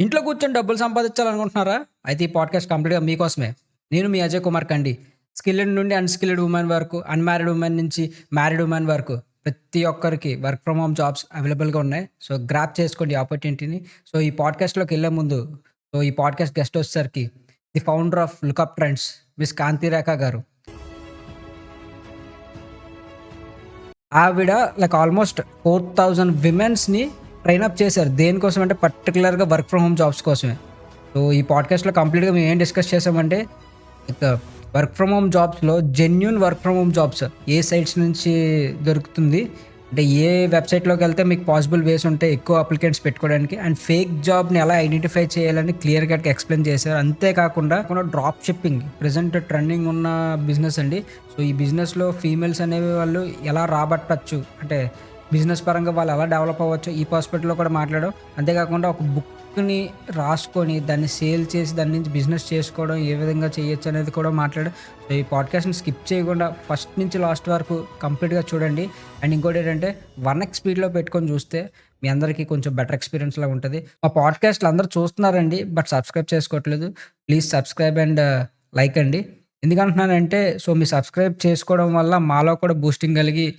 ఇంట్లో కూర్చొని డబ్బులు సంపాదించాలనుకుంటున్నారా? అయితే ఈ పాడ్‌కాస్ట్ కంప్లీట్‌గా మీకోసమే. నేను మీ అజయ్ కుమార్ కండి. స్కిల్డ్ నుండి అన్‌స్కిల్డ్ వుమెన్ వరకు, అన్‌మ్యారీడ్ వుమెన్ నుంచి మ్యారీడ్ వుమెన్ వరకు ప్రతి ఒక్కరికి వర్క్ ఫ్రమ్ హోమ్ జాబ్స్ అవైలబుల్‌గా ఉన్నాయి. సో, గ్రాబ్ చేసుకోండి ఈ ఆపర్చునిటీని. సో, ఈ పాడ్‌కాస్ట్‌లోకెళ్ళే ముందు ఈ పాడ్‌కాస్ట్ గెస్ట్ వచ్చేసరికి the founder of Lookup Trends Miss Kanthi Rekha గారు. ఆవిడ ఆల్‌మోస్ట్ 4000 విమెన్స్‌ని ట్రైన్ అప్ చేశారు. దేనికోసం అంటే పర్టిక్యులర్‌గా వర్క్ ఫ్రమ్ హోమ్ జాబ్స్ కోసమే. సో, ఈ పాడ్‌కాస్ట్‌లో కంప్లీట్‌గా మేము ఏం డిస్కస్ చేసామంటే, ఇక వర్క్ ఫ్రమ్ హోమ్ జాబ్స్‌లో genuine work from home jobs ఏ సైట్స్ నుంచి దొరుకుతుంది? అంటే ఏ వెబ్‌సైట్‌లోకెళ్తే మీకు పాసిబుల్ వేస్ ఉంటాయి ఎక్కువ అప్లికెంట్స్ పెట్టుకోవడానికి అండ్ ఫేక్ జాబ్‌ని ఎలా ఐడెంటిఫై చేయాలని క్లియర్ కట్‌గా ఎక్స్‌ప్లెయిన్ చేశారు. అంతే కాకుండా డ్రాప్ షిప్పింగ్ ప్రెజెంట్ ట్రెండింగ్ ఉన్న బిజినెస్ అండి. సో, ఈ బిజినెస్‌లో ఫీమేల్స్ అనేవి వాళ్ళు ఎలా రాబట్టచ్చు అంటే బిజినెస్ పరంగా వాళ్ళు ఎలా డెవలప్ అవ్వచ్చో ఈ పర్స్పెక్టివ్‌లో కూడా మాట్లాడాం. అంతేకాకుండా ఒక బుక్‌ని రాసుకొని దాన్ని సేల్ చేసి దాని నుంచి బిజినెస్ చేసుకోవడం ఏ విధంగా చేయొచ్చు అనేది కూడా మాట్లాడాం. సో, ఈ పాడ్‌కాస్ట్‌ని స్కిప్ చేయకుండా ఫస్ట్ నుంచి లాస్ట్ వరకు కంప్లీట్‌గా చూడండి. అండ్ ఇంకోటేంటంటే 1x స్పీడ్‌లో పెట్టుకొని చూస్తే మీ అందరికీ కొంచెం బెటర్ ఎక్స్‌పీరియన్స్‌లా ఉంటది. మా పాడ్‌కాస్ట్‌లు అందరూ చూస్తున్నారండి. బట్ సబ్స్క్రైబ్ చేసుకోవట్లేదు. ప్లీజ్ సబ్స్క్రైబ్ అండ్ లైక్ అండి. ఎందుకంటున్నానంటే మీ సబ్స్క్రైబ్ చేసుకోవడం వల్ల మాలో కూడా బూస్టింగ్ కలిగి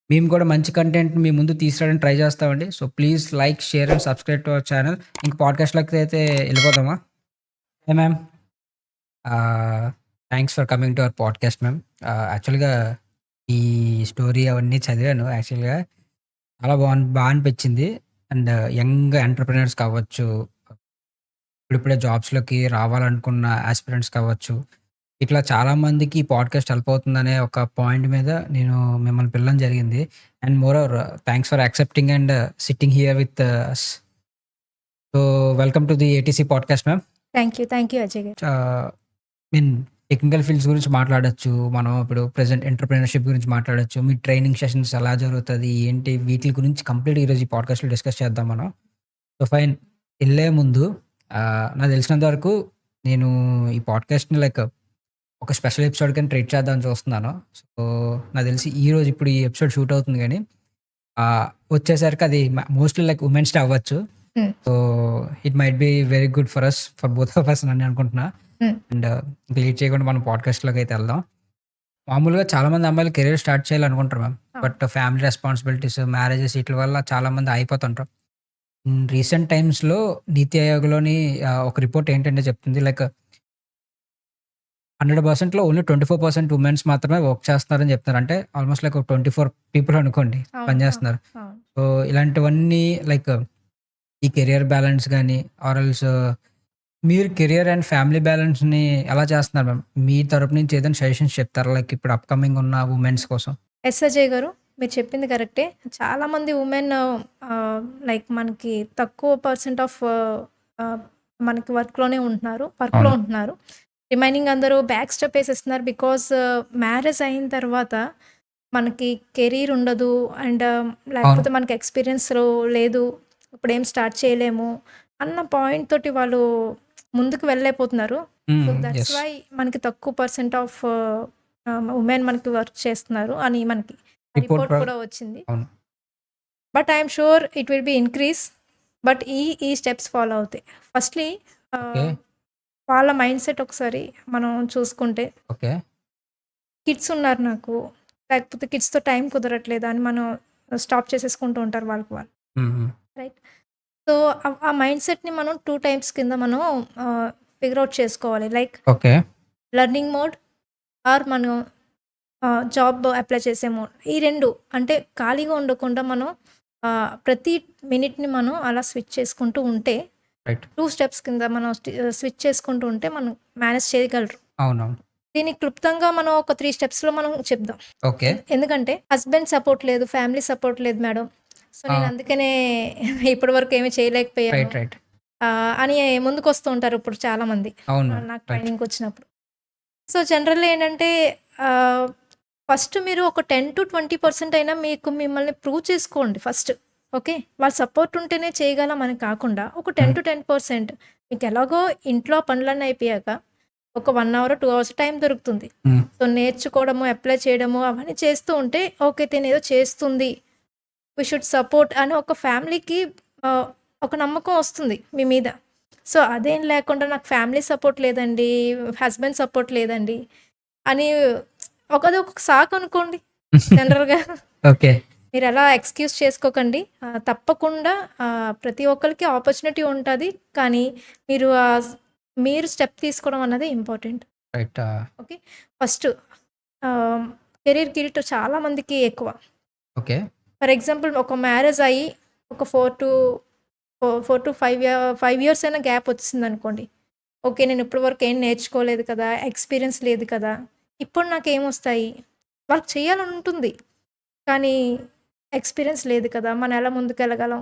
మేము కూడా మంచి కంటెంట్ మీ ముందు తీసుకురావడానికి ట్రై చేస్తామండి. So, please like, share and subscribe to our channel. ఇంక పాడ్‌కాస్ట్‌లోకి అయితే ఎళ్ళిపోదామా? Hi ma'am. Ah, thanks for coming to our podcast ma'am. యాక్చువల్‌గా ఈ స్టోరీ అవన్నీ చదివాను యాక్చువల్‌గా. చాలా అనిపించింది. అండ్ యంగ్ ఎంటర్‌ప్రెన్యూర్స్ కావచ్చు, ఇప్పుడిప్పుడే జాబ్స్‌లోకి రావాలనుకున్న యాస్పిరెంట్స్ కావచ్చు, ఇట్లా చాలామందికి ఈ పాడ్‌కాస్ట్ హెల్ప్ అవుతుందనే ఒక పాయింట్ మీద నేను మిమ్మల్ని పిలవడం జరిగింది. And moreover thanks for accepting and sitting here with us. So, welcome to the A T C podcast ma'am. Thank you Ajay గారు. ఆహ్, మీన్ టెక్నికల్ ఫీల్డ్స్ గురించి మాట్లాడొచ్చు. మనం ఇప్పుడు ప్రెజెంట్ ఎంటర్‌ప్రెన్యూర్‌షిప్ గురించి మాట్లాడొచ్చు. మీ ట్రైనింగ్ సెషన్స్ ఎలా జరుగుతది? ఏంటి? వీటిలి గురించి కంప్లీట్‌గా ఈరోజు ఈ పాడ్‌కాస్ట్‌లో డిస్కస్ చేద్దాం మనం. So, fine. ఎళ్ళే ముందు నాకు తెలిసినంత వరకు నేను ఈ పాడ్‌కాస్ట్‌ని ఒక స్పెషల్ ఎపిసోడ్ కింద ట్రీట్ చేద్దామని చూస్తున్నాను. సో, నాకు తెలిసి ఈరోజు ఇప్పుడు ఈ ఎపిసోడ్ షూట్ అవుతుంది గానీ, ఆహ్, వచ్చేసరికి అది మోస్ట్‌లీ వుమెన్స్ డే అవ్వచ్చు. Hmm. So, it might be very good for us, for both of us అని అనుకుంటున్నా. హ్మ్. అండ్ ఇంక లేట్ చేయకుండా మనం పాడ్‌కాస్ట్‌లోకైతే ఎళ్దాం. మామూలుగా చాలామంది అమ్మాయిలు కెరీర్ స్టార్ట్ చేయాలనుకుంటారు మ్యామ్. అవును. బట్ ఫ్యామిలీ రెస్పాన్సిబిలిటీస్, మ్యారేజెస్ ఈట్ల వల్ల చాలామంది ఆగిపోతుంటారు. రీసెంట్ టైమ్స్‌లో నీతి ఆయోగ్‌లోని ఒక రిపోర్ట్ ఏంటంటే చెప్తుంది 100%లో ఓన్లీ 24% వుమెన్స్ మాత్రమే వర్క్ చేస్తున్నారని చెప్తున్నారు. అంటే ఆల్‌మోస్ట్ ఒక 24 పీపుల్ అనుకోండి అవును. పని అవును. చేస్తున్నారు. అవును. సో, ఇలాంటివన్నీ ఈ కెరియర్ బ్యాలెన్స్ గాని ఆర్ ఎల్స్ మీరు కెరియర్ అండ్ ఫ్యామిలీ బ్యాలెన్స్‌ని ఎలా చేస్తున్నారు మ్యామ్? మీ తరపు నుంచి ఏదైనా సజెషన్స్ చెప్తారా? ఇప్పుడు అప్‌కమింగ్ ఉన్న వుమెన్స్ కోసం? ఎస్ అజయ్ గారు. మీరు చెప్పింది కరెక్టే. చాలామంది వుమెన్ మనకి తక్కువ పర్సెంట్ ఆఫ్ ఆహ్, మనకి వర్క్‌లో అవును. ఉంటున్నారు. రిమైనింగ్ అందరూ బ్యాక్ స్టెప్ ఏసేస్తున్నారు. బికాజ్ మ్యారేజ్ అయిన తర్వాత మనకి కెరీర్ ఉండదు. అండ్ అవును. లేకపోతే మనకి ఎక్స్‌పీరియన్స్ లేదు. ఇప్పుడేం స్టార్ట్ చేయలేము అన్న పాయింట్ తోటి వాళ్ళు ముందుకు వెళ్ళలేకపోతున్నారు. So, that's yes. వై మనకి తక్కువ పర్సెంట్ ఆఫ్ వుమెన్ మనకి వర్క్ చేస్తున్నారు అని మనకి రిపోర్ట్ రిపోర్ట్ కూడా వచ్చింది. అవును. But I am sure it will be increase. But ఈ స్టెప్స్ ఫాలో అవుతాయి. Firstly okay. ఆహ్, వాళ్ళ మైండ్‌సెట్ ఒకసారి మనం చూసుకుంటే, ఓకే. కిడ్స్ ఉన్నారు నాకు, లేకపోతే కిడ్స్‌తో టైం కుదరట్లేదు అని మనం స్టాప్ చేసేసుకుంటూ ఉంటారు వాళ్ళకి వాళ్ళు. హ్మ్. రైట్? సో, ఆ మైండ్‌సెట్‌ని మనం 2 టైప్స్ కింద మనం ఫిగర్ ఔట్ చేసుకోవాలి. Like okay. Learning mode or మనం జాబ్ అప్లై చేసేమో ఈ 2 అంటే ఖాళీగా ఉండకుండా మనం ప్రతి మినిట్‌ని మనం అలా స్విచ్ చేసుకుంటూ ఉంటే రైట్. 2 స్టెప్స్ కింద మనం స్విచ్ చేసుకుంటూ ఉంటే మనం మేనేజ్ చేయగలరు. అవునవును. దీనికి క్లుప్తంగా మనం ఒక 3 స్టెప్స్‌లో మనం చెప్దాం. ఓకే. ఎందుకంటే హస్బెండ్ సపోర్ట్ లేదు, ఫ్యామిలీ సపోర్ట్ లేదు మేడం. సో, నేను ఆ! అందుకనే ఇప్పటివరకు ఏమి చేయలేకపోయాను రైట్. అని ముందుకొస్తూ ఉంటారు ఇప్పుడు చాలామంది. అవును మ్యామ్. నాకు రైట్. ట్రైనింగ్‌కొచ్చినప్పుడు. సో, జనరల్‌గా ఏంటంటే ఆహ్, ఫస్ట్ మీరు ఒక 10-20% అయినా మీకు మిమ్మల్ని ప్రూవ్ చేసుకోండి ఫస్ట్. ఓకే. వాళ్ళ సపోర్ట్ ఉంటేనే చేయగలం అని కాకుండా ఒక హ్మ్. 10-10% మీకెలాగో ఇంట్లో పనులన్నీ అయిపోయాక ఒక 1 అవర్, 2 అవర్స్ టైం దొరుకుతుంది. హ్మ్. సో, నేర్చుకోవడము, అప్లై చేయడము అవన్నీ చేస్తూ ఉంటే ఓకే. తినేదో చేస్తుంది. వి షుడ్ సపోర్ట్ అని ఒక ఫ్యామిలీకి ఆహ్, ఒక నమ్మకం వస్తుంది మీ మీద. సో, అదేం లేకుండా నాకు ఫ్యామిలీ సపోర్ట్ లేదండి, హస్బెండ్ సపోర్ట్ లేదండి అని అదొక సాకనుకోండి జనరల్‌గా. ఓకే. మీరలా ఎక్స్‌క్యూజ్ చేసుకోకండి. తప్పకుండా ప్రతి ఒక్కళ్ళకి ఆపర్చునిటీ ఉంటది. కానీ మీరు మీరు స్టెప్ తీసుకోవడం అన్నది ఇంపార్టెంట్. రైట్. ఓకే. ఫస్ట్ ఆహ్, కెరీర్ గిల్ట్ చాలా మందికి ఎక్కువ. ఓకే. ఫర్ ఎగ్జాంపుల్ ఒక మ్యారేజ్ అయ్యి ఒక 5 ఇయర్స్ అయినా గ్యాప్ వచ్చిందనుకోండి. ఓకే. నేను ఇప్పటి వరకు ఏం నేర్చుకోలేదు కదా! ఎక్స్‌పీరియన్స్ లేదు కదా! ఇప్పుడు నాకేమొస్తాయి? వాళ్ళకి చేయాలని ఉంటుంది. కానీ ఎక్స్‌పీరియన్స్ లేదు కదా! మనం ఎలా ముందుకెళ్ళగలం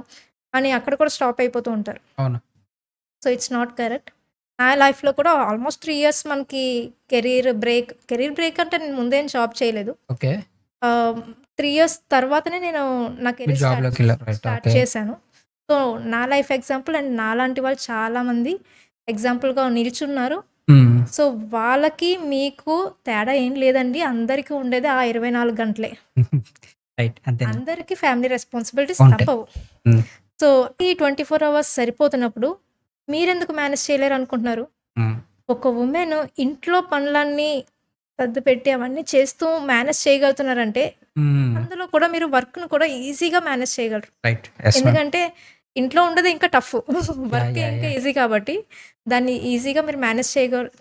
అని అక్కడ కూడా స్టాప్ అయిపోతూ ఉంటారు. అవును. So, it's not correct. నా లైఫ్‌లో కూడా ఆల్మోస్ట్ 3 ఇయర్స్ మనకి కెరీర్ బ్రేక్ అంటే నేను ముందేం జాబ్ చేయలేదు. ఓకే. 3 ఇయర్స్ తర్వాతనే నేను నా మీరు కెరీర్ జాబ్‌లోకెళ్లారు. రైట్. Start okay. చేశాను. సో, నా లైఫ్ ఎగ్జాంపుల్ అండ్ నాలాంటి వాళ్ళు చాలామంది ఎగ్జాంపుల్‌గా నిల్చున్నారు. హ్మ్. సో, వాళ్ళకి మీకు తేడా ఏం లేదండి. అందరికీ ఉండేది ఆ 24 గంటలే. రైట్. అంతేనండి. అందరికీ ఫ్యామిలీ రెస్పాన్సిబిలిటీస్ ఉంటాయి. తప్పవు. హ్మ్. సో, ఈ 24 అవర్స్ సరిపోతున్నప్పుడు మీరెందుకు మేనేజ్ చేయలేరనుకుంటున్నారు? హ్మ్. ఒక వుమెన్ ఇంట్లో పనులన్నీ సర్దిపెట్టి అవన్నీ చేస్తూ మేనేజ్ చేయగలుగుతున్నారంటే, హ్మ్. అందులో కూడా మీరు వర్క్‌ని కూడా ఈజీగా మేనేజ్ చేయగలరు. రైట్. Yes ma'am. ఎందుకంటే ఇంట్లో ఉండేది ఇంకా టఫ్. వర్కే యాహ్! ఇంకా యాహ్! ఈజీ కాబట్టి దాన్ని ఈజీగా మీరు మేనేజ్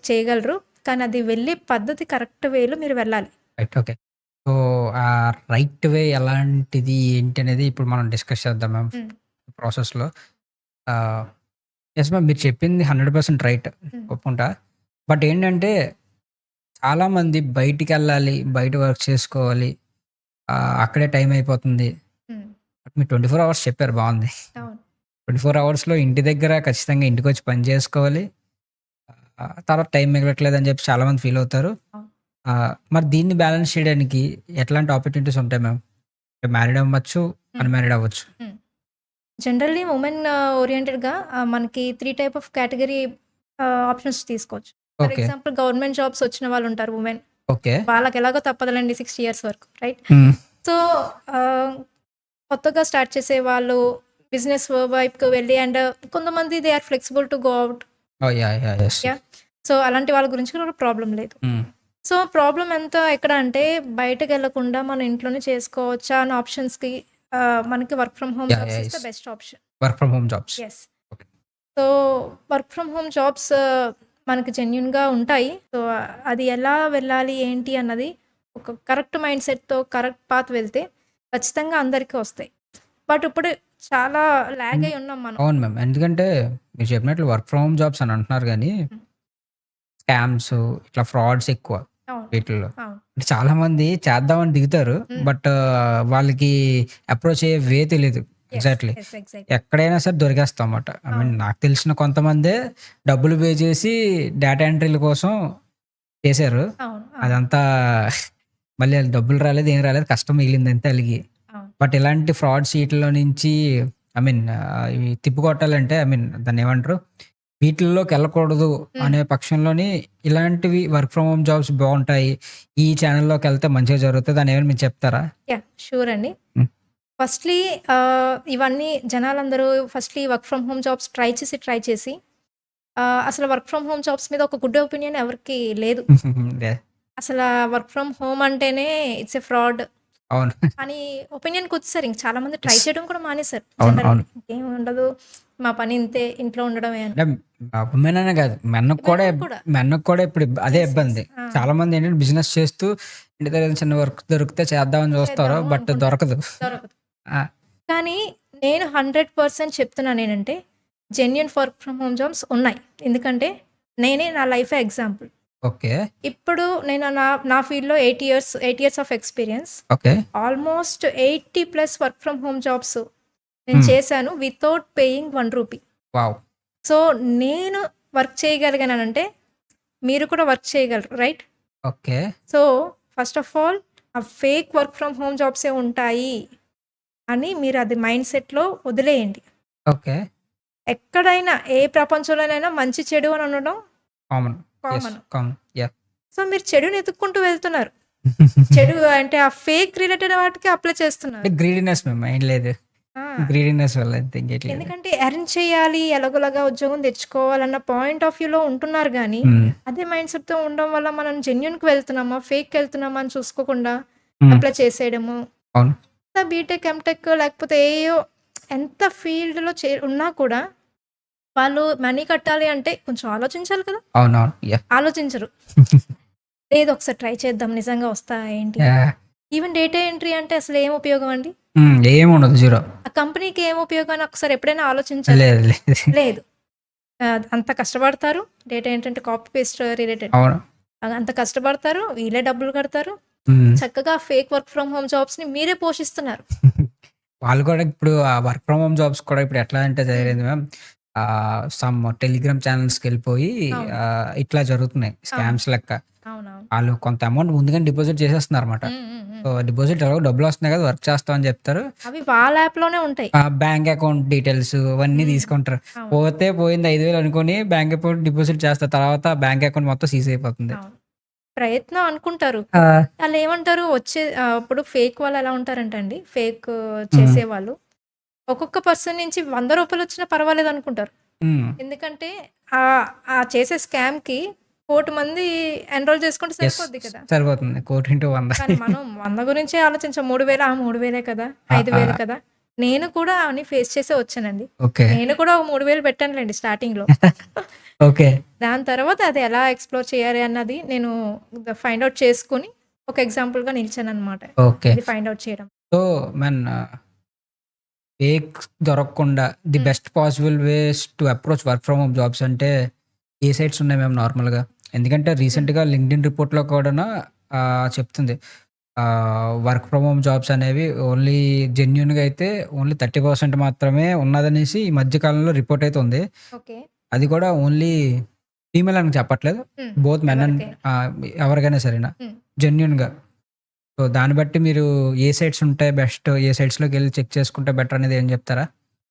చేయగలరు. కానీ అది వెళ్ళే పద్ధతి కరెక్ట్ వేలో మీరు వెళ్ళాలి. రైట్. ఓకే. సో, ఆ రైట్ వే ఎలాంటిది, ఏంటి అనేది ఇప్పుడు మనం డిస్కస్ చేద్దాం మ్యామ్ హ్మ్. ప్రాసెస్‌లో. ఆహ్, యెస్ మ్యామ్. మీరు చెప్పింది 100% రైట్. హ్మ్. ఒప్పుకుంటా. బట్ ఏంటంటే చాలామంది బయటికెళ్ళాలి, బయట వర్క్ చేసుకోవాలి. అక్కడే టైం అయిపోతుంది. హ్మ్. మీరు 24 అవర్స్ చెప్పారు బావుంది. అవును. 24 అవర్స్‌లో ఇంటి దగ్గర ఖచ్చితంగా ఇంటికొచ్చి పని చేసుకోవాలి. తర్వాత టైం మిగలట్లేదని చెప్పి చాలామంది ఫీల్ అవుతారు. అవును. మరి దీన్ని బ్యాలెన్స్ చేయడానికి ఎట్లాంటి ఆపర్చునిటీస్ ఉంటాయి మ్యామ్? మ్యారీడ్ అవ్వచ్చు, హ్మ్. అన్‌మ్యారీడ్ అవ్వచ్చు. హ్మ్. జనరల్లీ వుమెన్ ఓరియెంటెడ్‌గా మనకి 3 టైప్ ఆఫ్ కేటగరీ ఆప్షన్స్ తీసుకోవచ్చు. For okay. Example government jobs వచ్చిన వాళ్ళుంటారు వుమెన్. ఓకే. వాళ్ళకెలాగో తప్పదులెండి 60 ఇయర్స్ వరకు. రైట్? హ్మ్. సో, ఆహ్, కొత్తగా స్టార్ట్ చేసే వాళ్ళు బిజినెస్ వైపుకి వెళ్ళి అండ్ కొంతమంది they are flexible to go out. Oh! Yeah! Yeah! Yes. Yeah! So, అలాంటి వాళ్ళ గురించి కూడా ప్రాబ్లమ్ లేదు. హ్మ్. సో, ప్రాబ్లమ్ ఎంత ఎక్కడ అంటే బయటకెళ్ళకుండా మన ఇంట్లోనే చేసుకోవచ్చా అన్న ఆప్షన్స్‌కి మనకి work from home yeah! Jobs yeah! Is the yes. Best option. Work from home jobs. Yes. Okay. So, work from home jobs మనకి జెన్యూన్‌గా ఉంటాయి. సో, అది ఎలా వెళ్ళాలి ఏంటి అన్నది ఒక కరెక్ట్ మైండ్ సెట్‌తో కరెక్ట్ పాత్ వెళ్తే ఖచ్చితంగా అందరికీ వస్తాయి. బట్ ఇప్పుడు చాలా లాగ్ హ్మ్. అయ్యి ఉన్నాం మనం. అవును మ్యామ్. ఎందుకంటే మీరు చెప్పినట్లు వర్క్ ఫ్రమ్ హోమ్ జాబ్స్ అని అంటున్నారు గానీ, హ్మ్. స్కామ్స్ ఇట్లా ఫ్రాడ్స్ ఎక్కువ అవును. వీటిల్లో. అవును. అంటే చాలామంది చేద్దామని దిగుతారు. హ్మ్. బట్ వాళ్ళకి అప్రోచ్ అయ్యే వే తెలీదు. యెస్. ఎగ్జాక్ట్‌లీ. యెస్. ఎగ్జాక్ట్‌లీ. ఎక్కడైనా సరే దొరికేస్తామన్నమాట. ఐ మీన్ అవును. నాకు తెలిసిన కొంతమందే డబ్బులు పే చేసి డేటా ఎంట్రీల కోసం చేశారు. అవును. అవును. అదంతా మళ్ళీ ఆళ్ళకి డబ్బులు రాలేదు, ఏం రాలేదు. కష్టం మిగిలింది అంతే ఆళ్ళకి. అవును. బట్ ఇలాంటి ఫ్రాడ్స్ ఈటిల్లో నుంచి ఐ మీన్ ఇవి తిప్పికొట్టాలంటే ఐ మీన్ దాన్నేమంటారు? వీటిల్లోకెళ్ళకూడదు హ్మ్. అనే పక్షంలోని ఇలాంటివి వర్క్ ఫ్రమ్ హోమ్ జాబ్స్ బావుంటాయి. ఈ ఛానెల్‌లోకెళ్తే మంచిగా జరుగుతది అని ఏమైనా మీరు చెప్తారా? యాహ్! షూర్ అండి. హ్మ్. ఫస్ట్‌లీ ఇవన్నీ జనాలందరూ firstly work from home jobs try చేసి అసలు వర్క్ ఫ్రమ్ హోమ్ జాబ్స్ మీద ఒక గుడ్ ఒపీనియన్ ఎవరికీ లేదు. యాహ్! అసలా వర్క్ ఫ్రమ్ హోమ్ అంటేనే ఇట్స్ ఎ ఫ్రాడ్ అవును. అని ఒపీనియన్‌కొచ్చేసారు. ఇంక చాలామంది ట్రై యెస్. చేయడం కూడా మానేశారు అవును. జనరల్లీ. అవును. ఇంకేం ఉండదు. మా పని ఇంతే ఇంట్లో ఉండడమే అని. అంటే ఉమెన్ అనే కాదు. మెన్‌కి కూడా. మెన్‌కి కూడా ఇప్పుడు అదే యెస్. యెస్. ఇబ్బంది. ఆ! చాలామంది ఏంటంటే బిజినెస్ చేస్తూ ఇంటి దగ్గర ఏదైనా చిన్న వర్క్ దొరికితే చేద్దామని చూస్తారు. చేద్దాము బట్ అనుకుంటారు. దొరకదు. దొరకదు. ఆ! కానీ నేను 100% చెప్తున్నానేంటంటే genuine work from home jobs ఉన్నాయి. ఎందుకంటే నేనే నా లైఫే ఎగ్జాంపుల్. ఓకే. ఇప్పుడు నేను నా ఫీల్డ్‌లో 8 years of experience. Okay. Almost 80+ work from home jobs నేను హ్మ్. చేశాను without paying 1 rupee. Wow! So, నేను వర్క్ చేయగలిగానంటే మీరు కూడా వర్క్ చేయగలరు. Right? Okay. So, first of all ఆ ఫేక్ వర్క్ ఫ్రమ్ హోమ్ జాబ్సే ఉంటాయి అని మీరు అది మైండ్ సెట్‌లో వదిలేయండి. ఓకే. ఎక్కడైనా ఏ ప్రపంచంలోనైనా మంచి, చెడు అని ఉండడం common. Yes. Common. Common. Yeah! So, మీరు చెడుని ఎతుక్కుంటూ వెళ్తున్నారు. చెడు అంటే ఆ ఫేక్ రిలేటెడ్ వాటికి అప్లై అంటే చేస్తున్నారు. గ్రీడీనెస్ మ్యామ్ ఏం లేదు. గ్రీడీనెస్ వల్ల అంతే ఇంకెట్లేదు. ఎందుకంటే ఎర్న్ చేయాలి, ఎలాగోలాగా ఉద్యోగం తెచ్చుకోవాలన్న పాయింట్ ఆఫ్ వ్యూలో ఉంటున్నారు గానీ, అదే మైండ్ సెట్‌తో ఉండడం వల్ల మనం జెన్యూన్‌కి వెళ్తున్నామా, ఫేక్‌కి వెళ్తున్నామా అని చూసుకోకుండా అప్లై చేసేయడము. అవును. బీటెక్, ఎంటెక్ లేకపోతే ఏయో ఎంత ఫీల్డ్‌లో ఉన్నా కూడా వాళ్ళు మనీ కట్టాలి అంటే కొంచెం ఆలోచించాలి కదా! అవునవును. యాహ్! ఆలోచించరు. లేదు ఒకసారి ట్రై చేద్దాం నిజంగా వస్తాయా ఏంటి? యాహ్! ఈవెన్ డేటా ఎంట్రీ అంటే అసలు ఏం ఉపయోగం అండి? ఏముండదు. జీరో. ఆ కంపెనీకి ఏం ఉపయోగం అని ఒకసారి ఎప్పుడైనా ఆలోచించారా? లేదు. లేదు. లేదు. అంత కష్టపడతారు. డేటా ఏంటంటే కాపీ పేస్ట్ రిలేటెడ్. అవును. అంత కష్టపడతారు. వీళ్ళే డబ్బులు కడతారు. హ్మ్. చక్కగా ఫేక్ వర్క్ ఫ్రమ్ హోమ్ జాబ్స్‌ని మీరే పోషిస్తున్నారు. వాళ్ళు కూడా ఇప్పుడు ఆ వర్క్ ఫ్రమ్ హోమ్ జాబ్స్ కూడా ఇప్పుడు ఎట్లా అంటే హ్మ్. తయారైంది మ్యామ్. సమ్ టెలిగ్రామ్ ఛానెల్స్‌కెళ్ళిపోయి అవును. ఇట్లా జరుగుతున్నాయి. అవును. స్కామ్స్ లెక్క. అవునవును. ఆళ్ళు కొంత అమౌంట్ ముందుగానే డిపాజిట్ చేసేస్తున్నారన్నమాట. హ్మ్. హ్మ్. హ్మ్. సో, డిపాజిట్ ఎలాగో డబ్బులొస్తున్నాయి కదా! వర్క్ చేస్తాం అని చెప్తారు. అవి వాళ్ళ యాప్‌లోనే ఉంటాయి. బ్యాంక్ అకౌంట్ డీటెయిల్స్ అవన్నీ హ్మ్. తీసుకుంటారు. అవును. పోతే పోయింది 5,000 అనుకోని బ్యాంక్ అకౌంట్ డిపాజిట్ చేస్తారు. తర్వాత బ్యాంక్ అకౌంట్ మొత్తం సీజ్ అయిపోతుంది. అవును. ప్రయత్నం అనుకుంటారు. ఆ! ఆళ్ళేమంటారు ఇప్పుడు ఫేక్ వాళ్ళు ఎలా ఉంటారంటే అండి, ఫేక్ హ్మ్. చేసేవాళ్ళు ఒక్కొక్క పర్సన్ నుంచి రూ. 100 వచ్చినా పర్వాలేదనుకుంటారు. హ్మ్. ఎందుకంటే ఆ చేసే స్కామ్‌కి 1,00,00,000 మంది ఎన్రోల్ చేసుకుంటే యెస్. సరిపోద్ది కదా! సరిపోతుంది. 1,00,00,000 కానీ మనం 100 గురించే ఆలోచించం. 3,000 3,000 కదా! ఆ! 5,000 ఆ! కదా! నేను కూడా అవన్నీ ఫేస్ చేసే వచ్చానండి. ఓకే. నేను కూడా ఒక 3,000 పెట్టానులెండి స్టార్టింగ్‌లో. ఓకే. దాని తర్వాత అది ఎలా ఎక్స్‌ప్లోర్ చేయాలి అన్నది నేను ఫైండ్ ఔట్ చేసుకొని ఒక ఎగ్జాంపుల్‌గా నిలిచాననమాట. ఓకే. ఇది ఫైండ్ ఔట్ చేయడం. సో, మెన్ ఫేక్స్ దొరకకుండా ది హ్మ్. Best possible ways to approach work from home jobs అంటే ఏ సైట్స్ ఉన్నాయి మ్యామ్ నార్మల్‌గా? ఎందుకంటే హ్మ్. రీసెంట్‌గా లింక్డ్ఇన్ రిపోర్ట్‌లో కూడాను చెప్తుంది. వర్క్ ఫ్రమ్ హోమ్ జాబ్స్ అనేవి ఓన్లీ జెన్యూన్‌గా అయితే ఓన్లీ 30% మాత్రమే ఉన్నదనేసి ఈ మధ్య కాలంలో రిపోర్ట్ అయితే ఉంది. ఓకే. అది కూడా ఓన్లీ ఫీమేల్ అని చెప్పట్లేదు. హ్మ్. బోత్ మెన్ అండ్ ఎవరికైనా. ఎవరికైనా సరేనా హ్మ్. జెన్యూన్‌గా. సో, దాన్ని బట్టి మీరు ఏ సైట్స్ ఉంటాయి బెస్ట్, ఏ సైట్స్‌లోకెళ్ళి చెక్ చేసుకుంటే బెటర్ అనేది ఏం చెప్తారా?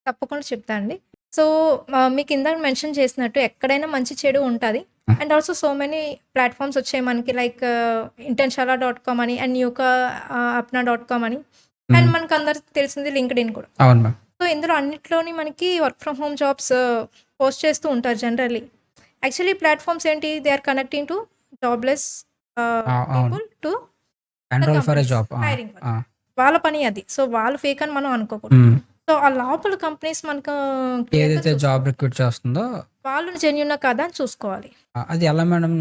తప్పకుండా చెప్తా అండి. సో, మీకిందాక మెన్షన్ చేసినట్టు ఎక్కడైనా మంచి చెడు ఉంటది. హ్మ్. And also so many platforms వచ్చాయి మనకి లైక్ ఇంటెన్షాలా డాట్ కామ్ అని అండ్ న్యూకా అప్నా డాట్ కామ్ అని. అండ్ హ్మ్. మనకందరికి తెలిసింది లింక్డ్ఇన్ కూడా. అవును మ్యామ్. సో, ఇందులో అన్నిట్లోని మనకి work from home jobs post చేస్తూ ఉంటారు జనరల్లీ. యాక్చువల్లీ ప్లాట్‌ఫార్మ్స్ ఏంటి? They are connecting to jobless అవును. People to the enroll for a companies job. Hiring ఆ! వాళ్ళ పని అది. సో, వాళ్ళు ఫేక్ అని మనం అనుకోకూడదు. హ్మ్. సో, ఆ లోపల కంపెనీస్ మనకు క్లియర్‌గా ఏదైతే జాబ్ చూసుకోవాలి. రిక్రూట్ చేస్తుందో వాళ్ళు జెన్యూనా కాదా అని చూసుకోవాలి. అది ఎలా మేడం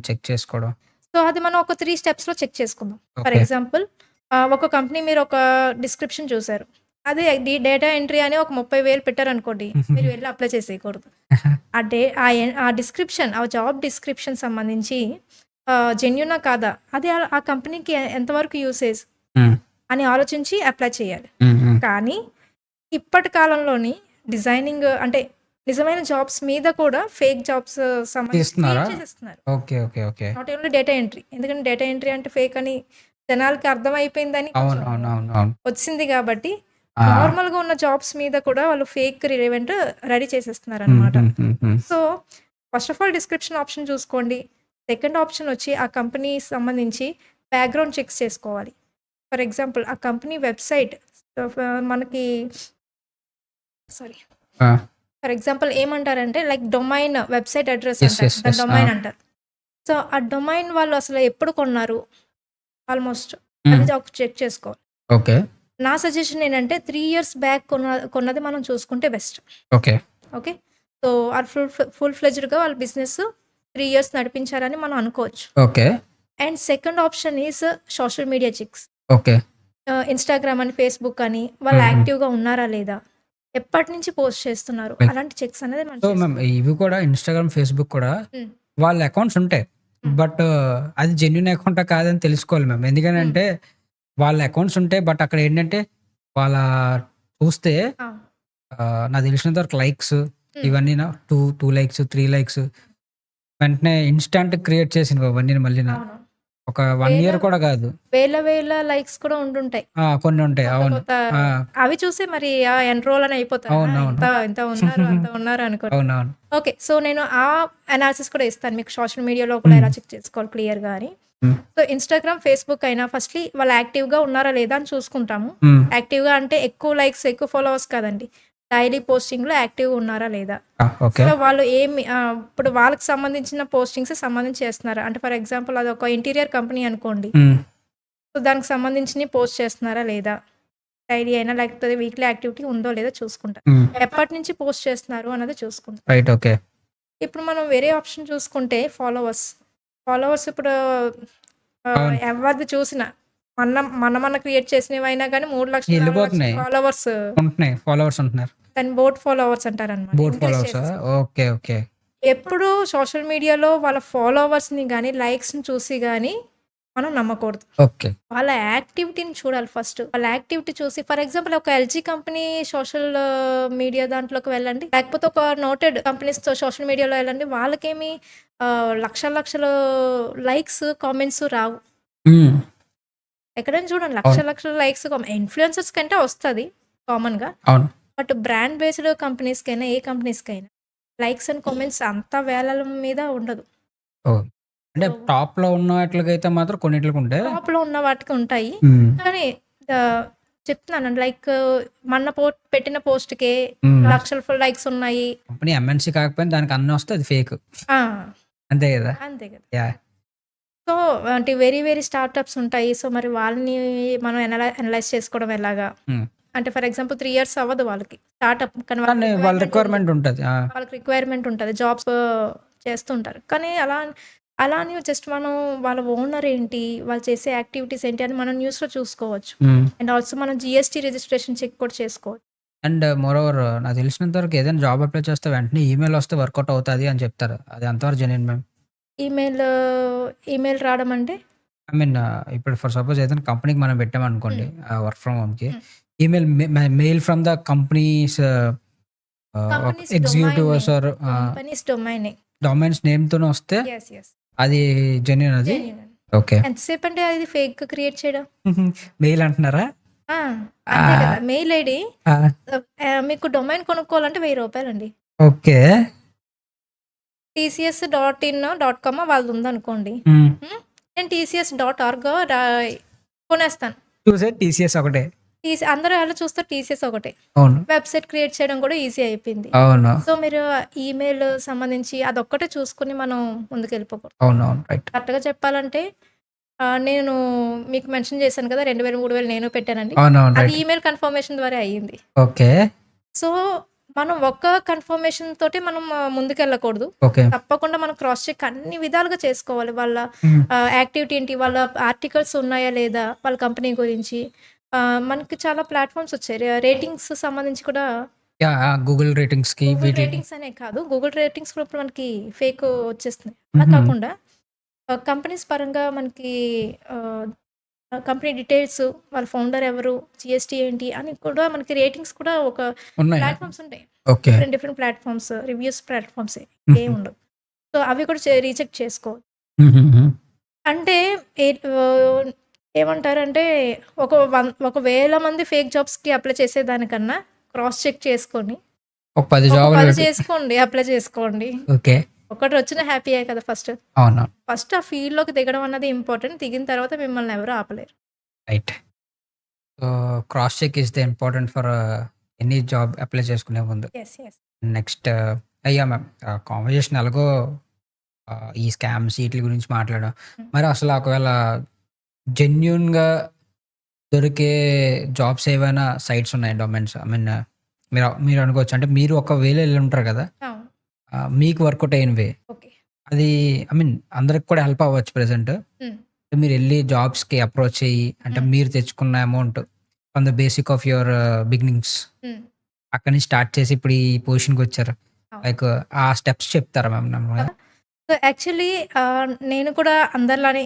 చెక్ చేసుకోవడం? సో, అది మనం ఒక 3 స్టెప్స్‌లో చెక్ చేసుకుందాం. For okay. ఎగ్జాంపుల్ ఒక కంపెనీ మీరు ఒక డిస్క్రిప్షన్ చూసారు. అదే డేటా ఎంట్రీ అని ఒక 30,000 పెట్టారనుకోండి. మీరు వెళ్లి అప్లై చేసేయకూడదు. ఆ డిస్క్రిప్షన్ ఆ జాబ్ డిస్క్రిప్షన్ సంబంధించి జెన్యూనా కాదా? అది ఆ కంపెనీకి ఎంతవరకు యూసేజ్ హ్మ్. అని ఆలోచించి అప్లై చేయాలి. హ్మ్. హ్మ్. కానీ ఇప్పటి కాలంలోని డిజైనింగ్ అంటే నిజమైన జాబ్స్ మీద కూడా ఫేక్ జాబ్స్ సంబంధించి తీస్తున్నారా? క్రియేట్ చేసేస్తున్నారు. Okay. Okay. Okay. Not only data entry. ఎందుకంటే డేటా ఎంట్రీ అంటే ఫేక్ అని జనాలకి అర్థమైపోయిందని అవును. కొంచెం అవును. అవును. అవును. వచ్చింది కాబట్టి ఆ! నార్మల్‌గా ఉన్న జాబ్స్ మీద కూడా వాళ్ళు ఫేక్ రిలవెంట్ రెడీ హ్మ్. చేసేస్తున్నారనమాట. హ్మ్. హ్మ్. Hmm. So, first of all description option చూసుకోండి. సెకండ్ ఆప్షన్ వచ్చి ఆ కంపెనీ సంబంధించి బ్యాక్‌గ్రౌండ్ చెక్స్ చేసుకోవాలి. ఫర్ ఎగ్జాంపుల్ ఆ కంపెనీ వెబ్‌సైట్ మనకి సారీ. ఆ! ఫర్ ఎగ్జాంపుల్ ఏమంటారంటే like domain website address yes. అంటారు. యెస్. దాన్ని యెస్. ఆ! డొమైన్ అంటారు. సో, ఆ డొమైన్ వాళ్ళు అసలు ఎప్పుడు కొన్నారు? ఆల్‌మోస్ట్ హ్మ్. అది చెక్ చేసుకోవాలి. ఓకే. నా సజెషన్ ఏంటంటే 3 ఇయర్స్ బ్యాక్ కొన్నది మనం చూసుకుంటే బెస్ట్. ఓకే. ఓకే. సో, ఆళ్ళు ఫుల్ ఫ్లెడ్జ్డ్‌గా వాళ్ళ బిజినెస్ 3 ఇయర్స్ నడిపించారని మనం అనుకోవచ్చు. Okay. And second option is social media checks. Okay. Instagram అని, ఫేస్‌బుక్ అని వాళ్ళు హ్మ్. హ్మ్. యాక్టివ్‌గా ఉన్నారా లేదా? ఎప్పటినుంచి పోస్ట్ చేస్తున్నారు? లైక్ అలాంటి చెక్స్ అనేది మనం సో, మ్యామ్ చేసుకోవాలి. ఇవి కూడా ఇన్‌స్టాగ్రామ్, ఫేస్‌బుక్ కూడా హ్మ్. వాళ్ళ అకౌంట్స్ ఉంటాయి. హ్మ్. బట్ అది జెన్యూన్ అకౌంటా కాదని తెలుసుకోవాలి మ్యామ్. హ్మ్. ఎందుకనంటే వాళ్ళ అకౌంట్స్ ఉంటాయి. బట్ అక్కడ ఏంటంటే వాళ్ళ చూస్తే అవును. నాకు తెలిసినంత వరకు లైక్స్ హ్మ్. ఇవన్నీనా 2 లైక్స్, 3 లైక్స్ వెంటనే ఇన్‌స్టాంట్ క్రియేట్ చేసినవి అవన్నీను మళ్ళీన. అవును. ఒక 1 వేల ఇయర్ కూడా కాదు. వేల లైక్స్ కూడా ఉండుంటాయి. కొన్ని ఉంటాయి. కొత్త అవును. కొత్త ఆ! అవి చూసి మరి ఎన్‌రోల్ అని అయిపోతారా? అవునవును. ఇంత ఇంత ఉన్నారు, అంత ఉన్నారు అనుకోని. అవునవును. ఓకే. సో, నేను ఆ అనాలిసిస్ కూడా ఇస్తాను మీకు సోషల్ మీడియాలో కూడా హ్మ్. ఎలా చెక్ చేసుకోవాలి క్లియర్‌గా అని. సో ఇన్స్టాగ్రామ్, ఫేస్బుక్ అయినా ఫస్ట్లీ వాళ్ళు యాక్టివ్గా ఉన్నారా లేదా అని చూసుకుంటాము. యాక్టివ్గా అంటే ఎక్కువ లైక్స్, ఎక్కువ ఫాలోవర్స్ కాదండి, డైలీ పోస్టింగ్లో యాక్టివ్గా ఉన్నారా లేదా. ఓకే. సో వాళ్ళు ఏమి ఇప్పుడు వాళ్ళకి సంబంధించిన పోస్టింగ్స్ సంబంధించి చేస్తున్నారా అంటే, ఫర్ ఎగ్జాంపుల్ అది ఒక ఇంటీరియర్ కంపెనీ అనుకోండి, సో దానికి సంబంధించి పోస్ట్ చేస్తున్నారా లేదా, డైలీ అయినా లేకపోతే వీక్లీ యాక్టివిటీ ఉందో లేదో చూసుకుంటారు. ఎప్పటి నుంచి పోస్ట్ చేస్తున్నారు అన్నది చూసుకుంటారు. రైట్. ఓకే. ఇప్పుడు మనం వేరే ఆప్షన్ చూసుకుంటే ఫాలోవర్స్. ఇప్పుడు అవును. ఎవరిది చూసినా మన క్రియేట్ చేసినవైనా కానీ 3,00,000, 4,00,000 వెళ్ళిపోతున్నాయి. ఫాలోవర్స్, ఉంటున్నాయి. ఫాలోవర్స్ ఉంటున్నారు. దాన్ని బోట్ ఫాలోవర్స్ అంటారనమాట. బోట్ ఇంక్రీజ్ ఫాలోవర్సా? చేసేసి ఓకే. ఓకే. ఎప్పుడు సోషల్ మీడియాలో వాళ్ళ ఫాలోవర్స్ని కానీ లైక్స్ని చూసి కానీ మనం నమ్మకూడదు. ఓకే. వాళ్ళ యాక్టివిటీని చూడాలి ఫస్ట్. వాళ్ళ యాక్టివిటీ చూసి, ఫర్ ఎగ్జాంపుల్ ఒక ఎల్జీ కంపెనీ సోషల్ మీడియా దాంట్లోకి వెళ్ళండి, లేకపోతే ఒక నోటెడ్ కంపెనీస్ సోషల్ మీడియాలో వెళ్ళండి, వాళ్ళకేమి లక్షల లైక్స్, కామెంట్స్ రావు. ఎక్కడైనా చూడండి లక్షల లైక్స్, ఇన్ఫ్లుయెన్సర్స్ కంటే వస్తుంది కామన్గా. అవును. బట్ బ్రాండ్ బేస్డ్ కంపెనీస్కైనా ఏ కంపెనీస్కైనా లైక్స్ అండ్ కామెంట్స్ అంత వేలల మీద ఉండదు. అంటే టాప్ లో ఉన్న వాటికైతే మాత్రం కొన్నిట్లకి ఉంటాయి. టాప్ లో ఉన్న వాటికి ఉంటాయి, కానీ చెప్తున్నాను లైక్ మొన్న పెట్టిన పోస్ట్ కే లక్షల లైక్స్ ఉన్నాయి. కంపెనీ ఎంఎన్సీ కాకపోయినా దానికి అన్నీ వస్తే అది ఫేక్. అంతే కదా. యా. సో అంటే వెరీ స్టార్ట్అప్స్ ఉంటాయి. సో మరి వాళ్ళని మనం అనలైజ్ చేసుకోవడం ఎలాగా అంటే, ఫర్ ఎగ్జాంపుల్ 3 years అవ్వదు వాళ్ళకి స్టార్ట్అప్, కానీ వాళ్ళ రిక్వైర్మెంట్ ఉంటుంది. వాళ్ళకి రిక్వైర్మెంట్ ఉంటుంది, జాబ్స్ చేస్తుంటారు. కానీ అలా అని జస్ట్ మనం వాళ్ళ ఓనర్ ఏంటి, వాళ్ళు చేసే యాక్టివిటీస్ ఏంటి అని మనం న్యూస్లో చూసుకోవచ్చు. అండ్ ఆల్సో మనం జిఎస్టీ రిజిస్ట్రేషన్ చెక్ కూడా చేసుకోవచ్చు. అండ్ మోర్ ఓవర్ నాకు తెలిసినంత వరకు ఏదైనా జాబ్ అప్లై చేస్తే వెంటనే ఈమెయిల్ వస్తే వర్కౌట్ అవుతుంది అని చెప్తారు. అది ఎంతవరకు జెన్యూన్ మ్యామ్? ఈమెయిల్ రావడం అంటే, ఐ మీన్ ఇప్పుడు ఫర్ సపోజ్ ఏదైనా కంపెనీకి మనం పెట్టామనుకోండి వర్క్ ఫ్రమ్ హోమ్కి, email mail from the companies executives or domains నేమ్తోనే వస్తే అది జెన్యూన్. అది ఓకే. ఎంతసేపు అంటే అది ఫేక్ క్రియేట్ చేయడం. మెయిల్ అంటున్నారా? మెయిల్ ఐడి మీకు డొమైన్ కొనుక్కోవాలంటే ₹1000 అండి. ఓకే. TCS.in.com వాళ్ళది ఉందనుకోండి, నేను TCS.org కొనేస్తాను. చూసే TCS ఒకటే. అందరూ ఎలా చూస్తారు, TCS ఒకటే. అవును. వెబ్సైట్ క్రియేట్ చేయడం కూడా ఈజీ అయిపోయింది. అవును. సో మీరు ఈమెయిల్ సంబంధించి అదొక్కటే చూసుకుని మనం ముందుకు వెళ్ళిపోకూడదు. అవునవును. రైట్. కరెక్ట్గా చెప్పాలంటే నేను మీకు మెన్షన్ చేశాను కదా, 2,000, 3,000 నేను పెట్టానండి. అది ఈమెయిల్ కన్ఫర్మేషన్ ద్వారా అయ్యింది. ఓకే. సో మనం ఒక్క కన్ఫర్మేషన్ తోటి మనం ముందుకెళ్ళకూడదు. తప్పకుండా మనం క్రాస్ చెక్ అన్ని విధాలుగా చేసుకోవాలి. వాళ్ళ యాక్టివిటీ ఏంటి, వాళ్ళ ఆర్టికల్స్ ఉన్నాయా లేదా, వాళ్ళ కంపెనీ గురించి. మనకి చాలా ప్లాట్ఫామ్స్ వచ్చాయి రేటింగ్స్ సంబంధించి కూడా. గూగుల్ రేటింగ్స్ కి, రేటింగ్స్ అనే కాదు, గూగుల్ రేటింగ్స్ కూడా ఇప్పుడు మనకి ఫేక్ వచ్చేస్తున్నాయి. అలా కాకుండా కంపెనీస్ పరంగా మనకి కంపెనీ డీటెయిల్స్, వాళ్ళ ఫౌండర్ ఎవరు, జిఎస్టీ ఏంటి అని కూడా మనకి రేటింగ్స్ కూడా ఒక ప్లాట్ఫామ్స్ ఉంటాయి. డిఫరెంట్ ప్లాట్ఫామ్స్, రివ్యూస్ ప్లాట్ఫామ్స్ ఏమి ఉండవు. సో అవి కూడా రీచెక్ చేసుకోవచ్చు. అంటే ఏమంటారంటే ఒక 1,000 మంది ఫేక్ జాబ్స్కి అప్లై చేసేదానికన్నా క్రాస్ చెక్ చేసుకొని 10 చేసుకోండి, అప్లై చేసుకోండి. ఓకే. ఒకటి వచ్చిన హ్యాపీయే కదా. ఫస్ట్ ఆ ఫీల్డ్లోకి దిగడం అన్నది ఇంపార్టెంట్. దిగిన తర్వాత మిమ్మల్ని ఎవరు ఆపలేరు. Right. So cross check is the important for any job apply చేసుకునే ముందు. నెక్స్ట్ అయ్యా మ్యామ్, కాన్వర్జేషన్ ఎలాగో ఈ స్కామ్స్ వీటి గురించి మాట్లాడాం. మరి అసలు ఒకవేళ జెన్యూన్గా దొరికే జాబ్స్ ఏవైనా సైట్స్ ఉన్నాయి, డొమైన్స్? ఐ మీన్ మీరు అనుకోవచ్చు, అంటే మీరు ఒకవేళ వెళ్ళి ఉంటారు కదా, మీకు వర్కౌట్ అయినవే, అది ఐ మీన్ అందరికి కూడా హెల్ప్ అవ్వచ్చు. ప్రెసెంట్ మీరు వెళ్ళి జాబ్స్కి అప్రోచ్ అయ్యి, అంటే మీరు తెచ్చుకున్న amount from the basic of your beginnings అక్కడి నుంచి స్టార్ట్ చేసి ఇప్పుడు ఈ పొజిషన్కి వచ్చారు, లైక్ ఆ స్టెప్స్ చెప్తారా మ్యామ్? సో యాక్చువల్లీ నేను కూడా అందరిలానే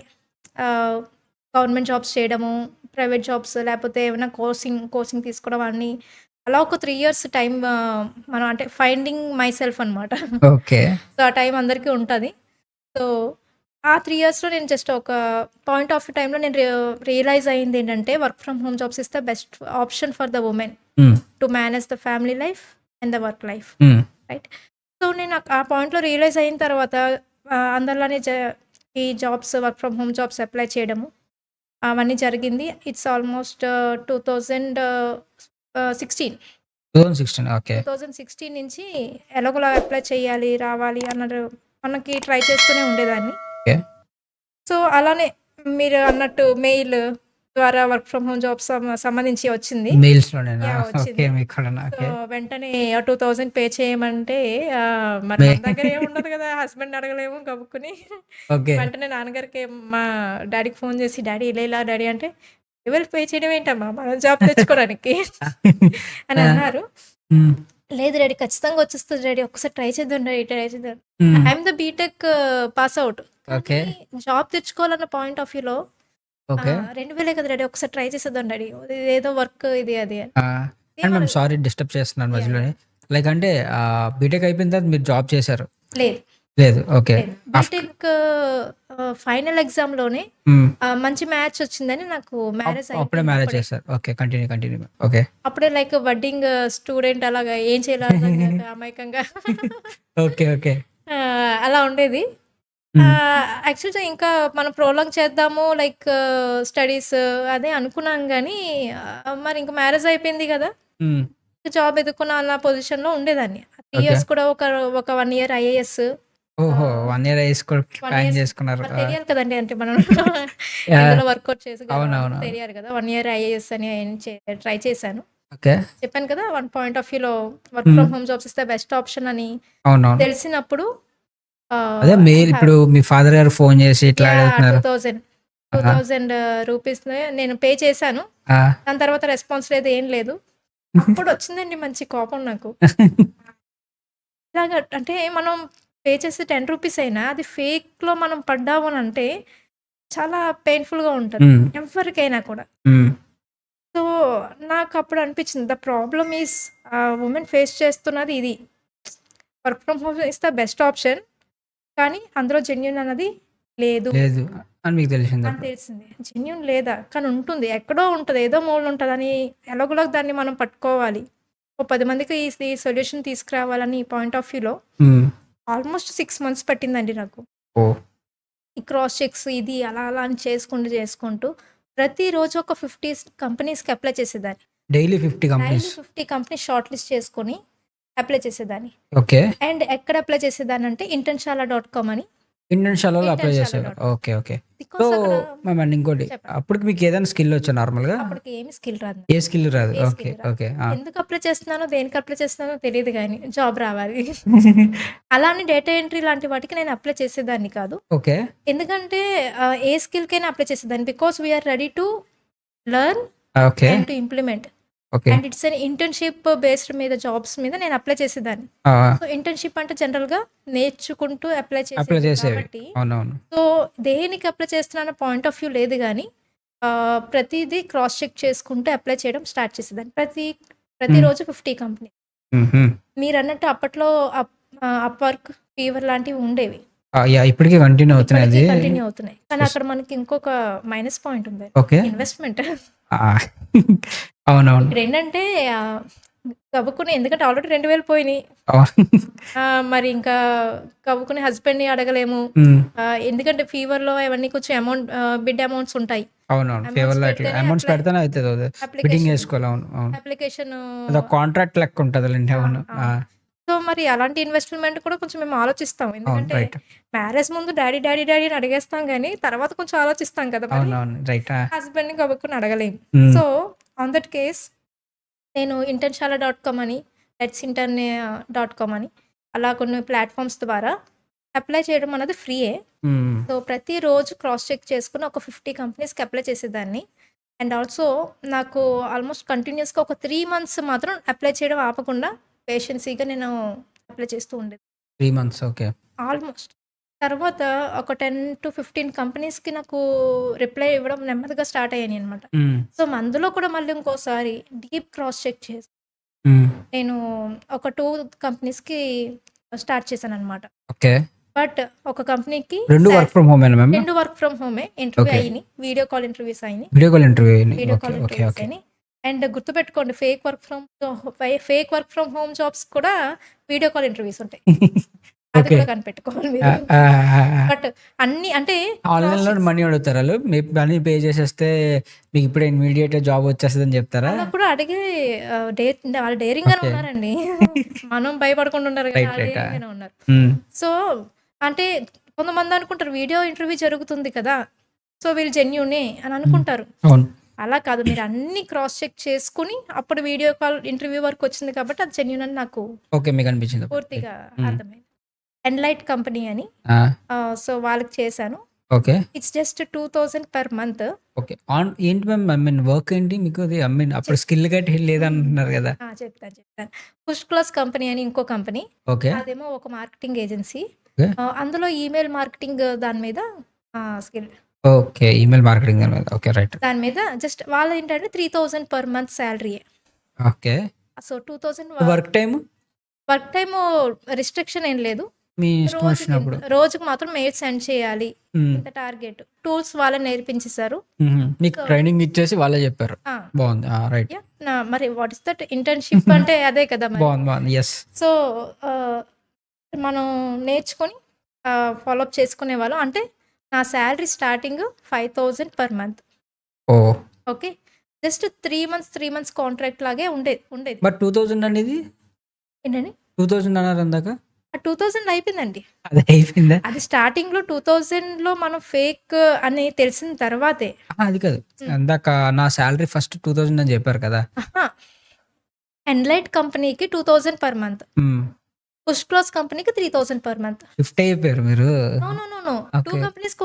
గవర్నమెంట్ జాబ్స్ చేయడము, ప్రైవేట్ జాబ్స్, లేకపోతే ఏమైనా కోచింగ్ తీసుకోవడం అన్నీ అలా ఒక 3 years టైం మనం అంటే ఫైండింగ్ మై సెల్ఫ్ అనమాట. ఓకే. సో ఆ టైం అందరికీ ఉంటుంది. సో ఆ 3 yearsలో నేను జస్ట్ ఒక పాయింట్ ఆఫ్ టైంలో నేను రియలైజ్ అయ్యింది ఏంటంటే, work from home jobs is the best option for the women to manage the family life and the work life, right. So నేను ఆ పాయింట్లో రియలైజ్ అయిన తర్వాత అందరిలానే ఈ jobs work from home jobs apply చేయడము అవన్నీ జరిగింది. It's almost 2016 2016 okay. 2016 నుంచి ఎలాగోలా అప్లై చేయాలి, రావాలి అన్నట్టు మనకి ట్రై చేస్తూనే ఉండేదాన్ని. ఓకే. సో, అలానే మీరు అన్నట్టు మెయిల్ ద్వారా వర్క్ ఫ్రమ్ హోమ్ జాబ్స్ సంబంధించి వచ్చింది. మెయిల్స్‌లోనేనా? యాహ్! ఓకే. వచ్చింది. మీకు కూడానా? So, okay. వెంటనే 2000 పే చేయమంటే మరి మే మన దగ్గర ఏముండదు కదా! హస్బెండ్‌ని అడగలేము గబుక్కుని. ఓకే. వెంటనే నాన్నగారికి మా డ్యాడీకి ఫోన్ చేసి, "డ్యాడీ ఇలా డ్యాడీ" అంటే, "12 పే చేయడం ఏంటమ్మా మనం జాబ్ తెచ్చుకోవడానికి" అని ఆ! అన్నారు. హ్మ్. లేదు డ్యాడీ ఖచ్చితంగా వచ్చేస్తది డ్యాడీ. ఒక్కసారి ట్రై చేద్దాం డ్యాడీ, ట్రై చేద్దాం. Hmm. I'm the B Tech pass out. Okay. కానీ జాబ్ తెచ్చుకోవాలన్న పాయింట్ ఆఫ్ వ్యూలో ఓకే. 2000 కదా డ్యాడీ ఒకసారి ట్రై చేసేద్దాం డ్యాడీ. ఇదేదో వర్క్ ఇది అది అని. ఆ! సేమ్ అండ్ మ్యామ్ అడగ సారీ డిస్టర్బ్ చేస్తున్నాను యాహ్! మధ్యలోనే. యాహ్! లైక్ అంటే బీటెక్ అయిపోయిన తర్వాత మీరు జాబ్ చేశారు? లేదు. లేదు. ఓకే. లేదు. ఆఫ్టర్ బీటెక్ ఫైనల్ ఎగ్జామ్‌లోనే హ్మ్. మంచి మ్యాచ్ వచ్చిందని నాకు మ్యారేజ్ అప్పుడే అయిపోయింది మ్యారేజ్ అప్పుడే. చేశారు. ఓకే. కంటిన్యూ. ఓకే. అప్పుడే లైక్ బడ్డింగ్ స్టూడెంట్ అలాగా ఏం చేయాలో అర్థం కాక అమాయకంగా ఓకే. అలా ఉండేది. హ్మ్. యాక్చువల్‌గా ఇంకా మనం ప్రొలాంగ్ చేద్దాము లైక్ స్టడీస్ అదే అనుకున్నాం గానీ మరి ఇంక మ్యారేజ్ అయిపోయింది గదా! హ్మ్. జాబ్ ఎదుక్కున్నా అన్న పొజిషన్‌లో ఉండేదాన్ని. 3 ఓకే. ఇయర్స్ కూడా ఒక 1 ఇయర్ ఐఏఎస్ ఓహో! ఆహ్, 1 ఇయర్ ఐఏఎస్ కూడా 1 ప్లాన్ ఇయర్స్ చేసుకున్నారు. మరి ఆ! తెలియాలి కదండీ! అంటే మనం యాహ్! ఎందులో వర్కౌట్ చేసగలమో అవునవునవును. తెలియాలి కదా! 1 ఇయర్ ఐఏఎస్ అని ట్రై చేశాను. ఓకే. చెప్పాను కదా! వన్ పాయింట్ ఆఫ్ వ్యూలో వర్క్ హ్మ్. From home jobs is the best option అని అవునవును. తెలిసినప్పుడు అదే ఐ మెయిల్ హావ్ ఇప్పుడు మీ ఫాదర్ గారు ఫోన్ చేసి ఇట్లా యాహ్! అడుగుతున్నారు. 2000 ఆ! రూపీస్‌నే నేను పే చేశాను. ఆ! దాని తర్వాత రెస్పాన్స్ లేదు, ఏం లేదు. అప్పుడొచ్చిందండి మంచి కోపం నాకు. ఇలాగ అంటే మనం పే చేసే 10 రూపీస్ అయినా అది ఫేక్‌లో మనం పడ్డాము అనంటే చాలా పెయిన్‌ఫుల్‌గా ఉంటది. హ్మ్. ఎవ్వరికైనా కూడా. హ్మ్. సో, నాకప్పుడు అనిపించింది the problem is women face చేస్తున్నది ఇది. Work from home is the best option. కానీ అందులో జెన్యూన్ అన్నది లేదు లేదు అని మీకు అని తెలిసిందప్పుడు. తెలిసింది. జెన్యూన్ లేదా? కానీ ఉంటుంది. ఎక్కడో ఉంటది. ఏదో మూలన ఉంటదని ఎలాగోలాగ దాన్ని మనం పట్టుకోవాలి. ఓ 10 మందికి ఈ సొల్యూషన్ తీసుకురావాలని పాయింట్ ఆఫ్ వ్యూలో హ్మ్. ఆల్మోస్ట్ 6 మంత్స్ పట్టిందండి నాకు. ఓహ్! ఈ క్రాస్ చెక్స్ ఇది అలా అని చేసుకుంటూ ప్రతిరోజు ఒక 50 కంపెనీస్‌కి అప్లై చేసేదాన్ని. Daily 50 daily companies. 50 companies short list చేసుకొని అప్లై చేసేదాన్ని. ఓకే. అండ్ ఎక్కడ అప్లై చేసేదాన్నంటే ఇంటర్న్‌షాలా.కామ్ అని. ఇండియన్ షాలోలో అప్లై చేశారు. ఇంటర్న్‌షాలా.కామ్. ఓకే. సో, బికాజ్ అక్కడ మ్యామ్ అండ్ ఇంకోటి చెప్పండి. అప్పటికి మీకు ఏదైనా స్కిల్ వచ్చా నార్మల్‌గా? అప్పటికి ఏమి స్కిల్ రాదు. ఏ స్కిల్ రాదు. ఏ ఓకే. స్కిల్ రాదు. ఓకే. ఆ! ఎందుకు అప్లై చేస్తున్నానో, దేనికి అప్లై చేస్తున్నానో తెలీదు గానీ జాబ్ రావాలి. అలా అని డేటా ఎంట్రీ లాంటి వాటికి నేను అప్లై చేసేదాన్ని కాదు. ఓకే. ఎందుకంటే ఏ స్కిల్‌కైనా అప్లై చేసేదాన్ని. Because we are ready to learn okay. And to implement. Okay. And it's an internship based మీద జాబ్స్ మీద నేను అప్లై చేసేదాన్ని. ఆ! సో, ఇంటర్న్‌షిప్ అంటే జనరల్‌గా నేర్చుకుంటూ అప్లై అప్లై చేసేది చేసేవి. కాబట్టి, అవునవును. సో, దేనికి అప్లై చేస్తున్నానో పాయింట్ ఆఫ్ వ్యూ లేదు గానీ, ప్రతీదీ క్రాస్ చెక్ చేసుకుంటూ అప్లై చేయడం స్టార్ట్ చేసేదాన్ని. హ్మ్. ప్రతిరోజు 50 కంపెనీ. హుహు. మీరన్నట్టు అప్పట్లో అప్‌వర్క్, ఫీవర్ లాంటివి ఉండేవి. యాహ్! ఇప్పటికి కంటిన్యూ అవుతున్నాయి ఇప్పటికి అది. కంటిన్యూ అవుతున్నాయి. కానీ యెస్. అక్కడ మనకి ఇంకొక మైనస్ పాయింట్ ఉంది. ఓకే. ఇన్వెస్ట్‌మెంట్. ఆ! అవునవును. ఇక్కడేంటంటే ఆహ్, గబుక్కుని ఎందుకంటే ఆల్రెడీ 2000 పోయినియి. అవును. మరి ఇంకా కవ్వుకుని హస్బెండ్‌ని అడగలేము. హ్మ్. ఎందుకంటే ఫీవర్‌లో అవన్నీ కొంచెం బిడ్ అమౌంట్స్ ఉంటాయి. అవునవును. అమౌంట్స్ ఫేవర్‌లో ఇట్లా పెడితేనే అమౌంట్స్ పెడితేనే అయితది అది. బిడ్డింగ్ అప్లికేషన్ ఏసుకోవాలి. అవును. అప్లికేషను అదొక కాంట్రాక్ట్ లెక్క ఉంటదిలెండి. అవును. ఆ! అవును. సో, మరి అలాంటి ఇన్వెస్ట్‌మెంట్ కూడా కొంచెం మేము ఆలోచిస్తాం. అవును. ఎందుకంటే రైట్. మ్యారేజ్ ముందు డ్యాడీ అని అడిగేస్తాం గానీ, తర్వాత కొంచెం ఆలోచిస్తాం కదా! మరి అవునవును. రైట్. ఆ! హస్బెండ్‌ని గబుక్కున అడగలేము. హ్మ్. సో, ఆన్ దట్ కేస్ నేను ఇంటర్న్‌షాలా.కామ్ అని, డాట్ కామ్ అని అలా కొన్ని ప్లాట్‌ఫార్మ్స్ ద్వారా అప్లై చేయడం అన్నది ఫ్రీయే. హ్మ్. సో, ప్రతిరోజు క్రాస్ చెక్ చేసుకొని ఒక 50 కంపెనీస్‌కి అప్లై చేసేదాన్ని. అండ్ ఆల్సో నాకు ఆల్మోస్ట్ కంటిన్యూయస్‌గా ఒక 3 మంత్స్ మాత్రం అప్లై చేయడం ఆపకుండా పేషెన్సీగా నేను అప్లై చేస్తూ ఉండేది. 3 మంత్స్. ఓకే. ఆల్మోస్ట్. తర్వాత ఒక 10-15 కంపెనీస్‌కి నాకు రిప్లై ఇవ్వడం నెమ్మదిగా స్టార్ట్ అయ్యాయనమాట. హ్మ్. సో, అందులో కూడా మళ్ళీ ఇంకోసారి డీప్ క్రాస్ చెక్ చేసి హ్మ్. నేను ఒక 2 కంపెనీస్‌కి స్టార్ట్ చేశాననమాట. ఓకే. బట్ ఒక కంపెనీకి 2 వర్క్ ఫ్రమ్ హోమేనా మ్యామ్? 2 వర్క్ ఫ్రమ్ హోమే. Interview okay. అయినియి. వీడియో కాల్ ఇంటర్వ్యూస్ అయినియి. వీడియో కాల్ ఇంటర్వ్యూ అయినాయి. Video okay. Call okay. Interviews okay. అయినియి. అండ్ గుర్తుపెట్టుకోండి fake work from home jobs కూడా వీడియో కాల్ ఇంటర్వ్యూస్ ఉంటాయి. అది ఓకే. కూడా కనిపెట్టుకోవాలి మీరు. బట్ అన్నీ అంటే ఆన్‌లైన్‌లో మనీ అడుగుతారా ఆళ్ళు? మీరు మనీ పే చేసేస్తే మీకు ఇప్పుడే ఇమ్మీడియేట్‌గా జాబ్ వచ్చేస్తదని చెప్తారా? అలా కూడా అడిగే వాళ్ళు డేరింగ్‌గానే ఓకే. ఉన్నారండి. మనం భయపడకుండా ఉన్నారు గానీ, రైట్. ఆళ్ళు రైట్. డేరింగ్‌గానే ఉన్నారు. హ్మ్. సో, అంటే కొంతమంది అనుకుంటారు వీడియో ఇంటర్వ్యూ జరుగుతుంది కదా! సో, వీళ్ళు జెన్యూనే అని హ్మ్. అనుకుంటారు. అవును. అలా కాదు. మీరు అన్నీ క్రాస్ చెక్ చేసుకొని అప్పుడు వీడియో కాల్ ఇంటర్వ్యూ వరకొచ్చింది కాబట్టి అది జెన్యూన్ అని నాకు ఓకే. మీకనిపించింది అప్పుడు. రైట్. పూర్తిగా హ్మ్. అర్థమైంది. ఎన్‌లైట్ కంపెనీ అని ఆ! సో, వాళ్ళకి చేశాను. Okay. It's just 2000 per month. Okay. ఏంటి మ్యామ్ ఐ మీన్ వర్క్ ఏంటి మీకు అది? ఐ మీన్ అప్పుడు స్కిల్ గట్టి లేదంటున్నారు గదా! చెప్తాను. పుష్ క్లాస్ కంపెనీ అని ఇంకో కంపెనీ. ఓకే. అదేమో ఒక మార్కెటింగ్ ఏజెన్సీ. ఓకే. అందులో ఈమెయిల్ మార్కెటింగ్ దాని మీద స్కిల్ ఓకే. ఈమెయిల్ మార్కెటింగ్ దాని మీద. ఓకే. రైట్. దాని మీద జస్ట్ వాళ్ళేంటంటే 3000 పర్ మంత్ సాలరీయే. Okay. So, 2000 work time? Work time restriction ఏం లేదు. మీ ఇష్టం వచ్చినప్పుడు. రోజుకి మాత్రం మెయిల్ సెండ్ చేయాలి. హ్మ్. ఇంత టార్గెట్. టూల్స్ వాళ్ళే నేర్పించేసారు. హుహు. మీకు సో ట్రైనింగ్ ఇచ్చేసి వాళ్ళే చెప్పారు. ఆ! బావుంది. ఆ! రైట్. యాహ్! మరి వాట్ ఇస్ దట్ ఇంటర్న్‌షిప్ అంటే అదే కదా మరి. బావుంది. బావుంది. యెస్. సో, ఆహ్, మనం నేర్చుకొని ఫాలో అప్ చేసుకునేవాళ్ళం. అంటే నా సాలరీ స్టార్టింగ్ 5000 పర్ మంత్. ఓహ్! ఓకే. జస్ట్ 3 మంత్స్ కాంట్రాక్ట్ లాగే ఉండేది. బట్ 2000 అనేది ఏంటండి? 2000 అన్నారు ఇందాక? ఆ 2000 అయిపోయిందండి. అది అయిపోయిందా? అది స్టార్టింగ్‌లో 2000లో మనం ఫేక్ అని తెలిసిన తర్వాతే. అహా! అది కాదు. హ్మ్. ఇందాక నా సాలరీ ఫస్ట్ 2000 అని చెప్పారు కదా! అహా! ఎన్‌లైట్ కంపెనీకి 2000 per month. Hmm. Push class కంపెనీకి 3000 పర్ మంత్. షిఫ్ట్ అయిపోయారు మీరు. No. No. No. No. 2 okay. కంపెనీస్‌కి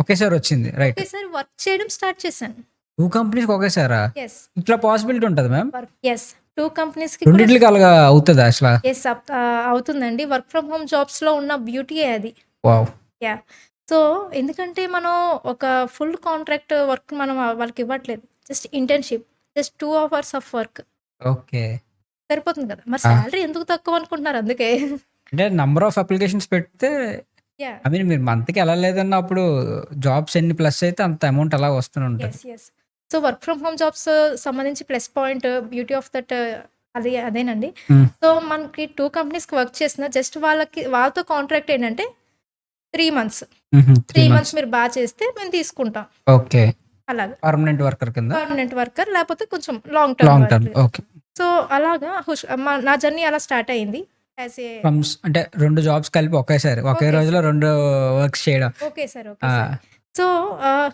ఒకేసారి వచ్చింది. రైట్. ఒకేసారి వర్క్ చేయడం స్టార్ట్ చేశాను. 2 కంపెనీస్‌కి ఒకేసారా? యెస్. ఇట్లా పాసిబిలిటీ ఉంటదా మ్యామ్? యెస్. 2 కంపెనీస్‌కి కూడా రెండిట్లకి అలాగా అవుతదా అసల? యెస్. అవుతుందండి. వర్క్ ఫ్రమ్ హోమ్ జాబ్స్‌లో ఉన్న బ్యూటీయే అది. వావ్! యాహ్! సో, ఎందుకంటే మనం ఒక ఫుల్ కాంట్రాక్ట్ వర్క్ మనం వాళ్ళకి ఇవ్వట్లేదు. Just internship. Just 2 hours of work. Okay. సరిపోతుంది కదా! మరి ఆ! సాలరీ ఎందుకు తక్కువ అనుకుంటున్నారు అందుకే. అంటే నంబర్ ఆఫ్ అప్లికేషన్స్ పెడితే యాహ్! ఐ మీన్ మీరు మంత్‌కి ఎలా లేదన్నా అప్పుడు జాబ్స్ ఎన్ని ప్లస్ అయితే అంత అమౌంట్ అలా వస్తూనే ఉంటది. Yes. So, work from home jobs సంబంధించి plus point beauty of that అదేనండి. హ్మ్. సో, మనకి 2 కంపెనీస్‌కి వర్క్ చేసిన జస్ట్ వాళ్ళతో కాంట్రాక్ట్ ఏంటంటే 3 మంత్స్. హుహు. 3 3 మంత్స్ మంత్స్. మీరు చేస్తే మేము తీసుకుంటాం. ఓకే. అలాగా. పర్మనెంట్ వర్కర్ కింద? పర్మనెంట్ వర్కర్ లేపోతే కొంచెం long term long work. Term. Okay. So, అలాగా నా జర్నీ అలా స్టార్ట్ అయింది. యాస్ ఏ అంటే 2 జాబ్స్ కలిపి ఒకేసారి. ఒకే ఓకే రోజులో సార్. 2 వర్క్స్ చేయడం. Okay sir. ఓకే ఆ! సార్. సో,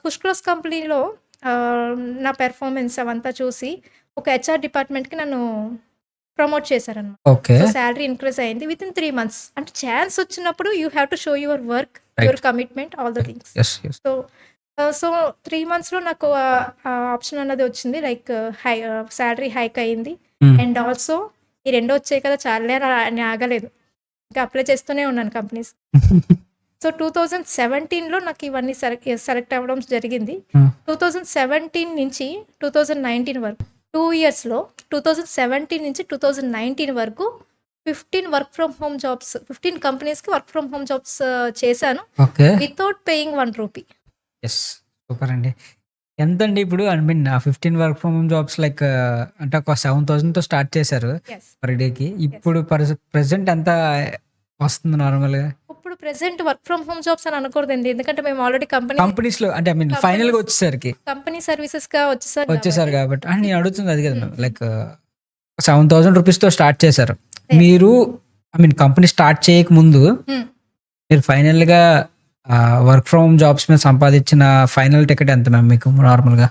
హుష్ క్లాస్ కంపెనీలో నా పెర్ఫార్మన్స్ అవంతా చూసి ఒక హెచ్ఆర్ డిపార్ట్మెంట్‌కి నన్ను ప్రమోట్ చేశారనమాట. ఓకే. సో, సాలరీ ఇంక్రీజ్ అయింది వితిన్ 3 మంత్స్. అంటే ఛాన్స్ వచ్చినప్పుడు you have to show your work, your right. Commitment, all the things. Yes. Yes. So, 3 మంత్స్‌లో నాకు ఆప్షన్ అన్నది వచ్చింది. లైక్ సాలరీ హైక్ అయింది. హ్మ్. అండ్ ఆల్సో ఈ 2 వచ్చాయి కదా! చాలులే అని ఆగలేదు. ఇంకా అప్లై చేస్తూనే ఉన్నాను కంపెనీస్. సో, 2017లో నాకు ఇవన్నీ సెలెక్ట్ అవ్వడం జరిగింది. హ్మ్. 2017 నుంచి 2019 వరకు 2 ఇయర్స్‌లో 2017 నుంచి 2019 వరకు 15 కంపెనీస్‌కి వర్క్ ఫ్రమ్ హోమ్ జాబ్స్ చేశాను. Okay. Without paying 1 rupee. Yes. Super అండి. ఎంతండి ఇప్పుడు I mean 15 work from home jobs like అంటే ఒక 7000తో స్టార్ట్ చేశారు యెస్. పర్ డేకి. యెస్. ఇప్పుడు ప్రెజెంట్ ఎంత వస్తుంది నార్మల్‌గా? ఇప్పుడు present work from home jobs అని అనకూడదండి. ఎందుకంటే మేము ఆల్రెడీ కంపెనీస్‌లో అంటే ఐ మీన్ ఫైనల్‌గా వచ్చేసరికి కంపెనీ సర్వీసెస్‌గా వచ్చేసారు కాబట్టి నేను అడుగుతుంది అది కదా హ్మ్. మ్యామ్. లైక్ 7000 రూపీస్‌తో స్టార్ట్ చేశారు. మీరు ఐ మీన్ కంపెనీ స్టార్ట్ చేయకముందు హ్మ్. మీరు ఫైనల్‌గా వర్క్ ఫ్రమ్ హోమ్ జాబ్స్ మీద సంపాదించిన ఫైనల్ టికెట్ ఎంత మ్యామ్ మీకు నార్మల్‌గా?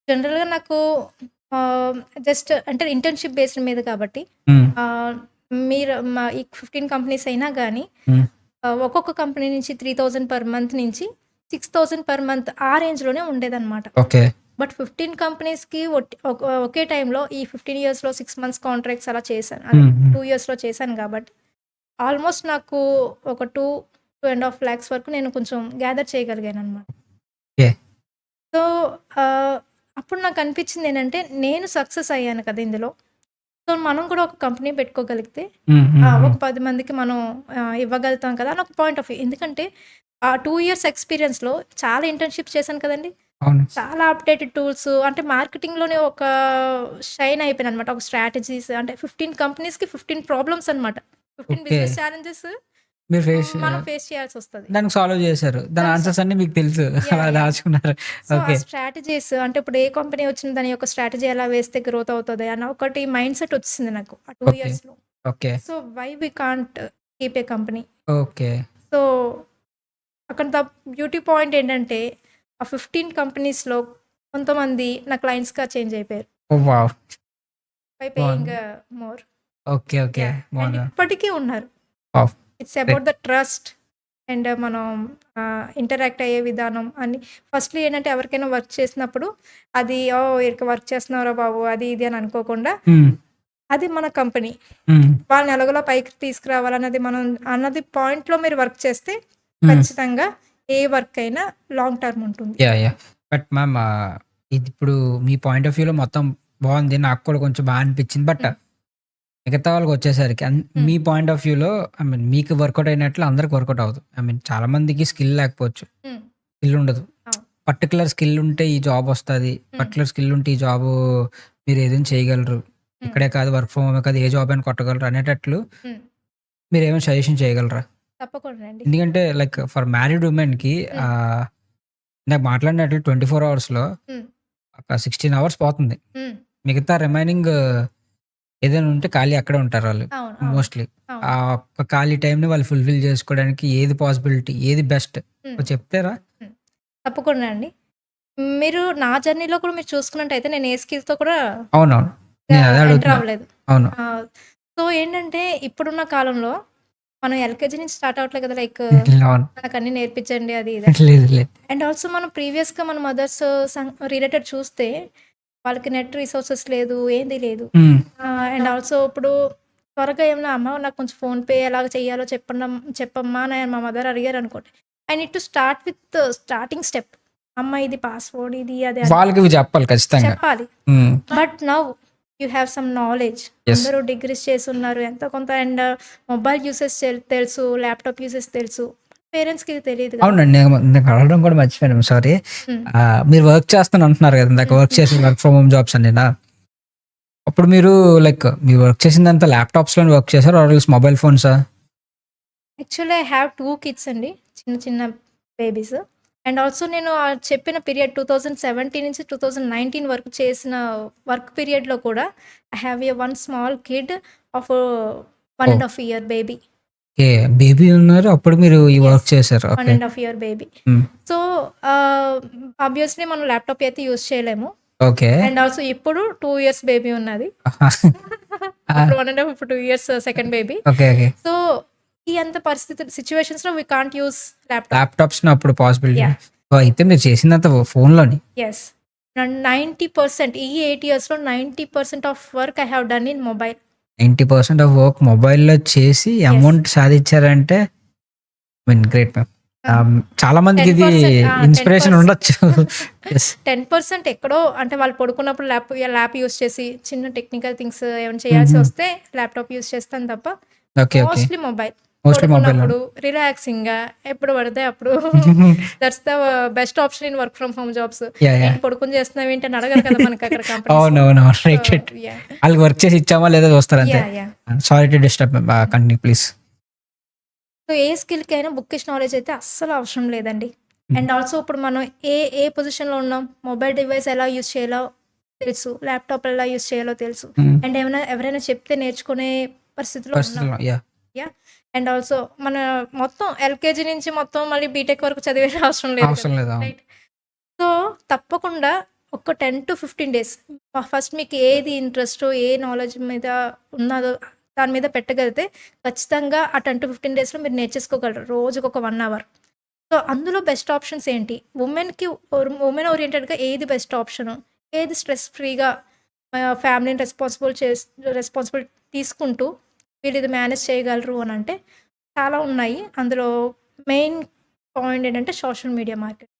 జనరల్‌గా నాకు జస్ట్ అంటే ఇంటర్న్‌షిప్ బేస్డ్ మీద కాబట్టి హ్మ్. ఆహ్, ఈ 15 కంపెనీస్ అయినా గానీ హ్మ్. ఒక్కొక్క కంపెనీ నుంచి 3000 పర్ మంత్ నుంచి 6000 పర్ మంత్ ఆ రేంజ్‌లోనే ఉండేదనమాట. ఓకే. బట్ 15 కంపెనీస్‌కి ఒకే టైంలో ఈ 15 ఇయర్స్‌లో 6 మంత్స్ కాంట్రాక్ట్స్ అలా చేశాను. అదే హ్మ్. హ్మ్. 2 ఇయర్స్‌లో చేశాను కాబట్టి ఆల్మోస్ట్ నాకు ఒక 2.5 లాక్స్ వరకు నేను కొంచెం గ్యాదర్ చేయగలిగాననమాట. ఓకే. సో, ఆహ్, అప్పుడు నాకనిపించిందేంటంటే, నేను సక్సెస్ అయ్యాను కదా ఇందులో. సో, మనం కూడా ఒక కంపెనీ పెట్టుకోగలిగితే హ్మ్. హ్మ్. ఒక హ్మ్. 10 మందికి మనం ఇవ్వగలుగుతాం కదా! అని ఒక పాయింట్ ఆఫ్ వ్యూ. ఎందుకంటే, ఆ 2 ఇయర్స్ ఎక్స్‌పీరియన్స్‌లో చాలా ఇంటర్న్‌షిప్స్ చేశాను కదండీ! అవును. చాలా అప్‌డేటెడ్ టూల్స్ అంటే మార్కెటింగ్‌లోనే ఒక షైన్ అయిపోయాననమాట. ఒక స్ట్రాటజీస్ అంటే 15 కంపెనీస్‌కి 15 ప్రాబ్లమ్స్ అనమాట. 15 ఓకే. బిజినెస్ ఛాలెంజెస్ మీరు ఫేస్ మనం ఫేస్ చేయాల్సి వస్తుంది. దానికి సాల్వ్ చేశారు. దాని దానికి ఆన్సర్స్ అన్నీ మీకు తెలుసు. యా అలా యా దాచుకున్నారు. సో ఆ ఓకే. స్ట్రాటజీస్ అంటే ఇప్పుడు ఏ కంపెనీ వచ్చిన దాని యొక్క స్ట్రాటజీ ఎలా వేస్తే గ్రోత్ అవుతుంది అన్న ఒకటి మైండ్ సెట్ వచ్చింది నాకు ఆ 2 ఓకే. ఇయర్స్‌లో. Okay. So why we can't keep a company. Okay. So అక్కడ బ్యూటీ పాయింట్ ఏంటంటే ఆ 15 కంపెనీస్‌లో కొంతమంది నా క్లయింట్స్‌గా చేంజ్ అయిపోయారు. ఓహ్! వావ్! బై పేయింగ్ బావుంది. More. Okay. Okay. Yeah! And బావుంది. ఇప్పటికీ ఉన్నారు. Wow! It's great. About the trust and మనం ఇంటరాక్ట్ అయ్యే విధానం అని. ఫస్ట్‌లో ఏంటంటే ఎవరికైనా వర్క్ చేసినప్పుడు అది ఓహ్! ఈడికి వర్క్ చేస్తున్నావురా బాబు అది ఇది అని అనుకోకుండా హ్మ్. అది మన కంపెనీ. హ్మ్. వాళ్ళని ఎలాగోలా పైకి తీసుకురావాలన్నది మనం అన్నది పాయింట్‌లో మీరు వర్క్ చేస్తే హ్మ్. ఖచ్చితంగా ఏ వర్క్ అయినా లాంగ్ టర్మ్ ఉంటుంది. యాహ్! బట్ మ్యామ్ ఇదిప్పుడు మీ పాయింట్ ఆఫ్ వ్యూలో మొత్తం బావుంది. నాకు కూడా కొంచెం బా అనిపిచ్చింది. బట్ హ్మ్. మిగతా వాళ్ళకొచ్చేసరికి హ్మ్. మీ పాయింట్ ఆఫ్ వ్యూలో ఐ మీన్ మీకు వర్కౌట్ అయినట్లు అందరికి వర్కౌట్ అవ్వదు. ఐ మీన్ చాలా మందికి స్కిల్ లేకపోవచ్చు. హ్మ్. స్కిల్ ఉండదు. అవును. పర్టిక్యులర్ స్కిల్ ఉంటే ఈ జాబ్ వస్తది. హ్మ్. పర్టిక్యులర్ స్కిల్ ఉంటే ఈ జాబు మీరు ఏదైనా చేయగలరు. హ్మ్. ఇక్కడే కాదు వర్క్ ఫ్రమ్ హోమే కాదు ఏ జాబ్ అయినా కొట్టగలరు అనేటట్లు హ్మ్. మీరేమైనా సజెషన్ చేయగలరా? తప్పకుండా అండి. ఎందుకంటే లైక్ ఫర్ మ్యారీడ్ వుమెన్‌కి హ్మ్. ఇందాక మాట్లాడినట్లు 24 అవర్స్‌లో హ్మ్. ఒక 16 అవర్స్ పోతుంది. హ్మ్. మిగతా రిమైనింగ్ ఏదైనా ఉంటే ఖాళీ అక్కడే ఉంటారాళ్ళు అవును. అవును. మోస్ట్‌లీ. అవును. ఆ ఒక్క ఖాళీ టైమ్‌ని వాళ్ళు ఫుల్‌ఫిల్ చేసుకోవడానికి ఏది పాసిబిలిటీ? ఏది బెస్ట్? హ్మ్. కొంచెం చెప్తారా? హ్మ్. తప్పకుండా అండి. మీరు నా జర్నీలో కూడా మీరు చూసుకున్నట్టయితే నేను ఏ స్కిల్‌తో కూడా అవునవును. నేను అదే ఎంటర్ అడుగుతున్నా. అవ్వలేదు. అవును. ఆహ్, సో ఏంటంటే ఇప్పుడున్న కాలంలో మనం ఎల్‌కేజీ నుంచి స్టార్ట్ అవ్వట్లే కదా! లైక్ అవును. నాకన్నీ నేర్పించండి అది ఇది అని. లేదు లేదు. అండ్ ఆల్సో మనం ప్రీవియస్‌గా మన మదర్స్ రిలేటెడ్ చూస్తే వాళ్ళకి నెట్ రిసోర్సెస్ లేదు. ఏంది లేదు. హ్మ్. అండ్ ఆల్సో ఇప్పుడు త్వరగా ఏమన్నా అమ్మ నాకు కొంచెం ఫోన్‌పే ఎలాగ చేయాలో చెప్పమ్మా అని మా మదర్ అడిగారనుకోండి. I need to start with starting step. అమ్మ ఇది పాస్వర్డ్ ఇది అది అని వాళ్ళకి ఇవి చెప్పాలి ఖచ్చితంగా. చెప్పాలి. హ్మ్. But now you have some knowledge. Yes. అందరూ డిగ్రీస్ చేసున్నారు. ఎంతో కొంత అండ్ మొబైల్ యూసేజ్ తెలుసు. ల్యాప్‌టాప్ యూసేజ్ తెలుసు. పేరెంట్స్‌కి ఇది తెలీదు గదా! అవునండి. నేను అడగడం కూడా మర్చిపోయాను. సారీ. హ్మ్. మీరు వర్క్ చేస్తాను అంటున్నారు కదా! ఇందాక హ్మ్. Work hmm. చేసిన వర్క్ ఫ్రమ్ హోమ్ జాబ్స్ అన్నీనా? అప్పుడు మీరు లైక్ మీరు వర్క్ చేసిందంతా ల్యాప్‌టాప్స్‌లోనే వర్క్ చేసారా? ఆర్ ఎల్స్ మొబైల్ ఫోన్సా? యాక్చువల్లీ ఐ హావ్ 2 కిడ్స్ అండి. చిన్న చిన్న బేబీస్. అండ్ ఆల్సో నేను చెప్పిన పీరియడ్ 2017 నుంచి 2019 వరకు చేసిన వర్క్ పీరియడ్‌లో కూడా I have one small kid of 1 oh! ½ year baby. Okay. Baby ఉన్నారు. అప్పుడు మీరు ఈ వర్క్ యెస్. చేశారు. 1 ఓకే. ½ year baby. హ్మ్. సో, ఆహ్, ఆబ్వియస్‌లీ మనం ల్యాప్‌టాప్ అయితే యూజ్ చేయలేము. ఓకే. అండ్ ఆల్సో ఇప్పుడు 2 ఇయర్స్ బేబీ ఉన్నది. ఆ! అప్పుడు 1 ½ ఇప్పుడు 2 years second baby. Okay. Okay. So, ఈ అంత పరిస్థితులు సిట్యుయేషన్స్‌లో వి కాంట్ యూజ్ ల్యాప్‌టాప్. ల్యాప్‌టాప్స్‌ని అప్పుడు పాసిబిలిటీ. యాహ్! సో, అయితే మీరు చేసిందంతా ఫోన్‌లోని. యెస్. 90% ఈ 8 ఇయర్స్‌లో 90% of work I have done in మొబైల్. 90% ఆఫ్ వర్క్ మొబైల్‌లో చేసి యెస్. అమౌంట్ సాధించారంటే ఐ మీన్ గ్రేట్ మ్యామ్. ఆ! చాలా మందికి ఇది 10% ఇన్‌స్పిరేషన్ 10% ఉండొచ్చు. యెస్. 10% ఎక్కడో అంటే వాళ్ళు పడుకున్నప్పుడు ల్యాప్ యూజ్ చేసి చిన్న టెక్నికల్ థింగ్స్ ఏమైనా చేయాల్సి హుహు. వస్తే ల్యాప్‌టాప్ యూజ్ చేస్తాను తప్ప okay. Okay. Mostly mobile. Mostly మొబైల్‌లోనే. పడుకున్నప్పుడు రిలాక్సింగ్‌గా ఎప్పుడు పడితే అప్పుడు that's the best option in work from home jobs. Yeah! Yeah! ఏంటి పడుకొని చేస్తున్నావేంటి అని అడగరు కదా మనకి అక్కడ కంపెనీస్‌లో. అవునవునవును. So right. రైట్. యాహ్! ఆళ్ళకి వర్క్ చేసి ఇచ్చామా లేదా చూస్తారంతే. Yeah! Yeah! Sorry to disturb ma'am. Continue please. So, ఏ స్కిల్‌కైనా బుక్కిష్ నాలెడ్జ్ అయితే అస్సలు అవసరం లేదండి. హ్మ్. అండ్ ఆల్సో ఇప్పుడు మనం ఏ పొజిషన్‌లో ఉన్నాం, మొబైల్ డివైస్ ఎలా యూజ్ చేయాలో తెలుసు. ల్యాప్‌టాప్ ఎలా యూజ్ చేయాలో తెలుసు. హ్మ్. అండ్ ఎవరైనా చెప్తే నేర్చుకునే పరిస్థితిలో ఉన్నాం. పరిస్థితుల్లో యాహ్! యాహ్! అండ్ ఆల్సో మన మొత్తం ఎల్‌కేజీ నుంచి మొత్తం మళ్ళీ బీటెక్ వరకు చదివే అవసరం లేదు కదా! అవసరం లేదు. అవును. రైట్. సో, తప్పకుండా ఒక 10-15 డేస్ ఫస్ట్ మీకు ఏది ఇంట్రెస్టో, ఏ నాలెడ్జ్ మీద ఉన్నదో దాని మీద పెట్టగలిగితే ఖచ్చితంగా ఆ 10-15 డేస్‌లో మీరు నేర్చేసుకోగలరు. రోజుకొక 1 అవర్. సో, అందులో బెస్ట్ ఆప్షన్స్ ఏంటి? వుమెన్ ఓరియెంటెడ్‌గా ఏది బెస్ట్ ఆప్షను? ఏది స్ట్రెస్ ఫ్రీగా ఫ్యామిలీని రెస్పాన్సిబుల్ తీసుకుంటూ వీళ్ళు ఇది మేనేజ్ చేయగలరు అనంటే చాలా ఉన్నాయి. అందులో మెయిన్ పాయింట్ ఏంటంటే social media marketing.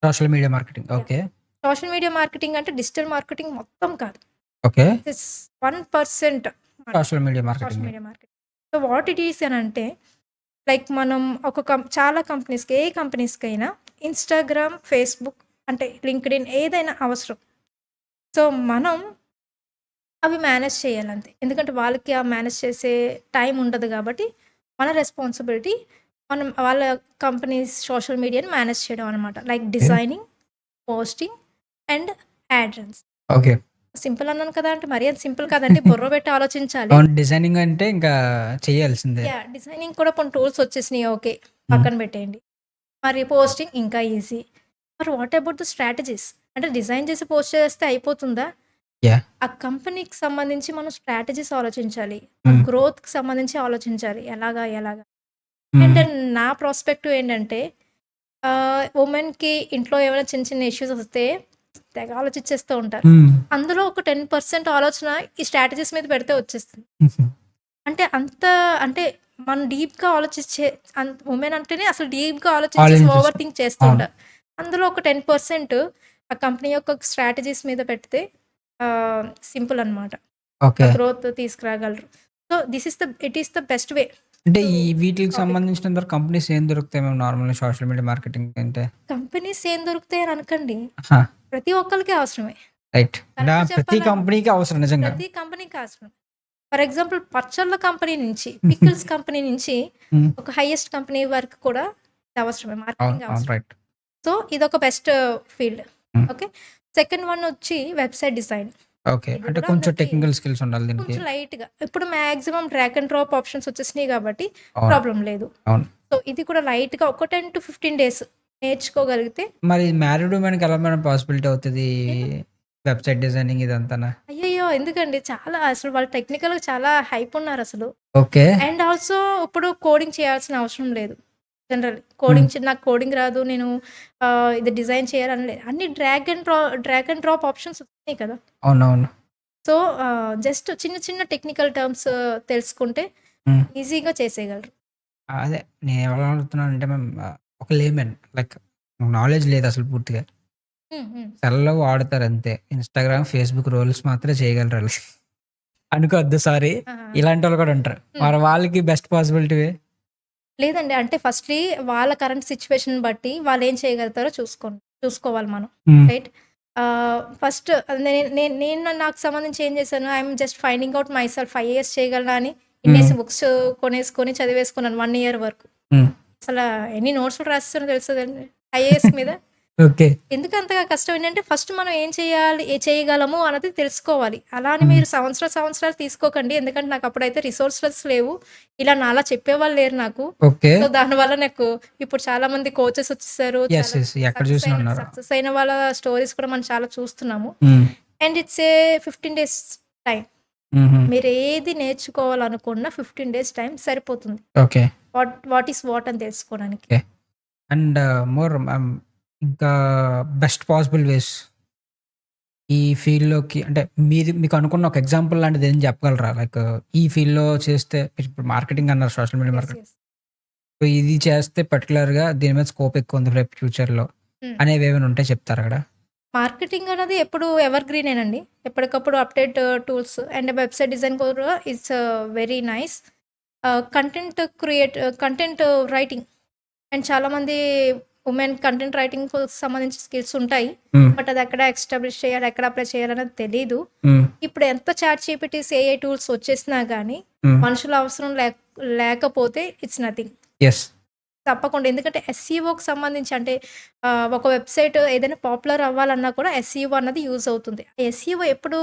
Social media marketing. Yeah! Okay. Social media marketing అంటే డిజిటల్ మార్కెటింగ్ మొత్తం కాదు. Okay. It is 1% social media social మార్కెటింగే. Media marketing. So, what it is అనంటే లైక్ మనం ఒక చాలా కంపెనీస్‌కి ఏ కంపెనీస్‌కైనా ఇన్‌స్టాగ్రామ్, ఫేస్‌బుక్ అంటే లింక్డ్ఇన్ ఏదైనా అవసరం. సో, మనం అవి మేనేజ్ చేయాలంతే. ఎందుకంటే వాళ్ళకి ఆ మేనేజ్ చేసే టైం ఉండదు గాబట్టి మన రెస్పాన్సిబిలిటీ మనం వాళ్ళ కంపెనీస్ సోషల్ మీడియాని మేనేజ్ చేయడం అనమాట. Like okay. Designing, posting and add runs. Okay. Simple అన్నాను కదా! అంటే మరీ అంత సింపుల్ కాదండి. బుర్ర పెట్టి ఆలోచించాలి. అవును. డిజైనింగ్ అంటే ఇంకా చేయాల్సిందే. యాహ్! డిజైనింగ్ కూడా కొన్ని టూల్స్ వచ్చేసినాయి. ఓకే. హ్మ్. పక్కన పెట్టేయండి. మరి పోస్టింగ్ ఇంకా ఈజీ. మరి వాట్ అబౌట్ ద స్ట్రాటజీస్? అంటే డిజైన్ చేసి పోస్ట్ చేస్తే అయిపోతుందా? యాహ్! ఆ కంపెనీకి సంబంధించి మనం స్ట్రాటజీస్ ఆలోచించాలి. ఆ హ్మ్. గ్రోత్‌కి సంబంధించి ఆలోచించాలి. ఎలాగా? అండ్ హ్మ్. నా ప్రాస్పెక్టివ్ ఏంటంటే వుమెన్‌కి ఇంట్లో ఏమైనా చిన్న చిన్న ఇష్యూస్ వస్తే తెగ ఆలోచించేస్తూ ఉంటారు. హ్మ్. అందులో ఒక 10% ఆలోచన ఈ స్ట్రాటజీస్ మీద పెడితే వచ్చేస్తుంది. హుహు. అంటే అంత అంటే మనం డీప్‌గా ఆలోచించే వుమెన్ అంటేనే అసలు డీప్‌గా ఆలోచించేసి ఓవర్ ఆలోచించేస్తాం. థింక్ చేస్తూ అవును. ఉంటారు. అందులో ఒక 10% ఆ కంపెనీ యొక్క స్ట్రాటజీస్ మీద పెడితే సింపుల్ అనమాట. ఆ ఓకే. గ్రోత్ తీసుకురాగలరు. So, it is the best way అంటే టు ఈ వీటిలికి టాపిక్. సంబంధించినంత వరకు కంపెనీస్ ఏం దొరుకుతాయి మ్యామ్ నార్మల్‌గా సోషల్ మీడియా మార్కెటింగ్ అంటే? కంపెనీస్ ఏం దొరుకుతాయని అనకండి. ఆహా! ప్రతి ఒక్కళ్ళకి అవసరమే. రైట్. అంటే కరెక్ట్‌గా ప్రతి చెప్పాలంటే కంపెనీకి అవసరం నిజంగా. ప్రతి కంపెనీకి అవసరం. ఫర్ ఎగ్జాంపుల్ పచ్చళ్ళ కంపెనీ నుంచి, పికిల్స్ కంపెనీ నుంచి హ్మ్. ఒక హైయెస్ట్ కంపెనీ వరకు కూడా ఇది అవసరమే. అవును. మార్కెటింగ్ అవును. అవసరం. రైట్. సో, ఇదొక బెస్ట్ ఫీల్డ్. హ్మ్. ఓకే. సెకండ్ వన్ వచ్చి వెబ్‌సైట్ డిజైన్. ఓకే. ఇది అంటే కూడా కొంచెం అందరికి టెక్నికల్ స్కిల్స్ ఉండాలి దీనికి. కొంచెం లైట్‌గా. ఇప్పుడు maximum drag and drop options వచ్చేసినాయి కాబట్టి అవును. ప్రాబ్లమ్ లేదు. అవును. సో, ఇది కూడా లైట్‌గా ఒక 10-15 డేస్ నేర్చుకోగలిగితే మరి మ్యారీడ్ వుమెన్‌కి ఎలా మేడం పాసిబిలిటీ అవుతది? ఏమో వెబ్‌సైట్ డిజైనింగ్ ఇదంతానా? అయ్యయ్యో! ఎందుకండి చాలా అసలు వాళ్ళు టెక్నికల్‌గా చాలా హైప్ ఉన్నారసలు. ఓకే. అండ్ ఆల్సో ఇప్పుడు కోడింగ్ చేయాల్సిన అవసరం లేదు. జనరల్లీ. హ్మ్. నాకు కోడింగ్ రాదు. నేను ఇది డిజైన్ చేయాలని లేదు. అన్ని డ్రాగ్ అండ్ డ్రాప్ ఆప్షన్స్ ఉన్నాయి కదా! అవునవును. సో, జస్ట్ చిన్న చిన్న టెక్నికల్ టర్మ్స్ తెలుసుకుంటే హ్మ్. ఈజీగా చేసేయగలరు. అదే నేనెలా అడుగుతున్నానంటే మ్యామ్ ఒక లేమన్ లైక్ నాలెడ్జ్ లేదసలు పూర్తిగా. హ్మ్. హ్మ్. సెల్‌లో వాడతారంతే. ఇన్‌స్టాగ్రామ్, ఫేస్‌బుక్ రోల్స్ మాత్రమే చేయగలరాళ్ళు. అనుకోవద్దు సారీ. ఆహా! ఇలాంటోళ్ళు కూడా ఉంటారు. హ్మ్. మరి వాళ్ళకి బెస్ట్ పాసిబిలిటీ వే లేదండి. అంటే ఫస్ట్‌లీ వాళ్ళ కరెంట్ సిట్యుయేషన్‌ని బట్టి వాళ్ళేం చేయగలుగుతారో చూసుకోవాలి మనం. హ్మ్. రైట్? ఫస్ట్ నేను నాకు సంబంధించి ఏం చేశాను, I'm just finding out my self IAS చేయగలనా అని హ్మ్. ఇన్నేసి బుక్స్ కొనేసుకొని చదివేసుకున్నాను 1 ఇయర్ వరకు. హ్మ్. అసలా ఎన్ని నోట్స్ కూడా రాసేసానో తెలుస్తదండి ఐఏఎస్ మీద. ఓకే. ఎందుకంతగా కష్టం ఏంటంటే, ఫస్ట్ మనం ఏం చేయాలి, చేయగలము అన్నది తెలుసుకోవాలి. అలా అని హ్మ్. మీరు సంవత్సరాలు తీసుకోకండి. ఎందుకంటే, నాకప్పుడైతే రిసోర్సెస్ లేవు. ఇలా నాలా చెప్పేవాళ్ళు లేరు నాకు. ఓకే. సో, దానివల్ల నాకు ఇప్పుడు చాలామంది కోచెస్ వచ్చేసారు. యెస్. చాలా యెస్. ఎక్కడ చూసినా ఉన్నారు. సక్సెస్ అయిన వాళ్ళ స్టోరీస్ కూడా మనం చాలా చూస్తున్నాము. హ్మ్. And it's a 15 days time. హుహు. మీరేది నేర్చుకోవాలనుకున్న 15 డేస్ టైమ్ సరిపోతుంది. ఓకే. వాట్ ఈస్ వాట్ అని తెలుసుకోవడానికి. ఓకే. అండ్ మోర్ ఇంకా బెస్ట్ పాసిబుల్ వేస్ ఈ ఫీల్డ్‌లోకి అంటే మీకు అనుకున్న ఒక ఎగ్జాంపుల్ లాంటిది ఏదైనా చెప్పగలరా? లైక్ ఈ ఫీల్డ్‌లో చేస్తే ఇప్పుడు మార్కెటింగ్ అన్నారు social media yes. Market. Yes. So, ఇది చేస్తే పర్టిక్యులర్‌గా దీని మీద స్కోప్ ఎక్కువుంది రేపు ఫ్యూచర్‌లో హ్మ్. అనేవేమైనా ఉంటే చెప్తారా అక్కడ? మార్కెటింగ్ అనేది ఎప్పుడు ఎవర్ గ్రీనేనండి. ఎప్పటికప్పుడు update tools and website design కూడా it's very nice. Content writing and చాలామంది వుమెన్ కంటెంట్ రైటింగ్‌కు సంబంధించి స్కిల్స్ ఉంటాయి. హ్మ్. బట్ అది ఎక్కడ ఎస్టాబ్లిష్ చేయాలి, ఎక్కడ అప్లై చేయాలనేది తెలీదు. హ్మ్. ఇప్పుడు ఎంత చాట్ జీపీటీస్, ఏఐ టూల్స్ వచ్చేసినా గానీ హ్మ్. మనుషుల అవసరం లేకపోతే ఇట్స్ నథింగ్. యెస్. తప్పకుండా. ఎందుకంటే ఎస్‌ఈఓకి సంబంధించి అంటే ఒక వెబ్‌సైట్ ఏదైనా పాపులర్ అవ్వాలన్నా కూడా ఎస్‌ఈఓ అన్నది యూజ్ అవుతుంది. ఎస్‌ఈఓ ఎప్పుడు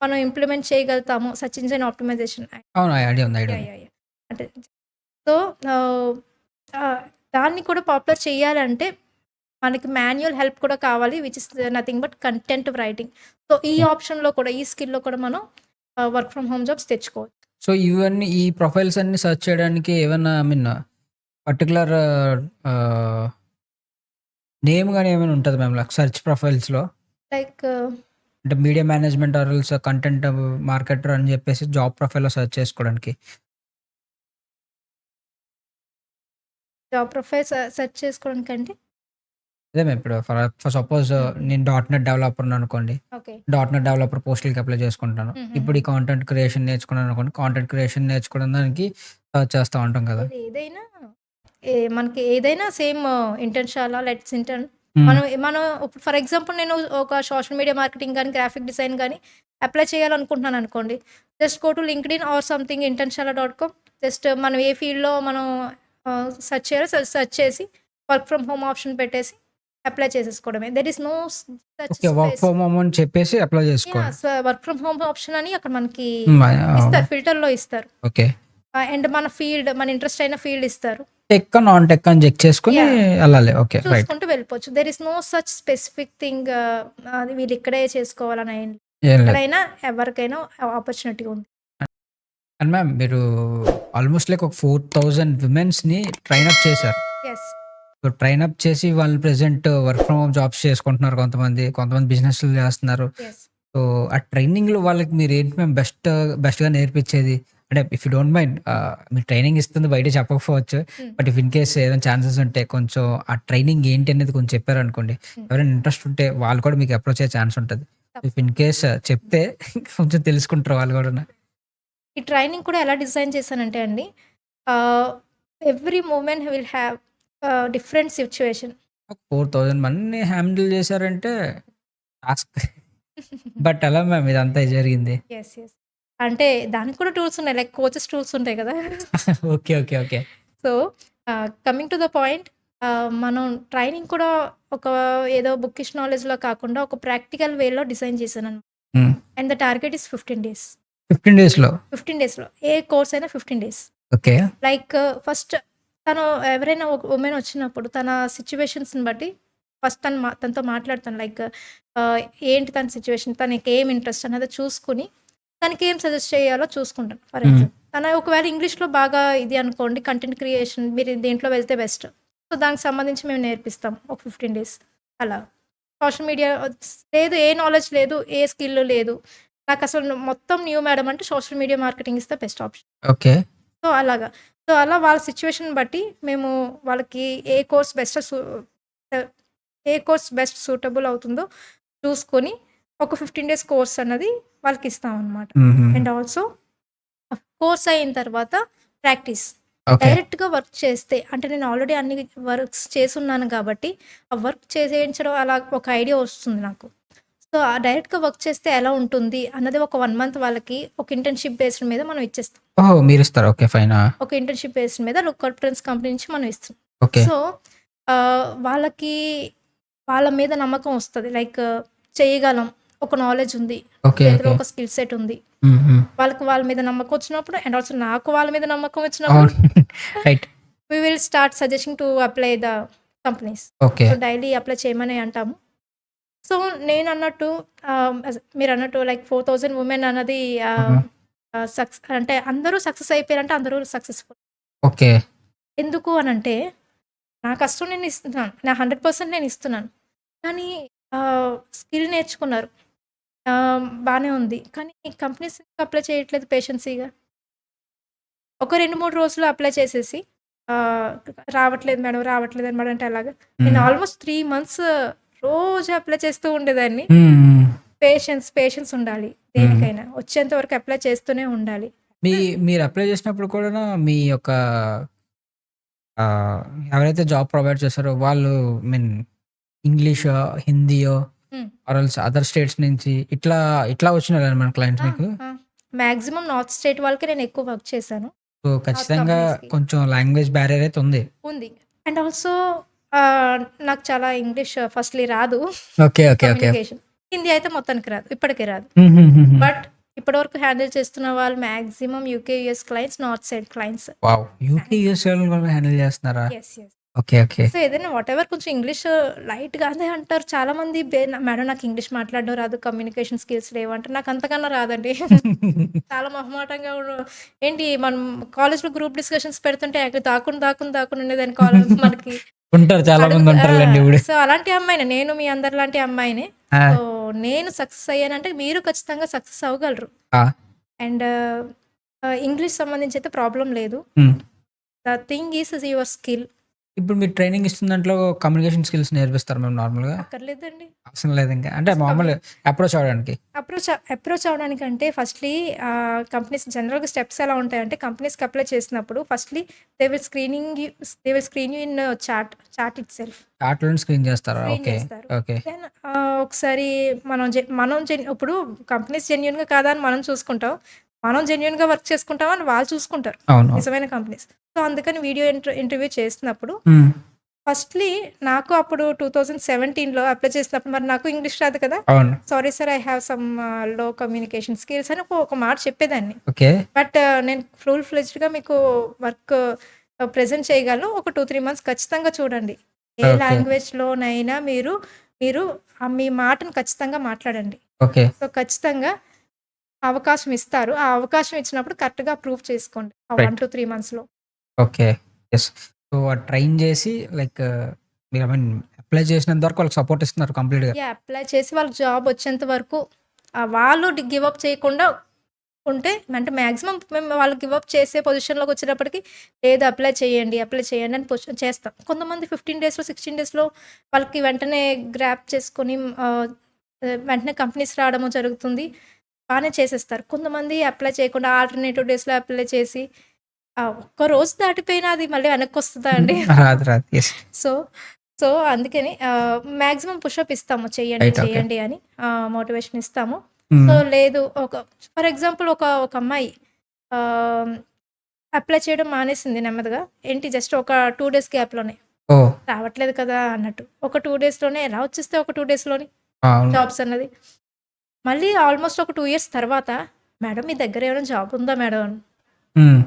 మనం ఇంప్లిమెంట్ చేయగలుగుతామో సెర్చ్ ఇంజిన్ ఆప్టిమైజేషన్ అవును. ఐడియా ఉంది. Idea yeah! ఉంది. యాహ్! యాహ్! అంటే సో, ఆహ్, ఆహ్, దాన్ని కూడా పాపులర్ చేయాలంటే మనకి మాన్యువల్ హెల్ప్ కూడా కావాలి. Which is nothing but content writing. So, ఈ ఓకే. ఆప్షన్‌లో కూడా ఈ స్కిల్‌లో కూడా మనం వర్క్ ఫ్రమ్ హోమ్ జాబ్స్ తెచ్చుకోవచ్చు. సో, ఇవన్నీ ఈ ప్రొఫైల్స్ అన్నీ సెర్చ్ చేయడానికి ఏమన్నా పర్టిక్యులర్ ఆహ్, నేమ్ గాని ఏమైనా ఉంటదా మ్యామ్ లైక్ సెర్చ్ ప్రొఫైల్స్‌లో? లైక్ అంటే media management or else content marketer అని చెప్పేసి జాబ్ ప్రొఫైల్‌లో సెర్చ్ చేసుకోవడానికి. జాబ్ ప్రొఫైల్ సెర్చ్ చేసుకోవడానికంటే అదే మ్యామ్ ఇప్పుడు ఫర్ సపోజ్ హ్మ్. హ్మ్. నేను డాట్ నెట్ డెవలపర్‌ని అనుకోండి. ఓకే. డాట్ నెట్ డెవలపర్ పోస్టులకి అప్లై చేసుకుంటాను. ఇప్పుడు హుహుహు. ఈ కాంటెంట్ క్రియేషన్ నేర్చుకున్నాను అనుకోండి. కాంటెంట్ క్రియేషన్ నేర్చుకోవడం దానికి సెర్చ్ చేస్తా ఉంటాం కదా! మనకి ఏదైనా సేమ్ ఇంటర్న్‌షాలా లెట్స్ ఇంటర్న్ మనం మనం ఇప్పుడు ఫర్ ఎగ్జాంపుల్ నేను ఒక సోషల్ మీడియా మార్కెటింగ్ గానీ, గ్రాఫిక్ డిజైన్ గానీ అప్లై చేయాలనుకుంటున్నాను అనుకోండి. Just go to LinkedIn or something Internshala dot com. Just మనం ఏ ఫీల్డ్‌లో మనం సెర్చ్ చేయాలో సెర్చ్ చేసి వర్క్ ఫ్రమ్ హోమ్ ఆప్షన్ పెట్టేసి అప్లై చేసేసుకోవడమే. There is no such okay. Work space. From home అని చెప్పేసి అప్లై యాహ్! చేసుకోవాలి. వర్క్ ఫ్రమ్ హోమ్ ఆప్షన్ అని అక్కడ మనకి హ్మ్. ఇస్తారు. ఫిల్టర్‌లో ఇస్తారు. ఓకే. అండ్ మన ఫీల్డ్, మన ఇంట్రెస్ట్ అయిన ఫీల్డ్ ఇస్తారు. టెక్, నాన్ టెక్ అని చెక్ చేసుకొని యాహ్! ఎళ్ళాలి. ఓకే. రైట్. చూసుకుంటూ వెళ్ళిపోవచ్చు. There is no such specific thing అది వీళ్ళు ఇక్కడే చేసుకోవాలని ఏం లేదు. ఏం లేదు. ఎక్కడైనా ఎవరికైనా ఆపర్చునిటీ ఉంది. అండ్ మ్యామ్ మీరు ఆల్మోస్ట్ లైక్ ఒక 4000 విమెన్స్‌ని ట్రైన్ అప్ చేశారు. యెస్. సో, ట్రైన్ అప్ చేసి వాళ్ళు present work from home jobs చేసుకుంటున్నారు కొంతమంది. కొంతమంది బిజినెస్‌లు చేస్తున్నారు. యెస్. సో, ఆ ట్రైనింగ్‌లో వాళ్ళకి మీరేంటి మ్యామ్ బెస్ట్‌గా నేర్పించేది? అంటే ఇఫ్ యూ డోంట్ మైండ్ మీరు ట్రైనింగ్ ఇస్తుంది బయట చెప్పకపోవచ్చు. హ్మ్. బట్ ఇఫ్ ఇన్ కేస్ ఏదైనా ఛాన్సెస్ ఉంటే కొంచెం ఆ ట్రైనింగ్ ఏంటి అనేది కొంచెం చెప్పారనుకోండి. హ్మ్. ఎవరైనా ఇంట్రెస్ట్ ఉంటే వాళ్ళు కూడా మీకు అప్రోచ్ అయ్యే ఛాన్స్ ఉంటది. ఇఫ్ ఇన్ కేస్ చెప్తే కొంచెం తెలుసుకుంటారు వాళ్ళు గూడాను. ఈ ట్రైనింగ్ కూడా ఎలా డిజైన్ చేశానంటే అండి, every women will have different situation. 4000 మందిని హ్యాండిల్ చేశారంటే టాస్క్. బట్ ఎలా మ్యామ్ ఇదంతా జరిగింది? యెస్. యెస్. అంటే దానికి కూడా టూల్స్ ఉన్నాయి. లైక్ కోచెస్ టూల్స్ ఉంటాయి కదా! Okay. Okay. Okay. So, coming to the point, మనం ట్రైనింగ్ కూడా ఒక ఏదో బుకిష్ నాలెడ్జ్‌లో కాకుండా ఒక ప్రాక్టికల్ వేలో డిజైన్ చేశాననమాట. హ్మ్. And the target is 15 days. 15 డేస్‌లో. 15 డేస్‌లో. ఏ కోర్స్ అయినా 15 డేస్. ఓకే. లైక్ ఫస్ట్ తను ఎవరైనా ఒక వుమెన్ వచ్చినప్పుడు తన సిట్యుయేషన్స్‌ని బట్టి ఫస్ట్ తనతో మాట్లాడతాను. లైక్ ఆహ్, ఏంటి తన సిట్యుయేషన్, తనకేం ఇంట్రెస్ట్ అన్నది చూసుకొని, తనకేం సజెస్ట్ చేయాలో చూసుకుంటాను. ఫర్ హ్మ్. ఎగ్జాంపుల్ తను ఒకవేళ ఇంగ్లీష్‌లో బాగా ఇది అనుకోండి, కంటెంట్ క్రియేషన్ మీరు దీంట్లో వెళ్తే బెస్ట్. సో, దానికి సంబంధించి మేము నేర్పిస్తాం ఒక 15 డేస్ అలా. సోషల్ మీడియా లేదు, ఏ నాలెడ్జ్ లేదు, ఏ స్కిల్ లేదు. నాకసలు మొత్తం న్యూ మేడమ్ అంటే social media marketing is the best option. Okay. So, అలాగా. సో, అలా వాళ్ళ సిట్యుయేషన్ బట్టి మేము వాళ్ళకి ఏ కోర్స్ ఆహ్, ఏ కోర్స్ బెస్ట్ సూటబుల్ అవుతుందో చూసుకొని ఒక 15 డేస్ కోర్స్ అన్నది వాళ్ళకిస్తామనమాట. హుహు. అండ్ ఆల్సో కోర్స్ అయిన తర్వాత ప్రాక్టీస్. ఓకే. డైరెక్ట్‌గా వర్క్ చేస్తే అంటే నేను ఆల్రెడీ అన్ని వర్క్స్ చేసున్నాను కాబట్టి, ఆ వర్క్ చేయించడం అలా ఒక ఐడియా వస్తుంది నాకు. సో, ఆ డైరెక్ట్‌గా వర్క్ చేస్తే ఎలా ఉంటుంది అన్నది ఒక 1 మంత్ వాళ్ళకి ఒక ఇంటర్న్‌షిప్ బేస్డ్ మీద మనం ఇచ్చేస్తాం. ఓహో! మీరిస్తారా? ఓకే. ఫైన్. ఆ! ఒక ఇంటర్న్‌షిప్ బేస్డ్ మీద లుకౌట్ ట్రెండ్స్ కంపెనీ నుంచి మనం ఇస్తున్నాం. ఓకే. సో, వాళ్ళకి వాళ్ళ మీద నమ్మకం వస్తది. లైక్ చేయగలం. ఒక నాలెడ్జ్ ఉంది. ఓకే. చేతిలో ఓకే. ఒక స్కిల్ సెట్ ఉంది. హ్మ్. హ్మ్. వాళ్ళకి వాళ్ళ మీద నమ్మకం వచ్చినప్పుడు అండ్ ఆల్సో నాకు వాళ్ళ మీద నమ్మకం వచ్చినప్పుడు అవును. Right. We will start suggesting to apply the companies. Okay. So, daily apply చేయమని అంటాము. సో, నేనన్నట్టు మీరన్నట్టు లైక్ 4000 వుమెన్ అన్నది హుహు. అంటే అందరూ సక్సెస్ అయిపోయారంటే అందరూ సక్సెస్‌ఫుల్. ఓకే. ఎందుకు అనంటే, నా కష్టం నేను ఇస్తున్నాను. నా 100% నేను ఇస్తున్నాను. కానీ స్కిల్ నేర్చుకున్నారు. బానే ఉంది. కానీ కంపెనీస్ ఎందుకు అప్లై చేయట్లేదు పేషెన్సీగా? ఒక 2, 3 రోజుల్లో అప్లై చేసేసి ఆహ్, రావట్లేదు మేడం, రావట్లేదు మేడం అంటే ఎలాగా? నేను హ్మ్. ఆల్మోస్ట్ 3 మంత్స్ రోజు అప్లై చేస్తూ ఉండేదాన్ని. హ్మ్. హ్మ్. పేషెన్స్ ఉండాలి హ్మ్. దేనికైనా. వచ్చేంత వరకు అప్లై చేస్తూనే ఉండాలి. మీ మీరు అప్లై చేసినప్పుడు కూడాను మీ యొక్క ఆహ్, ఎవరైతే జాబ్ ప్రొవైడ్ చేస్తారో వాళ్ళు మీన్ ఇంగ్లీషో, హిందీయో హ్మ్. ఆర్ ఎల్స్ అదర్ స్టేట్స్ నుంచి ఇట్లా వచ్చినారనమాట క్లయింట్స్ ఆ! మీకు? ఆ! మాక్సిమం నార్త్ స్టేట్ వాళ్ళకి నేను ఎక్కువ వర్క్ చేశాను. సో, నార్త్ ఖచ్చితంగా కంపెనీస్‌కి. కొంచెం లాంగ్వేజ్ బ్యారియర్ అయితే ఉంది. ఉంది. అండ్ ఆల్సో నాకు చాలా ఇంగ్లీష్ ఫస్ట్‌లీ రాదు. Okay. Okay. Okay. Communication. Hindi అయితే మొత్తానికి రాదు. ఇప్పటికి రాదు. హుహుహుహు. బట్ ఇప్పటివరకు హ్యాండిల్ చేస్తున్న వాళ్ళు maximum UK, US clients, north side clients. Wow! UK, maximum. US వాళ్ళని కూడా హ్యాండిల్ చేస్తున్నారా? Yes. Yes. Okay. Okay. So, ఏదైనా వాటెవర్ కొంచెం ఇంగ్లీష్ లైట్‌గానే అంటారు. చాలామంది మేడం నాకు ఇంగ్లీష్ మాట్లాడడం రాదు, కమ్యూనికేషన్ స్కిల్స్ లేవంటారు. నాకు అంతకన్నా రాదండి. చాలా మొహమాటంగా ఏంటి మనం కాలేజ్‌లో గ్రూప్ డిస్కషన్స్ పెడుతుంటే దాక్కుని ఉండేదాన్ని మనకి ఉంటారు. చాలా మంది ఉంటారులెండి ఇప్పుడు. సో, అలాంటి అమ్మాయినే. నేను మీ అందరిలాంటి అమ్మాయినే. ఆ! సో, నేను సక్సెస్ అయ్యానంటే మీరు ఖచ్చితంగా సక్సెస్ అవ్వగలరు. ఆ! అండ్ ఇంగ్లీష్ సంబంధించి అయితే ప్రాబ్లమ్ లేదు. హ్మ్. The thing is your skill. ఇప్పుడు మీరు ట్రైనింగ్ ఇస్తున్న దాంట్లో కమ్యూనికేషన్ స్కిల్స్ నేర్పిస్తారు మేము నార్మల్‌గా? అక్కర్లేదండి. అవసరం లేదు ఇంకా. అంటే ఫస్ట్ మామూలుగా అప్రోచ్ అవ్వడానికి. అప్రోచ్ అవ్వడానికంటే ఫస్ట్‌లీ కంపెనీస్ జనరల్‌గా స్టెప్స్ ఎలా ఉంటాయంటే కంపెనీస్‌కి అప్లై చేసినప్పుడు firstly they will screen you in chat itself. చాట్‌లోనే స్క్రీన్ చేస్తారా? Screen okay. చేస్తారు. ఓకే. దెన్ ఒకసారి మనం ఇప్పుడు కంపెనీస్ జెన్యూన్‌గా కాదా అని మనం చూసుకుంటాం. మనం జెన్యూన్‌గా వర్క్ చేసుకుంటామా అని వాళ్ళు చూసుకుంటారు. అవును. నిజమైన కంపెనీస్. సో, అందుకని వీడియో ఇంటర్వ్యూ చేస్తున్నప్పుడు హ్మ్. ఫస్ట్‌లీ నాకు అప్పుడు 2017లో అప్లై చేసినప్పుడు మరి నాకు ఇంగ్లీష్ రాదు కదా! అవును. Sorry sir I have some లో కమ్యూనికేషన్ స్కిల్స్ అని ఒక మాట చెప్పేదాన్ని. ఓకే. బట్ నేను ఫుల్ ఫ్లెడ్జ్డ్‌గా మీకు వర్క్ ప్రెజెంట్ చేయగలను. ఒక 2, 3 మంత్స్ ఖచ్చితంగా చూడండి. ఏ ఓకే. లాంగ్వేజ్‌లోనైనా మీరు మీరు మీ మాటను ఖచ్చితంగా మాట్లాడండి. ఓకే. సో, ఖచ్చితంగా అవకాశం ఇస్తారు. ఆ అవకాశం ఇచ్చినప్పుడు కరెక్ట్‌గా ప్రూవ్ చేసుకోండి. ఆ రైట్. 1-3 మంత్స్‌లో. ఓకే. యెస్. సో, ట్రైన్ చేసి లైక్ మీరు ఐ మీన్ అప్లై చేసినంత వరకు వాళ్ళకి సపోర్ట్ ఇస్తున్నారు కంప్లీట్‌గా. అప్లై చేసి వాళ్ళకి జాబ్ వచ్చేంత వరకు వాళ్ళు గివ్ అప్ చేయకుండా ఉంటే అంటే మాక్సిమం మేము వాళ్ళు గివ్ అప్ చేసే పొజిషన్‌లోకొచ్చేటప్పటికి లేదు అప్లై చేయండి అని చేస్తాం. కొంతమంది 15 డేస్‌లో, 16 డేస్‌లో వాళ్ళకి వెంటనే గ్రాబ్ చేసుకొని వెంటనే కంపెనీస్ రావడము జరుగుతుంది. బానే చేసేస్తారు. కొంతమంది అప్లై చేయకుండా ఆల్టర్‌నేటివ్ డేస్‌లో అప్లై చేసి ఒక్క రోజు దాటిపోయినా అది మళ్ళీ వెనక్కొస్తదా అండి? రాదు. రాదు. యెస్. సో, సో, అందుకని మాక్సిమం పుషప్ ఇస్తాము. చెయ్యండి, రైట్. ఓకే. చేయండి అని మోటివేషన్ ఇస్తాము. సో, హ్మ్. లేదు ఫర్ ఎగ్జాంపుల్ ఒక అమ్మాయి ఆహ్, అప్లై చేయడం మానేసింది నెమ్మదిగా. ఏంటి జస్ట్ ఒక 2 డేస్ గ్యాప్‌లోనే. ఓహ్! రావట్లేదు కదా అన్నట్టు. ఒక 2 డేస్‌లోనే ఎలా వచ్చేస్తాయి ఒక 2 డేస్‌లోని అవును. జాబ్స్ అన్నది. మళ్ళీ ఆల్మోస్ట్ ఒక 2 ఇయర్స్ తర్వాత, "మేడం మీ దగ్గర ఏమైనా జాబ్ ఉందా మేడం?" అని. హ్మ్.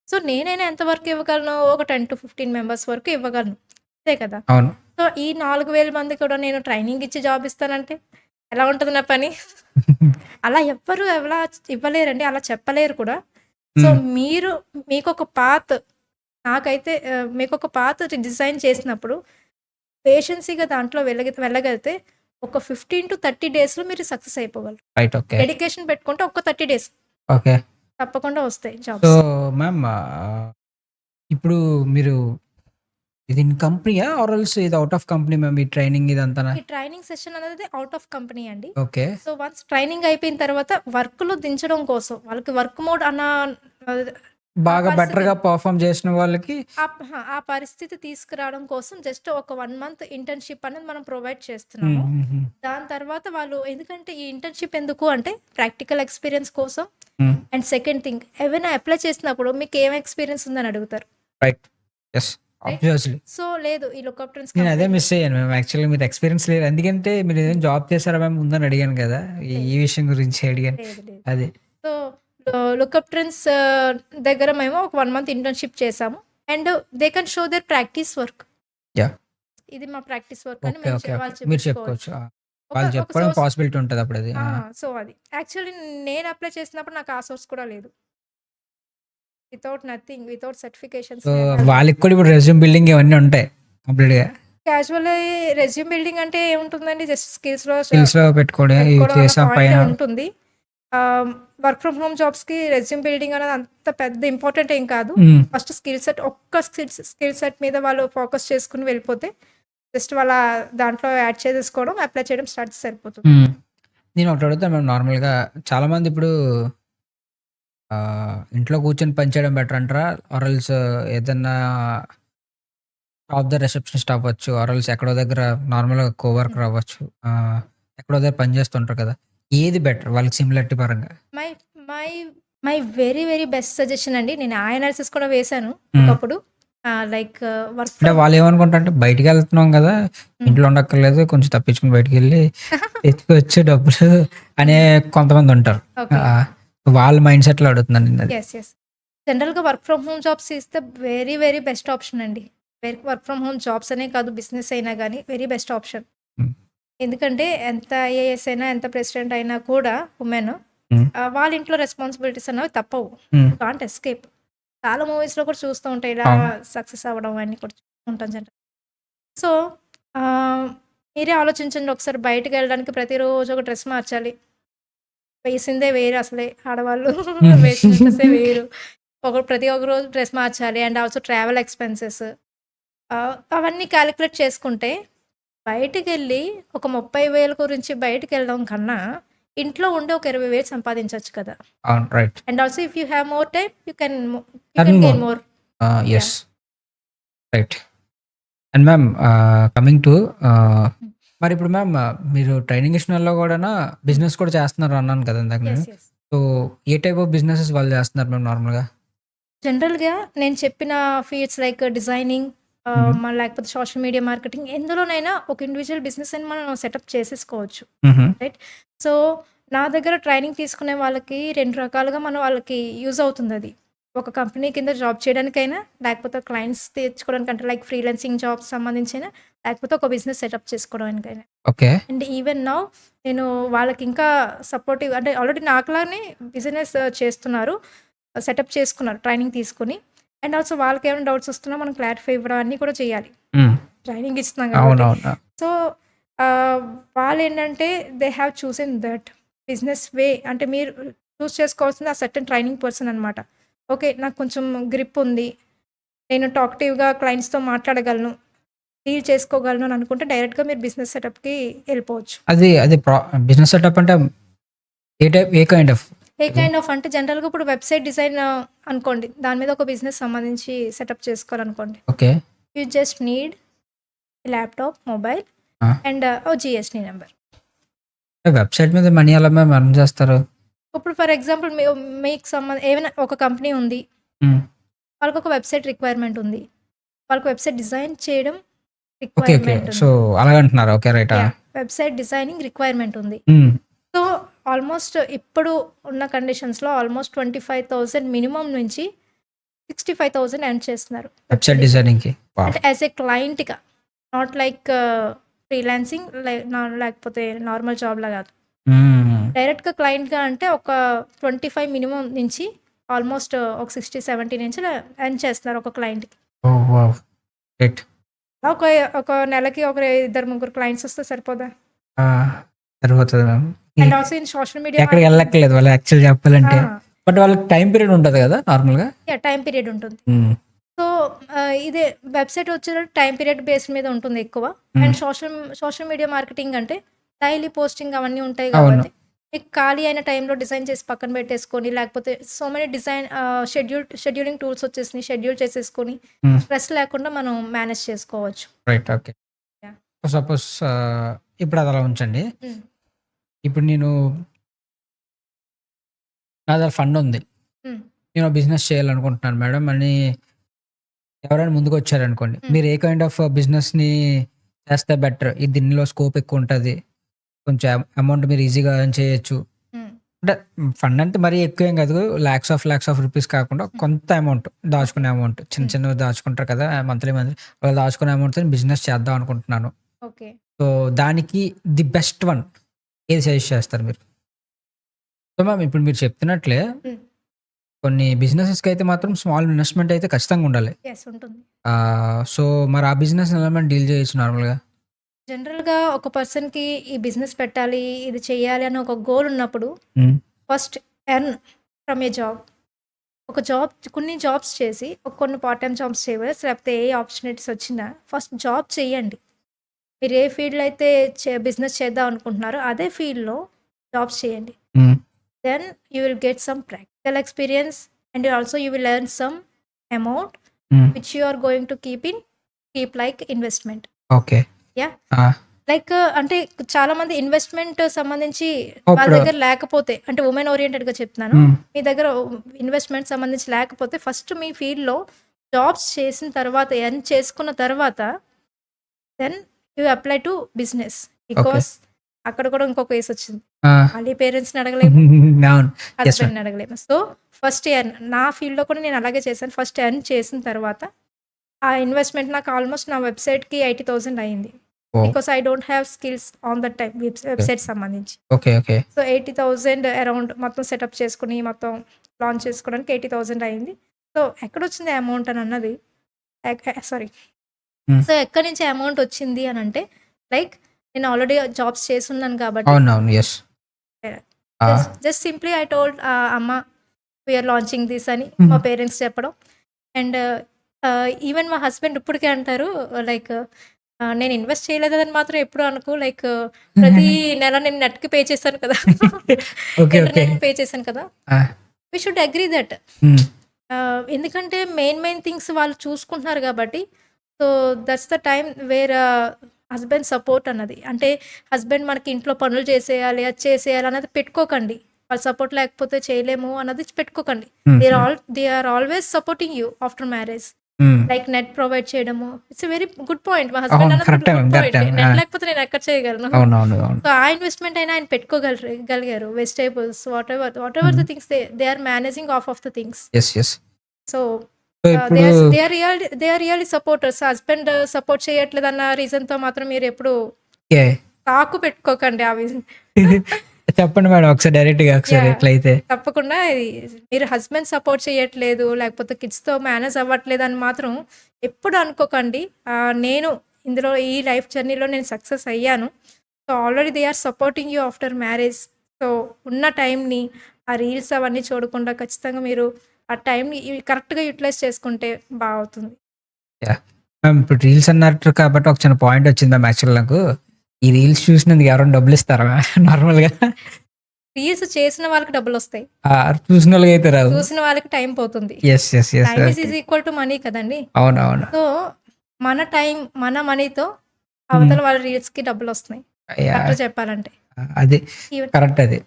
సో, నేనైనా ఎంత వరకు ఇవ్వగలను? ఒక 10-15 మెంబర్స్ వరకు ఇవ్వగలను. అంతే కదా! అవును. సో, ఈ 4000 మంది కూడా నేను ట్రైనింగ్ ఇచ్చి జాబ్ ఇస్తానంటే ఎలా ఉంటది నా పని? అలా ఎవ్వరు ఎలా ఇవ్వలేరండి. అలా చెప్పలేరు కూడా. సో, హ్మ్. మీరు మీకొక నాకైతే మీకొక పాత్ డిజైన్ చేసినప్పుడు పేషెన్సీ‌గా దాంట్లో వెళ్ళగలిగితే ఒక 15-30 డేస్‌లో మీరు సక్సెస్ అయిపోగలరు. రైట్. ఓకే. డెడికేషన్ పెట్టుకుంటే ఒక్క 30 డేస్ ఓకే. తప్పకుండా వస్తాయి సో, జాబ్స్. మ్యామ్ ఇప్పుడు మీరు ఇది ఇన్ కంపెనీయా? ఆర్ ఎల్స్ ఇది ఔట్ ఆఫ్ కంపెనీ మ్యామ్ ఈ ట్రైనింగ్ ఇదంతానా? ఈ ట్రైనింగ్ సెషన్ అనేది ఔట్ ఆఫ్ కంపెనీ అండి. ఓకే. సో, వన్స్ ట్రైనింగ్ అయిపోయిన తర్వాత వర్క్‌లో దించడం కోసం వాళ్ళకి వర్క్ మోడ్ అన్న ఆహ్, ఆ బాగా పరిస్థితి బెటర్‌గా పెర్ఫార్మ్ చేసిన వాళ్ళకి ఆ పరిస్థితి తీసుకురావడం కోసం జస్ట్ ఒక 1 మంత్ ఇంటర్న్‌షిప్ అనేది మనం ప్రొవైడ్ హ్మ్. చేస్తున్నాము. హుహు. దాని తర్వాత వాళ్ళు ఎందుకంటే ఈ ఇంటర్న్‌షిప్ ఎందుకు అంటే ప్రాక్టికల్ ఎక్స్‌పీరియన్స్ కోసం హ్మ్. అండ్ సెకండ్ థింగ్ ఏవైనా అప్లై చేసినప్పుడు మీకు ఏం ఎక్స్‌పీరియన్స్ ఉందని అడుగుతారు. Right. Yes. Right? Obviously. So, లేదు ఈ లుకప్ ట్రెండ్స్ నేను అదే కంపెనీలో మిస్ అయ్యాను మ్యామ్. యాక్చువల్‌గా మీరు ఎక్స్‌పీరియన్స్ లేదు. ఎందుకంటే మీరు ఏదైనా జాబ్ చేసారా మ్యామ్ ముందని అడిగాను కదా! ఈ లేదు. ఈ విషయం గురించి అడిగాను. లేదు. అదే. సో, లుకప్ ట్రెండ్స్ దగ్గర మేము ఒక 1 మంత్ ఇంటర్న్‌షిప్ చేసాము. And they can show their practice work. Yeah! ఇది మా ప్రాక్టీస్ వర్క్ అని ఓకే. ఓకే. ఓకే. వాళ్ళు మీరు చెప్పుకోవచ్చు. చెప్పుకోవచ్చు. ఆ! ఒక వాళ్ళు ఒక చెప్పుకోవడానికి సోర్స్ పాసిబిలిటీ ఉంటదప్పుడది. ఆ! సో, అది. యాక్చువల్లీ నేను అప్లై చేసినప్పుడు నాకు ఆ సోర్స్ కూడా లేదు. వితౌట్ సర్టిఫికేషన్స్ సో, నేను అప్లై వాళ్ళకి కూడా ఇప్పుడు రెజ్యూమ్ బిల్డింగ్ ఇవన్నీ ఉంటాయి కంప్లీట్‌గా. క్యాజువల్లీ రెజ్యూమ్ బిల్డింగ్ అంటే ఏముంటుందండి? జస్ట్ స్కిల్స్‌లో పెట్టుకోవడం ఇవి పెట్టుకోవడం అన్న చేసాం పైన. పాయింటే ఉంటుంది. వర్క్ ఫ్రమ్ హోమ్ జాబ్స్‌కి రెజ్యూమ్ బిల్డింగ్ అనేది అంత పెద్ద ఇంపార్టెంట్ ఏం కాదు. హ్మ్. ఫస్ట్ స్కిల్ సెట్ మీద వాళ్ళు ఫోకస్ చేసుకొని వెళ్ళిపోతే, జస్ట్ వాళ్ళ దాంట్లో యాడ్ చేసేసుకోవడం, అప్లై చేయడం స్టార్ట్ చేస్తే సరిపోతుంది. హ్మ్. నేను ఒకటి అడుగుతాను మ్యామ్ నార్మల్‌గా చాలామంది ఇప్పుడు ఇంట్లో కూర్చొని పని చేయడం బెటర్ అంటారా? ఆర్ ఎల్స్ ఏదన్నా ద రిసెప్షనిస్ట్ అవ్వచ్చు. ఆర్ ఎల్స్ ఎక్కడో దగ్గర నార్మల్‌గా హ్మ్. కోవర్కర్ అవ్వచ్చు. ఎక్కడో దగ్గర పని చేస్తుంటారు కదా! ఏది బెటర్ వాళ్ళకి సిమిలారిటీ పరంగా? My my my very very best suggestion అండి. నేను ఆ అనాలిసిస్ కూడా వేశాను హ్మ్. ఒకప్పుడు. లైక్ వర్క్ అంటే ఫ్రమ్ వాళ్ళేమనుకుంటారంటే బయటికెళ్తున్నాం గదా! హ్మ్. ఇంట్లో ఉండక్కర్లేదు. కొంచెం తప్పించుకొని బయటికెళ్ళి తెచ్చుకోవచ్చు డబ్బులు అనే కొంతమందుంటారు. ఓకే. ఆ! వాళ్ళ మైండ్ సెట్‌లో అడుగుతున్నాను నేనది. యెస్. జనరల్‌గా వర్క్ ఫ్రమ్ హోమ్ జాబ్స్ ఇస్తే వెరీ వెరీ బెస్ట్ ఆప్షన్ అండి. వర్క్ ఫ్రమ్ హోమ్ జాబ్స్ అనే కాదు బిజినెస్ అయినా గాని వెరీ బెస్ట్ ఆప్షన్. హ్మ్. ఎందుకంటే ఎంత ఐఏఎస్ అయినా, ఎంత ప్రెసిడెంట్ అయినా కూడా వుమెన్ హ్మ్. వాళ్ళ ఇంట్లో రెస్పాన్సిబిలిటీస్ అనేవి తప్పవు. హ్మ్. Can't escape. చాలా మూవీస్‌లో కూడా చూస్తూ ఉంటాం. ఇలా అవును. సక్సెస్ అవ్వడం అన్నీ కూడా ఉంటాం జనరల్. సో, ఆహ్, మీరే ఆలోచించండి ఒకసారి బయటికెళ్ళడానికి ప్రతిరోజు ఒక డ్రెస్ మార్చాలి. వేసిందే వేరు అసలే ఆడవాళ్ళు వేసిన డ్రెస్సే వేరు. ప్రతి ఒక్క రోజు డ్రెస్ మార్చాలి. And also travel expenses. అవన్నీ క్యాలిక్యులేట్ చేసుకుంటే బయటికెళ్ళి ఒక 30,000 గురించి బయటికెళ్ళడం కన్నా, ఇంట్లో ఉండి ఒక 20,000 సంపాదించొచ్చు కదా! అవును. Right. And also if you have more time you can earn gain more. More. Yes. Yeah! Right. And ma'am coming to హ్మ్. మరిప్పుడు మ్యామ్ మీరు ట్రైనింగ్ ఇచ్చినోళ్ళలో గూడాను బిజినెస్ కూడా చేస్తున్నారు అన్నాను కదా! ఇందాక నేను. Yes. Yes. So, A type of businesses వాళ్ళు చేస్తున్నారు మ్యామ్ నార్మల్‌గా? జనరల్‌గా నేను చెప్పిన ఫీల్డ్స్ లైక్ డిజైనింగ్, హుహు. లేకపోతే సోషల్ మీడియా మార్కెటింగ్, ఎందులోనైనా ఒక ఇండివిడ్యువల్ బిజినెస్ అని మనం సెటప్ చేసేసుకోవచ్చు. హుహు. రైట్. సో, నా దగ్గర ట్రైనింగ్ తీసుకునే వాళ్ళకి 2 రకాలుగా వాళ్ళకి యూజ్ అవుతుందది. ఒక కంపెనీ కింద జాబ్ చేయడానికైనా, లేకపోతే క్లయింట్స్ తెచ్చుకోవడానికంటే లైక్ ఫ్రీలాన్సింగ్ జాబ్స్ సంబంధించైనా, లేకపోతే ఒక బిజినెస్ సెటప్ చేసుకోవడానికైనా. ఓకే. అండ్ ఈవెన్ నౌ నేను వాళ్ళకి ఇంకా సపోర్టివ్ అంటే ఆల్రెడీ నాకులానే బిజినెస్ చేస్తున్నారు. సెటప్ చేసుకున్నారు ట్రైనింగ్ తీసుకొని. అండ్ ఆల్సో వాళ్ళకేమైనా డౌట్స్ వస్తున్నా మనం క్లారిఫై ఇవ్వడం అన్నీ కూడా చేయాలి. హ్మ్. ట్రైనింగ్ ఇస్తున్నాం కాబట్టి. అవునవును. సో, వాళ్ళేంటంటే they have chosen that business way అంటే మీరు చూజ్ చేసుకోవాల్సింది ఆ సర్టెన్ ట్రైనింగ్ పర్సన్ అనమాట. ఓకే. నాకు కొంచెం గ్రిప్ ఉంది. నేను టాకటివ్‌గా క్లయింట్స్‌తో మాట్లాడగలను. డీల్ చేసుకోగలను అని అనుకుంటే డైరెక్ట్‌గా మీరు బిజినెస్ సెటప్‌కి ఎళ్ళిపోవచ్చు. అది బిజినెస్ సెటప్ అంటే ఏ కైండ్ ఆఫ్? ఏ కైండ్ ఆఫ్ అంటే జనరల్‌గా ఇప్పుడు వెబ్‌సైట్ డిజైన్ అనుకోండి. దాని మీద ఒక బిజినెస్ సంబంధించి సెటప్ చేసుకోవాలనుకోండి. Okay. You just need laptop, mobile ఆ! అండ్ ఓ జీఎస్టీ నంబర్. వెబ్‌సైట్ మీద మనీ ఎలా మ్యామ్ ఎర్న్ చేస్తారు? ఇప్పుడు ఫర్ ఎగ్జాంపుల్ మీకు ఏమైనా ఒక కంపెనీ ఉంది. హ్మ్. వాళ్ళకొక వెబ్‌సైట్ రిక్వైర్మెంట్ ఉంది. వాళ్ళకి వెబ్‌సైట్ డిజైన్ చేయడం ఓకే. ఓకే. రిక్వైర్మెంట్ సో, ఉంది. అలాగంటున్నారా? ఓకే. రైట్. ఆ! యాహ్! వెబ్‌సైట్ డిజైనింగ్ రిక్వైర్మెంట్ ఉంది. హ్మ్. సో, ఆల్మోస్ట్ ఇప్పుడు ఉన్న కండిషన్స్‌లో ఆల్మోస్ట్ 25,000 మినిమమ్ నుంచి 65,000 ఎర్న్ చేస్తున్నారు. Website website design. డిజైనింగ్‌కి. వావ్! అంటే యాస్ ఎ క్లయింట్‌గా. నాట్ లైక్ ఫ్రీలాన్సింగ్ లేకపోతే నార్మల్ జాబ్‌లా గాదు. హ్మ్. డైరెక్ట్‌గా క్లయింట్‌గా అంటే ఒక 25 మినిమమ్ నుంచి ఆల్మోస్ట్ ఒక 60, 70 నుంచి ఎర్న్ చేస్తున్నారు ఒక క్లయింట్‌కి. ఓహ్! వావ్! గ్రేట్. ఒక ఒక నెలకి ఒక ఇద్దరు, ముగ్గురు క్లయింట్స్ వస్తే సరిపోదా? ఆ! సరిపోతది ma'am. And also in social media ఎక్కడికి మార్కెటింగ్. ఎళ్ళక్కర్లేదు వాళ్ళు యాక్చువల్‌గా ఆ! చెప్పాలంటే. బట్ వాళ్ళకి టైమ్ పీరియడ్ ఉంటది గదా! నార్మల్‌గా? యాహ్! టైమ్ పీరియడ్ ఉంటుంది. హ్మ్. సో, ఇదే వెబ్‌సైట్ వచ్చేటప్పటికి టైమ్ పీరియడ్ బేస్ మీద ఉంటుంది ఎక్కువ. హ్మ్. అండ్ సోషల్ మీడియా మార్కెటింగ్ అంటే డైలీ పోస్టింగ్ అవన్నీ ఉంటాయి అవును. కాబట్టి, మీకు ఖాళీ అయిన టైంలో డిజైన్ చేసి పక్కన పెట్టేసుకొని, లేకపోతే సో మెనీ షెడ్యూలింగ్ టూల్స్ వచ్చేసినాయి. షెడ్యూల్ చేసేసుకొని, హ్మ్. స్ట్రెస్ లేకుండా మనం మేనేజ్ చేసుకోవచ్చు. రైట్. ఓకే. యాహ్! సపోజ్ ఇప్పుడు అది అలా ఉంచండి. హ్మ్. ఇప్పుడు నా దగ్గర ఫండ్ ఉంది. హ్మ్. నేను బిజినెస్ చేయాలనుకుంటున్నాను మేడం అని ఎవరైనా ముందుకొచ్చారనుకోండి. హ్మ్. మీరు ఏ కైండ్ ఆఫ్ బిజినెస్‌ని చేస్తే బెటర్? దీనిలో స్కోప్ ఎక్కువుంటది. కొంచెం అమౌంట్ మీరు ఈజీగా ఎర్న్ చేయొచ్చు. హ్మ్. అంటే ఫండ్ అంటే మరీ ఎక్కువేం కాదు. లాక్స్ ఆఫ్ రూపీస్ కాకుండా హ్మ్. కొంత అమౌంట్ ఓకే. దాచుకునే అమౌంట్. చిన్న హ్మ్. చిన్నవి దాచుకుంటారు కదా! మంత్లీ అలా దాచుకునే అమౌంట్‌తోని బిజినెస్ చేద్దాం అనుకుంటున్నాను. ఓకే. సో, దానికి ది బెస్ట్ వన్ ఏది సజెస్ట్ చేస్తారు మీరు? సో, మ్యామ్ ఇప్పుడు మీరు చెప్తున్నట్లే హ్మ్. కొన్ని బిజినెసెస్‌కైతే మాత్రం స్మాల్ ఇన్వెస్ట్‌మెంట్ అయితే ఖచ్చితంగా ఉండాలి. యెస్ ఉంటుంది. సో, మరి ఆ బిజినెస్‌ని ఎలా మనం డీల్ చేయొచ్చు నార్మల్‌గా? జనరల్‌గా ఒక పర్సన్‌కి ఈ బిజినెస్ పెట్టాలి, ఇది చేయాలి అని ఒక గోల్ ఉన్నప్పుడు హ్మ్. First earn from A job. ఒక జాబ్ కొన్ని జాబ్స్ చేసి, కొన్ని పార్ట్ టైమ్ జాబ్స్ చేయవచ్చు. లేకపోతే ఏ ఆపర్చునిటీస్ వచ్చినా ఫస్ట్ జాబ్ చేయండి. మీరు ఏ ఫీల్డ్‌లో అయితే బిజినెస్ చేద్దాం అనుకుంటున్నారో అదే ఫీల్డ్‌లో జాబ్స్ చేయండి. Hmm. Then you will get some practical experience and also you will earn some amount hmm. Which you are going to keep like investment. Okay. Yeah! ఆ! లైక్ అంటే చాలామంది ఇన్వెస్ట్‌మెంట్ సంబంధించి వాళ్ళ ఇప్పుడు దగ్గర లేకపోతే అంటే వుమెన్ ఓరియెంటెడ్‌గా చెప్తున్నాను. హ్మ్. మీ దగ్గర ఇన్వెస్ట్‌మెంట్ సంబంధించి లేకపోతే ఫస్ట్ మీ ఫీల్డ్‌లో జాబ్స్ చేసిన తర్వాత ఎర్న్ చేసుకున్న తర్వాత then you apply to business. Okay. Because అక్కడ కూడా ఇంకో కేసొచ్చింది. ఆ! మళ్ళీ పేరెంట్స్‌ని అడగలేము. అవును. Yes ma'am. హస్బెండ్‌ని అడగలేము. సో, ఫస్ట్ ఎర్న్ నా ఫీల్డ్‌లో కూడా నేను అలాగే చేశాను. ఫస్ట్ ఎర్న్ చేసిన తర్వాత ఆ ఇన్వెస్ట్‌మెంట్ నాకు ఆల్మోస్ట్ నా వెబ్‌సైట్‌కి 80,000 అయింది. Oh! Because I don't have skills on that time website సంబంధించి. ఓకే. ఓకే. సో, 80,000 అరౌండ్ మొత్తం సెటప్ చేసుకొని, మొత్తం లాంచ్ చేసుకోవడానికి 80,000 అయింది. సో, ఎక్కడొచ్చింది ఆ అమౌంట్ అని అన్నది సారీ. హ్మ్. సో, ఎక్కడి నుంచి అమౌంట్ వచ్చింది అనంటే, లైక్ నేను ఆల్రెడీ జాబ్స్ చేసున్నాను కాబట్టి అవునవును. యెస్. ఆ! జస్ట్ సింప్లీ ఐ టోల్డ్ అమ్మ వి ఆర్ లాంచింగ్ దిస్ అని మా హ్మ్. పేరెంట్స్ చెప్పడం. అండ్ ఈవెన్ మా హస్బెండ్ ఇప్పటికే అంటారు లైక్ నేను ఇన్వెస్ట్ చేయలేదని మాత్రం ఎప్పుడు అనుకో లైక్ ప్రతి నెల నేను నెట్కి పే చేశాను కదా, ఓకే. ఓకే. ఇంటర్నెట్ పే చేశాను కదా. Ah! We should agree that. Hmm. ఎందుకంటే మెయిన్ థింగ్స్ వాళ్ళు చూసుకుంటున్నారు కాబట్టి. So that's the time where husband support అన్నది. అంటే హస్బెండ్ మనకి ఇంట్లో పనులు చేసేయాలి, అది చేసేయాలి అన్నది పెట్టుకోకండి. వాళ్ళ సపోర్ట్ లేకపోతే చేయలేము అన్నది పెట్టుకోకండి. Hmm. They are always supporting you after marriage. Hmm. Like net provide చేయడము. It's a very good point. మా అవును. హస్బెండ్ అన్నది కరెక్టే గుడ్ మ్యామ్. పాయింట్. కరెక్టే. ఆ! నెట్ లేకపోతే నేను ఎక్కడ చేయగలను. అవునవును. అవును. సో ఆ ఇన్వెస్ట్మెంట్ అయినా ఆయన పెట్టుకోగలిగారు. Vegetables whatever hmm. The things they are managing of the things. Yes. Yes. So so ఇప్పుడు they are really supporters. Husband support చేయట్లేదన్న రీజన్‌తో మాత్రం మీరెప్పుడు ఓకే. సాకు పెట్టుకోకండి. చెప్పండి మేడం ఒకసారి డైరెక్ట్‌గా ఒకసారి యాహ్! ఎట్లయితే? తప్పకుండా ఇది మీరు హస్బెండ్ సపోర్ట్ చేయట్లేదు, లేకపోతే కిడ్స్‌తో మేనేజ్ అవ్వట్లేదని మాత్రం ఎప్పుడు అనుకోకండి. నేను ఇందులో ఈ లైఫ్ జర్నీలో నేను సక్సెస్ అయ్యాను. So already they are supporting you after marriage. So ఉన్న టైంని ఆ రీల్స్ అవన్నీ చూడకుండా ఖచ్చితంగా మీరు ఆ టైంని కరెక్ట్‌గా యుటిలైజ్ చేసుకుంటే అవుతుంది. యాహ్! మ్యామ్ ఇప్పుడు రీల్స్ అన్నట్టు కాబట్టి ఒక చిన్న పాయింట్ వచ్చింది మ్యామ్ యాక్చువల్ నాకు. ఈ రీల్స్ చూసినందుకు ఎవరైనా డబ్బులిస్తారా నార్మల్‌గా? రీల్స్ చేసిన వాళ్ళకి డబ్బులొస్తాయి. చూసినోళ్ళకైతే రావు. చూసిన వాళ్ళకి టైం పోతుంది. Yes. Yes. Yes. Time okay. Is equal to money కదండీ! అవునవును. సో, మన టైం, మన మనీతో హ్మ్. అవతల వాళ్ళ రీల్స్‌కి డబ్బులొస్తున్నాయి. యాహ్! కరెక్ట్‌గా చెప్పాలంటే. అది ఈవెన్ కరెక్ట్ అది.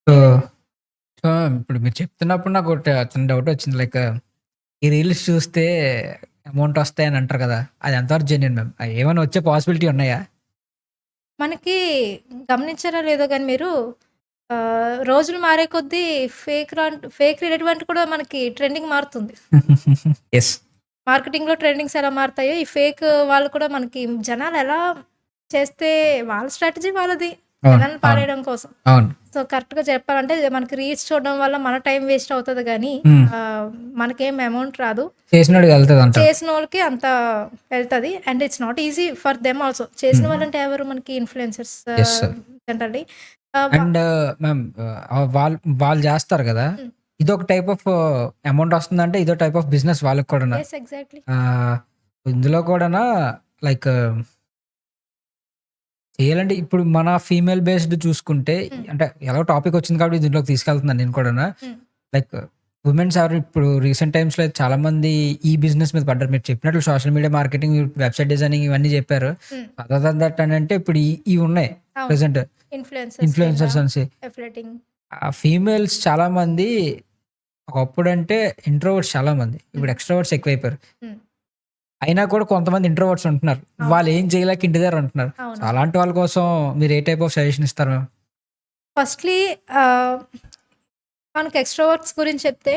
సో, ఈవెన్ సో ఇప్పుడు మీరు చెప్తున్నప్పుడు నాకు ఒకటి చిన్న డౌట్ వచ్చింది. లైక్ ఈ రీల్స్ చూస్తే అమౌంట్ వస్తాయని అంటారు కదా! అది ఎంతవరకు జెన్యూన్ మ్యామ్? ఏమైనా వచ్చే పాసిబిలిటీ ఉన్నాయా? మనకి గమనించారో లేదో గాని మీరు రోజులు మారే కొద్దీ ఫేక్ రిలేటివ్ కూడా మనకి ట్రెండింగ్ మారుతుంది. యెస్. మార్కెటింగ్‌లో ట్రెండింగ్స్ ఎలా మారుతాయో, ఈ ఫేక్ వాళ్ళు కూడా మనకి జనాలు ఎలా చేస్తే వాళ్ళ స్ట్రాటజీ వాళ్ళది. అవును. జనాల్ని అవును. పాడేయడం కోసం. అవును. సో, కరెక్ట్‌గా చెప్పాలంటే మనకి రీల్స్ చూడడం వల్ల మన టైం వేస్ట్ అవుతది గానీ, హ్మ్. మనకేం అమౌంట్ రాదు. చేసినోడికి ఎళ్తదంటారు. చేసినోళ్ళకి అంత వెళ్తది. And it's not easy for them also. చేసిన హ్మ్. వాళ్ళంటే ఎవరు మనకి ఇన్‌ఫ్లుయెన్సర్స్ యెస్. జనరల్లీ. ఆహ్, వ అండ్ మ్యామ్ వాళ్ళు జేస్తారు గదా! హ్మ్. ఇదొక టైప్ ఆఫ్ అమౌంట్ వస్తుందంటే ఇదో టైప్ ఆఫ్ బిజినెస్ వాళ్ళకి కూడానా? యెస్. ఎగ్జాక్ట్‌లీ. ఆహ్, ఇందులో కూడానా లైక్ చేయాలంటే ఇప్పుడు మన ఫీమేల్ బేస్డ్ చూసుకుంటే హ్మ్. అంటే ఎలాగో టాపిక్ వచ్చింది కాబట్టి దీంట్లోకి తీసుకెళ్తున్నాను నేను కూడానా. హ్మ్. లైక్ వుమెన్స్ ఆర్ ఇప్పుడు రీసెంట్ టైమ్స్‌లో చాలా మంది ఈ బిజినెస్ మీద పడ్డారు. మీరు చెప్పినట్లు social media marketing, website designing ఇవన్నీ చెప్పారు. హ్మ్. అదర్ దాన్ దట్ అనంటే ఇప్పుడు ఇవి ఉన్నాయి. అవును. ప్రెజెంట్ ఇన్‌ఫ్లుయెన్సర్స్ కింద ఇన్‌ఫ్లుయెన్సర్స్ అనేసి. ఎఫిలియేటింగ్. ఆ ఫీమేల్స్ చాలామంది ఒకప్పుడంటే ఇంట్రోవర్ట్స్ చాలామంది. హ్మ్. ఇప్పుడు ఎక్స్‌ట్రోవర్ట్స్ ఎక్కువైపోయారు. హ్మ్. అయినా కూడా కొంతమంది ఇంట్రోవర్ట్స్ ఉంటున్నారు. అవును. వాళ్ళు ఏం చేయలేక ఇంటి దగ్గర ఉంటున్నారు. సో, అవునవును. అలాంటి వాళ్ళ కోసం మీరు ఏ టైప్ ఆఫ్ సజెషన్ ఇస్తారు మ్యామ్? ఫస్ట్‌లీ ఆహ్, మనకి ఎక్స్‌ట్రోవర్ట్స్ గురించి చెప్తే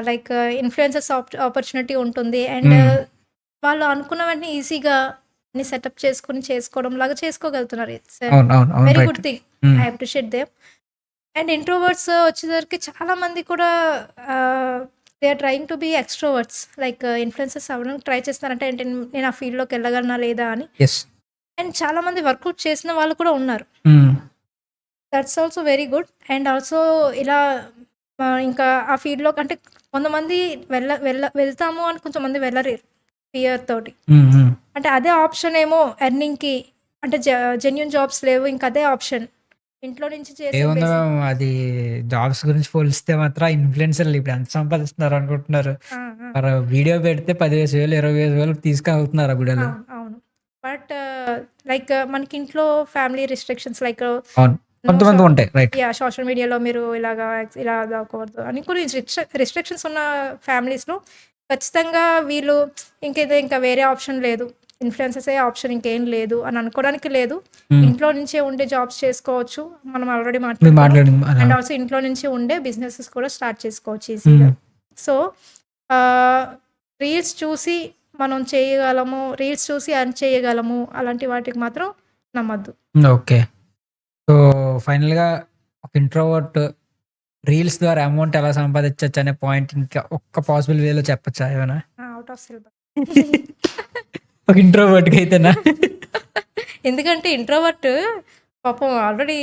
లైక్ ఇన్‌ఫ్లుయెన్సర్స్ ఆపర్చునిటీ ఉంటుంది. అండ్ హ్మ్. వాళ్ళు అనుకున్న వెంటనే ఈజీగా అన్ని సెటప్ చేసుకొని చేసుకోవడంలాగా చేసుకోగలుగుతున్నారు. ఇట్స్ అవును. అవును. అవును. Very right. Good thing. Hmm. I appreciate them. And introverts వచ్చేసరికి చాలా మంది కూడా they are trying to be extroverts. Like influencers అవ్వడానికి ట్రై చేస్తున్నారంటే ఏంటి నేను ఆ ఫీల్డ్‌లోకి వెళ్ళగలనా లేదా అని. యెస్. అండ్ చాలా మంది వర్కౌట్ చేసిన వాళ్ళు కూడా ఉన్నారు. హ్మ్. That's also very good. And also ఇలా ఇంకా ఆ ఫీల్డ్‌లోకి అంటే కొంతమంది వెళ్తాము అని కొంతమంది వెళ్ళరు ఫియర్ తోటి. హ్మ్. హ్మ్. అంటే అదే ఆప్షన్ ఏమో ఎర్నింగ్‌కి అంటే జెన్యూన్ జాబ్స్ లేవు. ఇంక అదే ఆప్షన్. ఇంట్లో నుంచి చేసే ఏముంది మ్యామ్ అది జాబ్స్ గురించి పోలిస్తే మాత్రం ఇన్‌ఫ్లుయెన్సర్‌లు ఇప్పుడు ఎంత సంపాదిస్తున్నారు అనుకుంటున్నారు. ఆ! ఆ! మరి వీడియో పెడితే 10,000, 20,000 తీసుకెళ్తున్నారు ఆ గుడోళ్ళు. అవును. అవును. బట్ లైక్ మనకి ఇంట్లో ఫ్యామిలీ రిస్ట్రిక్షన్స్ లైక్ అవును. నో షో కొంతమంది ఉంటాయి. రైట్. సోషల్ మీడియాలో మీరు ఇలా దాక్కూడదు అని కొన్ని రిస్ట్రిక్షన్స్ ఉన్న ఫ్యామిలీస్‌లో ఖచ్చితంగా వీళ్ళు ఇంకా వేరే ఆప్షన్ లేదు. ఇన్‌ఫ్లుయెన్సర్సే ఆప్షన్ ఇంకేం లేదు అని అనుకోవడానికి లేదు. హ్మ్. ఇంట్లో నుంచే ఉండే జాబ్స్ చేసుకోవచ్చు. మనం ఆల్రెడీ మీరు మాట్లాడుకున్నాం. మాట్లాడింది అండ్ ఆల్సో ఇంట్లో నుంచి ఉండే బిజినెసెస్ కూడా స్టార్ట్ చేసుకోవచ్చు ఈజీగా. హ్మ్. సో, ఆహ్, రీల్స్ చూసి మనం చేయగలము. రీల్స్ చూసి ఎర్న్ చేయగలము. అలాంటి వాటికి మాత్రం నమ్మొద్దు. ఓకే. సో, ఫైనల్‌గా ఒక ఇంట్రోవర్ట్ రీల్స్ ద్వారా అమౌంట్ ఎలా సంపాదించొచ్చు అనే పాయింట్ ఇంకా ఒక్క పాసిబుల్ వేలో చెప్పచ్చా ఏమైనా? Out of syllabus. ఒక ఇంట్రోవర్ట్‌కి అయితేనా? ఎందుకంటే ఇంట్రోవర్ట్ పాపం ఆల్రెడీ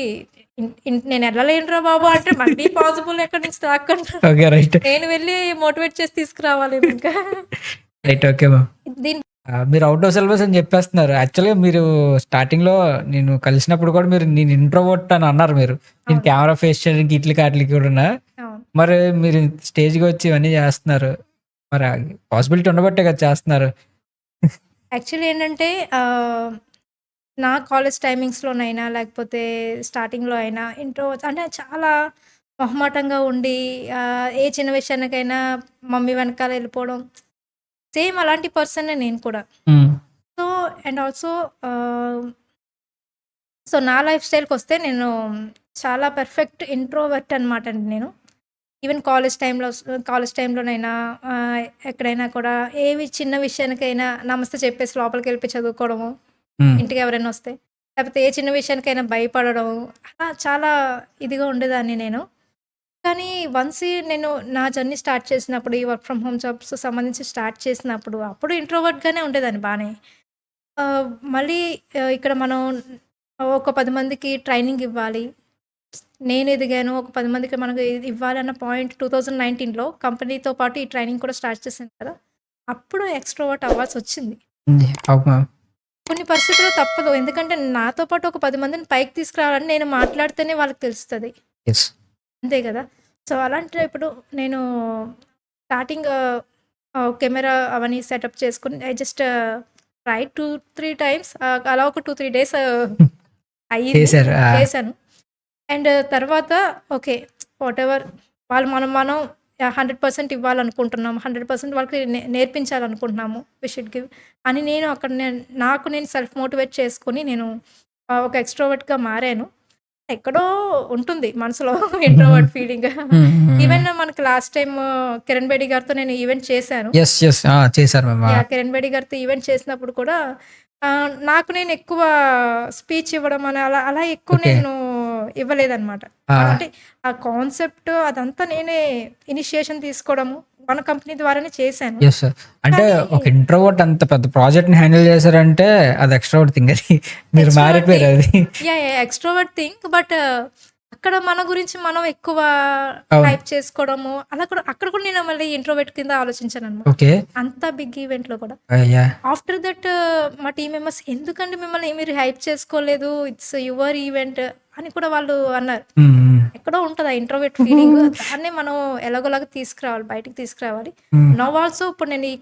నేను ఎళ్ళలేనురా బాబు అంటే మళ్ళీ పాసిబుల్ ఎక్కడి నుంచి తాక్కంటారు. ఓకే. రైట్. నేను వెళ్ళి మోటివేట్ చేసి తీసుకురావాలి ఇంకా. రైట్. Okay ma'am. దీని మీరు ఔట్ ఆఫ్ సిలబస్ అని చెప్పేస్తున్నారు. యాక్చువల్‌గా మీరు స్టార్టింగ్‌లో నేను కలిసినప్పుడు కూడా నేను ఇంట్రోవర్ట్ అని అన్నారు మీరు. నేను అవును. కెమెరా ఫేస్ చేయడానికి ఈట్లికి ఆటిలకి కూడానా. అవును. మరి మీరు స్టేజ్‌కి వచ్చి ఇవన్నీ చేస్తున్నారు. మరి పాసిబిలిటీ ఉండబట్టే కదా చేస్తున్నారు. యాక్చువల్లీ ఏంటంటే నా కాలేజ్ టైమింగ్స్‌లోనైనా లేకపోతే స్టార్టింగ్‌లో అయినా అంటే చాలా మొహమాటంగా ఉండి ఏ చిన్న విషయానికైనా మమ్మీ వెనకాల వెళ్ళిపోవడం. సేమ్ అలాంటి పర్సనే నేను కూడా. హ్మ్. సో, అండ్ ఆల్సో ఆహ్, సో, నా లైఫ్ స్టైల్‌కొస్తే నేను చాలా పర్ఫెక్ట్ ఇంట్రోవర్ట్ అనమాట అండి నేను. ఈవెన్ కాలేజ్ టైమ్‌లోనైనా ఆహ్, ఎక్కడైనా కూడా ఏవి చిన్న విషయానికైనా నమస్తే చెప్పేసి లోపలికెళ్ళిపోయి చదువుకోవడము. హ్మ్. ఇంటికి ఎవరైనా వస్తే. లేకపోతే ఏ చిన్న విషయానికైనా భయపడడం. అలా చాలా ఇదిగా ఉండేదాన్ని నేను. కానీ వన్స్ నేను నా జర్నీ స్టార్ట్ చేసినప్పుడు ఈ వర్క్ ఫ్రమ్ హోమ్ జాబ్స్ సంబంధించి స్టార్ట్ చేసినప్పుడు అప్పుడు ఇంట్రోవర్ట్‌గానే ఉండేదాన్ని బానే. ఆహ్, మళ్ళీ ఇక్కడ మనం ఒక 10 మందికి ట్రైనింగ్ ఇవ్వాలి. నేను ఎదిగాను. ఒక 10 మందికి మనకు ఇవ్వాలన్న పాయింట్ 2019లో కంపెనీతో పాటు ఈ ట్రైనింగ్ కూడా స్టార్ట్ చేశాను కదా! అప్పుడు ఎక్స్‌ట్రోవర్ట్ అవ్వాల్సొచ్చింది. హ్మ్. అవును మ్యామ్. కొన్ని పరిస్థితుల్లో తప్పదు. ఎందుకంటే నాతో పాటు ఒక 10 మందిని పైకి తీసుకురావాలని నేను మాట్లాడితేనే వాళ్ళకి తెలుస్తది. యెస్. అంతే గదా! సో, అలాంటప్పుడు నేను స్టార్టింగ్ కెమెరా అవన్నీ సెటప్ చేసుకొని ఐ జస్ట్ ట్రై 2, 3 టైమ్స్ అలా ఒక 2, 3 డేస్ అయ్యింది. చేశారు. చేశాను. అండ్ తర్వాత ఓకే. వాటెవర్ వాళ్ళు మనం 100% ఇవ్వాలనుకుంటున్నాం. 100% వాళ్ళకి నేర్పించాలనుకుంటున్నాము. వి షుడ్ గివ్ అని నేను అక్కడ నాకు నేను సెల్ఫ్ మోటివేట్ చేసుకొని నేను ఒక ఎక్స్‌ట్రోవర్ట్‌గా మారాను. ఎక్కడో ఉంటుంది మనసులో ఇంట్రోవర్ట్ ఫీలింగ్. హ్మ్. హ్మ్. ఈవెన్ మనకి లాస్ట్ టైమ్ కిరణ్ బేడి గారితో నేను ఈవెంట్ చేశాను. యెస్. యెస్. చేశారు మ్యామ్. యాహ్! కిరణ్ బేడి గారితో ఈవెంట్ చేసినప్పుడు కూడా నాకు నేను ఎక్కువ స్పీచ్ ఇవ్వడం అని అలా అలా ఎక్కువ ఓకే. నేను ఇవ్వలేదనమాట. ఆ! అంటే ఆ కాన్సెప్ట్ అదంతా నేనే ఇనిషియేషన్ తీసుకోవడము మన కంపెనీ ద్వారానే చేశాను. యెస్. అంటే కానీ ఒక ఇంట్రోవర్ట్ అంత పెద్ద ప్రాజెక్ట్‌ని హ్యాండిల్ చేశారంటే అది ఎక్స్‌ట్రోవర్ట్ థింగ్ అది. మీరు ఎక్స్‌ట్రోవర్ట్ మారిపోయారు అది. యాహ్! ఎక్స్‌ట్రోవర్ట్ థింగ్ బట్ అక్కడ మన గురించి మనం ఎక్కువ అవును. హైప్ చేసుకోవడము అక్కడ కూడా నేను మళ్ళీ ఇంట్రోవర్ట్ కింద ఆలోచించాననమాట. ఓకే. అంత బిగ్ ఈవెంట్‌లో కూడా. యాహ్! ఆఫ్టర్ దట్ మా టీమ్ మెంబర్స్ ఎందుకండి మిమ్మల్ని మీరు హైప్ చేసుకోలేదు. ఇట్స్ యువర్ ఈవెంట్ అని కూడా వాళ్ళు అన్నారు. హ్మ్. హ్మ్. ఎక్కడో ఉంటది ఆ ఇంట్రోవర్ట్ ఫీలింగ్. దాన్నే మనం ఎలాగోలాగా తీసుకురావాలి. బయటికి తీసుకురావాలి. హ్మ్. నౌ ఆల్సో ఇప్పుడు నేను ఈ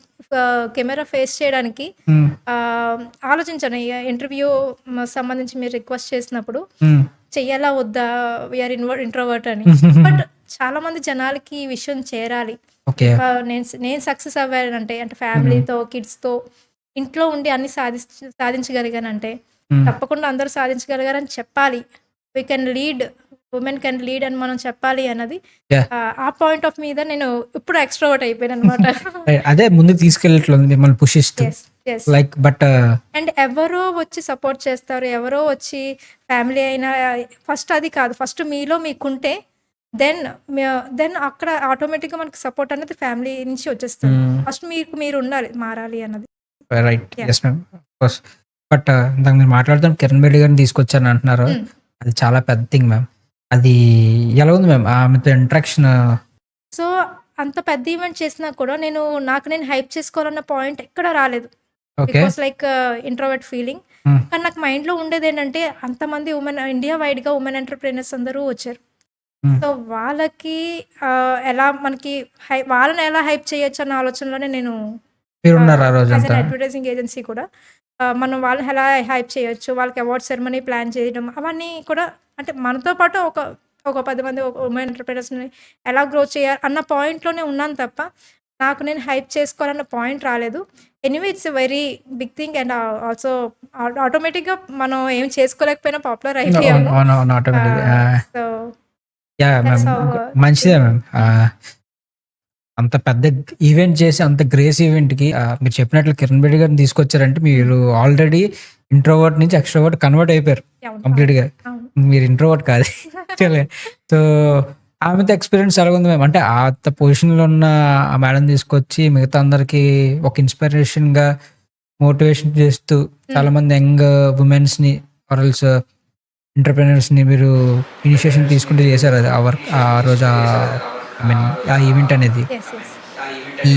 కెమెరా ఫేస్ చేయడానికి హ్మ్. ఆహ్, ఆలోచించాను. ఇంటర్వ్యూ సంబంధించి మీరు రిక్వెస్ట్ చేసినప్పుడు హ్మ్. చెయ్యాలా వద్దా? వీఆర్ ఇంట్రోవర్ట్ అని. బట్ చాలామంది జనాలకి ఈ విషయం చేరాలి. ఓకే. నేను సక్సెస్ అవ్వానంటే అంటే హ్మ్. ఫ్యామిలీతో, కిడ్స్‌తో ఇంట్లో ఉండి అన్నీ సాధించగలిగానంటే హ్మ్. తప్పకుండా అందరూ సాధించగలిగారని చెప్పాలి. We can lead. Women can lead అని మనం చెప్పాలి అన్నది యాహ్! ఆ పాయింట్ ఆఫ్ మీద నేను ఇప్పుడు ఎక్స్‌ట్రోవర్ట్ అయిపోయాననమాట. అదే ముందుకు తీసుకెళ్ళట్లేదు మిమ్మల్ని పుష్ ఇస్తూ. Yes. Yes. Like but and ఎవరో వచ్చి సపోర్ట్ చేస్తారు. ఎవరో వచ్చి ఫ్యామిలీ అయినా ఫస్ట్ అది కాదు. ఫస్ట్ మీలో మీకుంటే దెన్ దెన్ అక్కడ ఆటోమేటిక్‌గా మనకి సపోర్ట్ అనేది ఫ్యామిలీ నుంచి వచ్చేస్తది. హ్మ్. ఫస్ట్ మీకు మీరుండాలి మారాలి అన్నది. Right. Yeah! Yes ma'am. Of course. But ఇందాక మీరు మాట్లాడుతున్న కిరణ్ బేడి గారిని తీసుకొచ్చారని అంటున్నారు. హ్మ్. అది చాలా పెద్ద థింగ్ మ్యామ్. అది ఎలా ఉంది మ్యామ్? ఆమెతో ఇంటరాక్షన్. సో, అంత పెద్ద ఈవెంట్ చేసినా కూడా నాకు నేను హైప్ చేసుకోవాలన్న పాయింట్ ఎక్కడ రాలేదు. Okay. Because like introvert feeling. హ్మ్. కానీ నాకు మైండ్‌లో ఉండేదేంటంటే అంతమంది ఇండియా వైడ్‌గా వుమెన్ ఎంటర్‌ప్రెన్యూర్స్ అందరూ వచ్చారు. హ్మ్. సో, వాళ్ళకి ఎలా మనకి వాళ్ళని ఎలా హైప్ చేయొచ్చు అన్న ఆలోచనలోనే నేను మీరున్నారు ఆ యాస్ రోజంతా. ఎన్ అడ్వర్టైజింగ్ ఏజెన్సీ కూడా మనం వాళ్ళని ఎలా హైప్ చేయొచ్చు, వాళ్ళకి అవార్డ్ సెరమనీ ప్లాన్ చేయడం అవన్నీ కూడా అంటే మనతో పాటు ఒక 10 మంది వుమెన్ ఎంటర్‌ప్రెన్యూర్స్‌ని ఎలా గ్రో చేయాలి అన్న పాయింట్‌లోనే ఉన్నాను తప్ప, నాకు నేను హైప్ చేసుకోవాలన్న పాయింట్ రాలేదు. Anyway it's a very big thing and also ఆటోమేటిక్‌గా మనం ఏం చేసుకోలేకపోయినా పాపులర్ అవును. అయిపోయాము. అవునవును. ఆటోమేటిక్‌గా. So, yeah! That's ma'am. How మంచిదే మ్యామ్. అంత పెద్ద ఈవెంట్ చేసి అంత గ్రేస్ ఈవెంట్‌కి మీరు చెప్పినట్లు కిరణ్ బేడి గారిని తీసుకొచ్చారంటే మీరు ఆల్రెడీ ఇంట్రోవర్ట్ నుంచి ఎక్స్‌ట్రోవర్ట్ కన్వర్ట్ అయిపోయారు అవును. కంప్లీట్‌గా. అవును. మీరు ఇంట్రోవర్ట్ కాదు. యాక్చువల్లీ. సో, ఆమెతో ఎక్స్‌పీరియన్స్ ఎలాగుంది మ్యామ్? అంటే అంత పొజిషన్‌లో ఉన్న ఆ మేడమ్‌ని తీసుకొచ్చి మిగతా అందరికి ఒక ఇన్‌స్పిరేషన్‌గా మోటివేషన్ చేస్తూ హ్మ్. చాలామంది యంగ్ వుమెన్స్‌ని ఆర్ ఎల్స్ ఎంటర్‌ప్రెన్యూర్స్‌ని మీరు ఇనిషియేషన్ తీసుకుంటూ చేశారు అది. ఆ వర్క్ ఆ రోజు ఐ మీన్ ఆ ఈవెంట్ అనేది. యెస్. యెస్. ఈ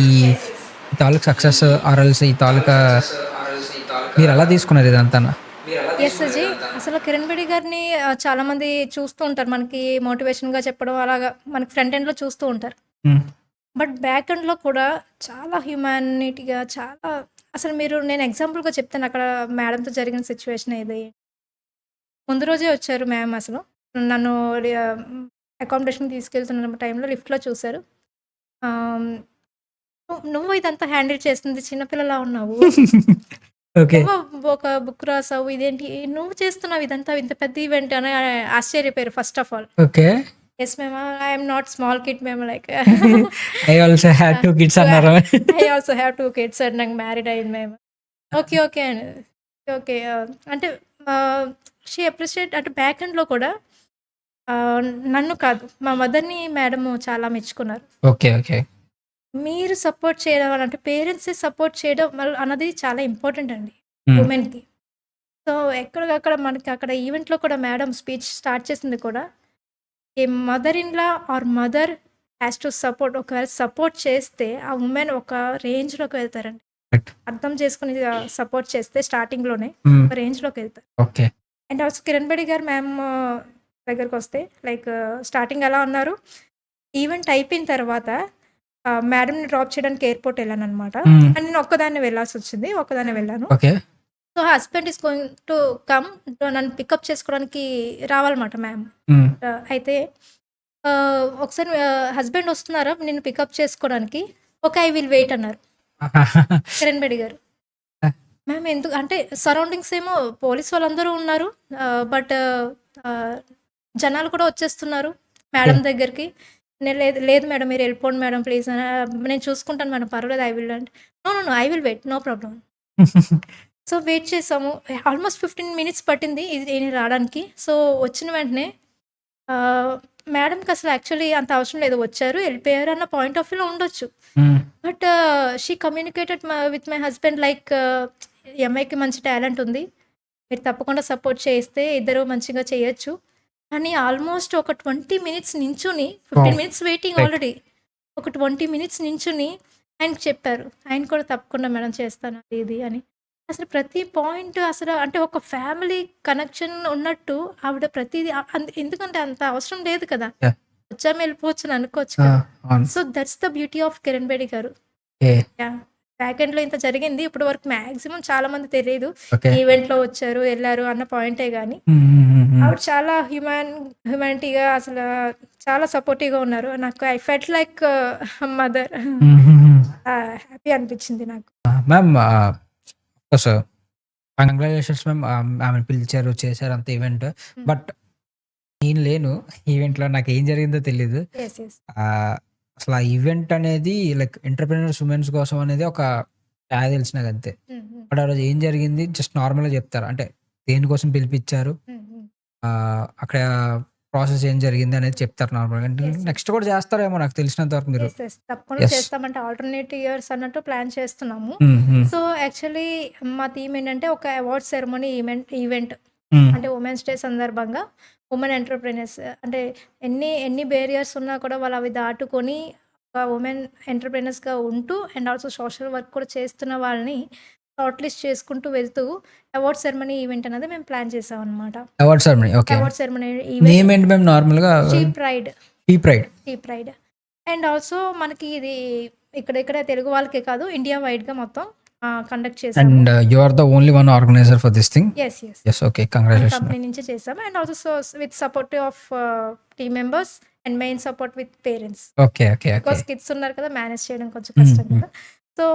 ఈ తాలూకా సక్సెస్ ఆర్ఎల్స్ ఈ తాలూకా మీరు ఎలా తీసుకున్నారు ఇదంతా? యెస్ అజయ్. అసలు కిరణ్ బేడి గారిని చాలామంది చూస్తూ ఉంటారు. మనకి మోటివేషన్‌గా చెప్పడం అలాగా మనకి ఫ్రంట్ ఎండ్‌లో చూస్తూ ఉంటారు. బట్ బ్యాక్ ఎండ్‌లో కూడా చాలా హ్యుమానిటీగా చాలా అసలు నేను ఎగ్జాంపుల్‌గా చెప్తాను అక్కడ మేడంతో జరిగిన సిట్యుయేషన్ ఇది. ముందు రోజే వచ్చారు మ్యామ్ అసలు. నన్ను అకామిడేషన్‌కి తీసుకెళ్తున్న టైంలో లిఫ్ట్‌లో చూసారు. ఆహ్, నువ్వు ఇదంతా హ్యాండిల్ చేస్తుంది చిన్న పిల్లలా ఉన్నావు. ఓకే. నువ్వు ఒక బుక్ రాసావు. ఇదేంటి నువ్వు చేస్తున్నావు ఇదంతా ఇంత పెద్ద ఈవెంట్ అని ఆశ్చర్యపోయారు first of all. Okay. Yes ma'am. I am not small kid ma'am like I also have 2 kids అన్నారు. I also have 2 kids and నాకు మ్యారీడ్ అయింది మ్యామ్. ఓకే. ఓకే అని. ఓకే. అంటే షీ అప్రిషియేట్ అంటే బ్యాక్ ఎండ్‌లో కూడా నన్ను కాదు మా మదర్‌ని మేడము చాలా మెచ్చుకున్నారు. ఓకే. ఓకే. మీరు సపోర్ట్ చేయడం వల్ల అంటే పేరెంట్స్‌ని సపోర్ట్ చేయడం వల్ల అన్నది చాలా ఇంపార్టెంట్ అండి హ్మ్. వుమెన్‌కి. సో, ఎక్కడికక్కడ మనకి అక్కడ ఈవెంట్‌లో కూడా మేడం స్పీచ్ స్టార్ట్ చేసింది కూడా, a mother in law or mother has to support ఒకవేళ సపోర్ట్ చేస్తే ఆ వుమెన్ ఒక రేంజ్‌లోకి వెళ్తారండి. రైట్. అర్థం చేసుకొని సపోర్ట్ చేస్తే స్టార్టింగ్‌లోనే హ్మ్. ఒక రేంజ్‌లోకి వెళ్తారు. Okay. And also Kiran Bedi గారు మ్యామ్ దగ్గరకొస్తే లైక్ స్టార్టింగ్ ఎలా అన్నారు, ఈవెంట్ అయిపోయిన తర్వాత మేడంని డ్రాప్ చేయడానికి ఎయిర్‌పోర్ట్ ఎళ్ళాననమాట. హ్మ్. అండ్ నేను ఒక్కదాన్నే వెళ్ళాల్సొచ్చింది. ఒక్కదాన్నే వెళ్ళాను. Okay. So, husband is going to come నన్ను పికప్ చేసుకోవడానికి రావాలన్నమాట మ్యామ్. హ్మ్. అయితే ఒకసారి హస్బెండ్ వస్తున్నారా నిన్ను పికప్ చేసుకోవడానికి? ఓకే. ఐ విల్ వెయిట్ అన్నారు కిరణ్ బేడి గారు. మ్యామ్ ఎందుకు అంటే సరౌండింగ్స్ ఏమో పోలీస్ వాళ్ళందరూ ఉన్నారు. బట్ జనాలు కూడా వచ్చేస్తున్నారు మేడం దగ్గరికి. నేను లేదు లేదు మేడం మీరు వెళ్ళిపోండి మేడం ప్లీజ్ నేను చూసుకుంటాను మేడం పర్వాలేదు ఐ విల్ అంటే no no no I will wait no problem. So, wait చేసాము. ఆల్మోస్ట్ 15 మినిట్స్ పట్టింది ఇది ఈయన రాడానికి. సో, వచ్చిన వెంటనే ఆహ్, మేడంకి అసలు యాక్చువల్లీ అంత అవసరం లేదు. వచ్చారు, ఎళ్ళిపోయారు అన్న పాయింట్ ఆఫ్ వ్యూలో ఉండొచ్చు. హ్మ్. But she communicated with my husband like ఈ అమ్మాయికి మంచి టాలెంట్ ఉంది. మీరు తప్పకుండా సపోర్ట్ చేస్తే ఇద్దరు మంచిగా చేయొచ్చు. అని ఆల్మోస్ట్ ఒక 20 మినిట్స్ నించొని 15 wow! Minutes waiting right. Already. ఒక 20 మినిట్స్ నించొని ఆయనకి చెప్పారు. ఆయన కూడా తప్పకుండా మేడం చేస్తాను అది ఇది అని. అసలు ప్రతి పాయింట్ అసలు అంటే ఒక ఫ్యామిలీ కనెక్షన్ ఉన్నట్టు ఆవిడ ప్రతీది ఎందుకంటే అంత అవసరం లేదు కదా! యాహ్! వచ్చాము వెళ్ళిపోవచ్చు అని అనుకోవచ్చు ఆ! కదా! అవును. So, that's the beauty of Kiran Bedi గారు. ఓకే. యాహ్! బ్యాక్ ఎండ్‌లో ఇంత జరిగింది. ఇప్పటి వరకు మాక్సిమం చాలా మంది తెలీదు. ఓకే. ఈవెంట్‌లో వచ్చారు, ఎళ్లారు అన్న పాయింటే గాని, హ్మ్. హ్మ్. హ్మ్. హ్మ్. ఆవిడ చాలా హ్యుమానిటీగా అసల చాలా సపోర్టివ్‌గా ఉన్నారు. నాకు ఐ ఫెల్ట్ లైక్ మదర్. హ్మ్. హ్మ్. హ్మ్. హ్యాపీ అనిపించింది నాకు. Ma'am of course congratulations ma'am. ఆమెను పిలిచారు, చేశారు అంత ఈవెంట్. హ్మ్. బట్ నేను లేను ఈవెంట్‌లో. నాకేం జరిగిందో తెలీదు. యెస్. యెస్. ఆహ్, అసలు ఆ ఈవెంట్ అనేది లైక్ ఎంటర్‌ప్రెన్యూర్స్ ఉమెన్స్ కోసం అనేది ఒక తెలుసు నాకంతే. హ్మ్. హ్మ్. బట్ ఆ రోజు ఏం జరిగింది జస్ట్ నార్మల్‌గా చెప్తారా? అంటే దేనికోసం పిలిపిచ్చారు? హ్మ్. హ్మ్. అక్కడ ప్రాసెస్ ఏం జరిగింది అనేది చెప్తారు నార్మల్‌గా. అంటే యెస్. యెస్. నెక్స్ట్ కూడా చేస్తారేమో నాకు తెలిసినంత వరకు మీరు. యెస్. యెస్. తప్పకుండా యెస్. చేస్తామంటే ఆల్టర్‌నేట్ ఇయర్స్ అన్నట్టు ప్లాన్ చేస్తున్నాము. హ్మ్. హ్మ్. సో, యాక్చువల్లీ మా థీమ్ ఏంటంటే ఒక అవార్డ్ సెరమనీ ఈవెంట్ హ్మ్. అంటే ఉమెన్స్ డే సందర్భంగా ఉమెన్ ఎంటర్‌ప్రెన్యూర్స్ అంటే ఎన్ని బేరియర్స్ ఉన్నా కూడా వాళ్ళు అవి దాటుకొని ఒక ఉమెన్ ఎంటర్‌ప్రెన్యూర్స్‌గా ఉంటూ అండ్ ఆల్సో సోషల్ వర్క్ కూడా చేస్తున్న వాళ్ళని షార్ట్ లిస్ట్ చేసుకుంటూ వెళ్తూ అవార్డ్ సెరమనీ ఈవెంట్ అనేది మేము ప్లాన్ చేసామనమాట. Award ceremony. Okay. Award ceremony event name ఏంటి మ్యామ్ నార్మల్‌గా? She pride. ఈ pride. She pride. And also మనకి ఇది ఇక్కడ తెలుగు వాళ్ళకే కాదు ఇండియా వైడ్‌గా మొత్తం కండక్ట్ చేసాము. And you are the only one organiser for this thing? Yes. Yes. Yes. Okay. మన కంగ్రాచ్యులేషన్స్ కంపెనీ మ్యామ్. నుంచే చేసాము. And also with support of team members and main support with parents. Okay. Okay. Okay. Because kids ఉన్నారు కదా! Manage చేయడం కొంచెం hmm. కష్టం hmm. కదా! So,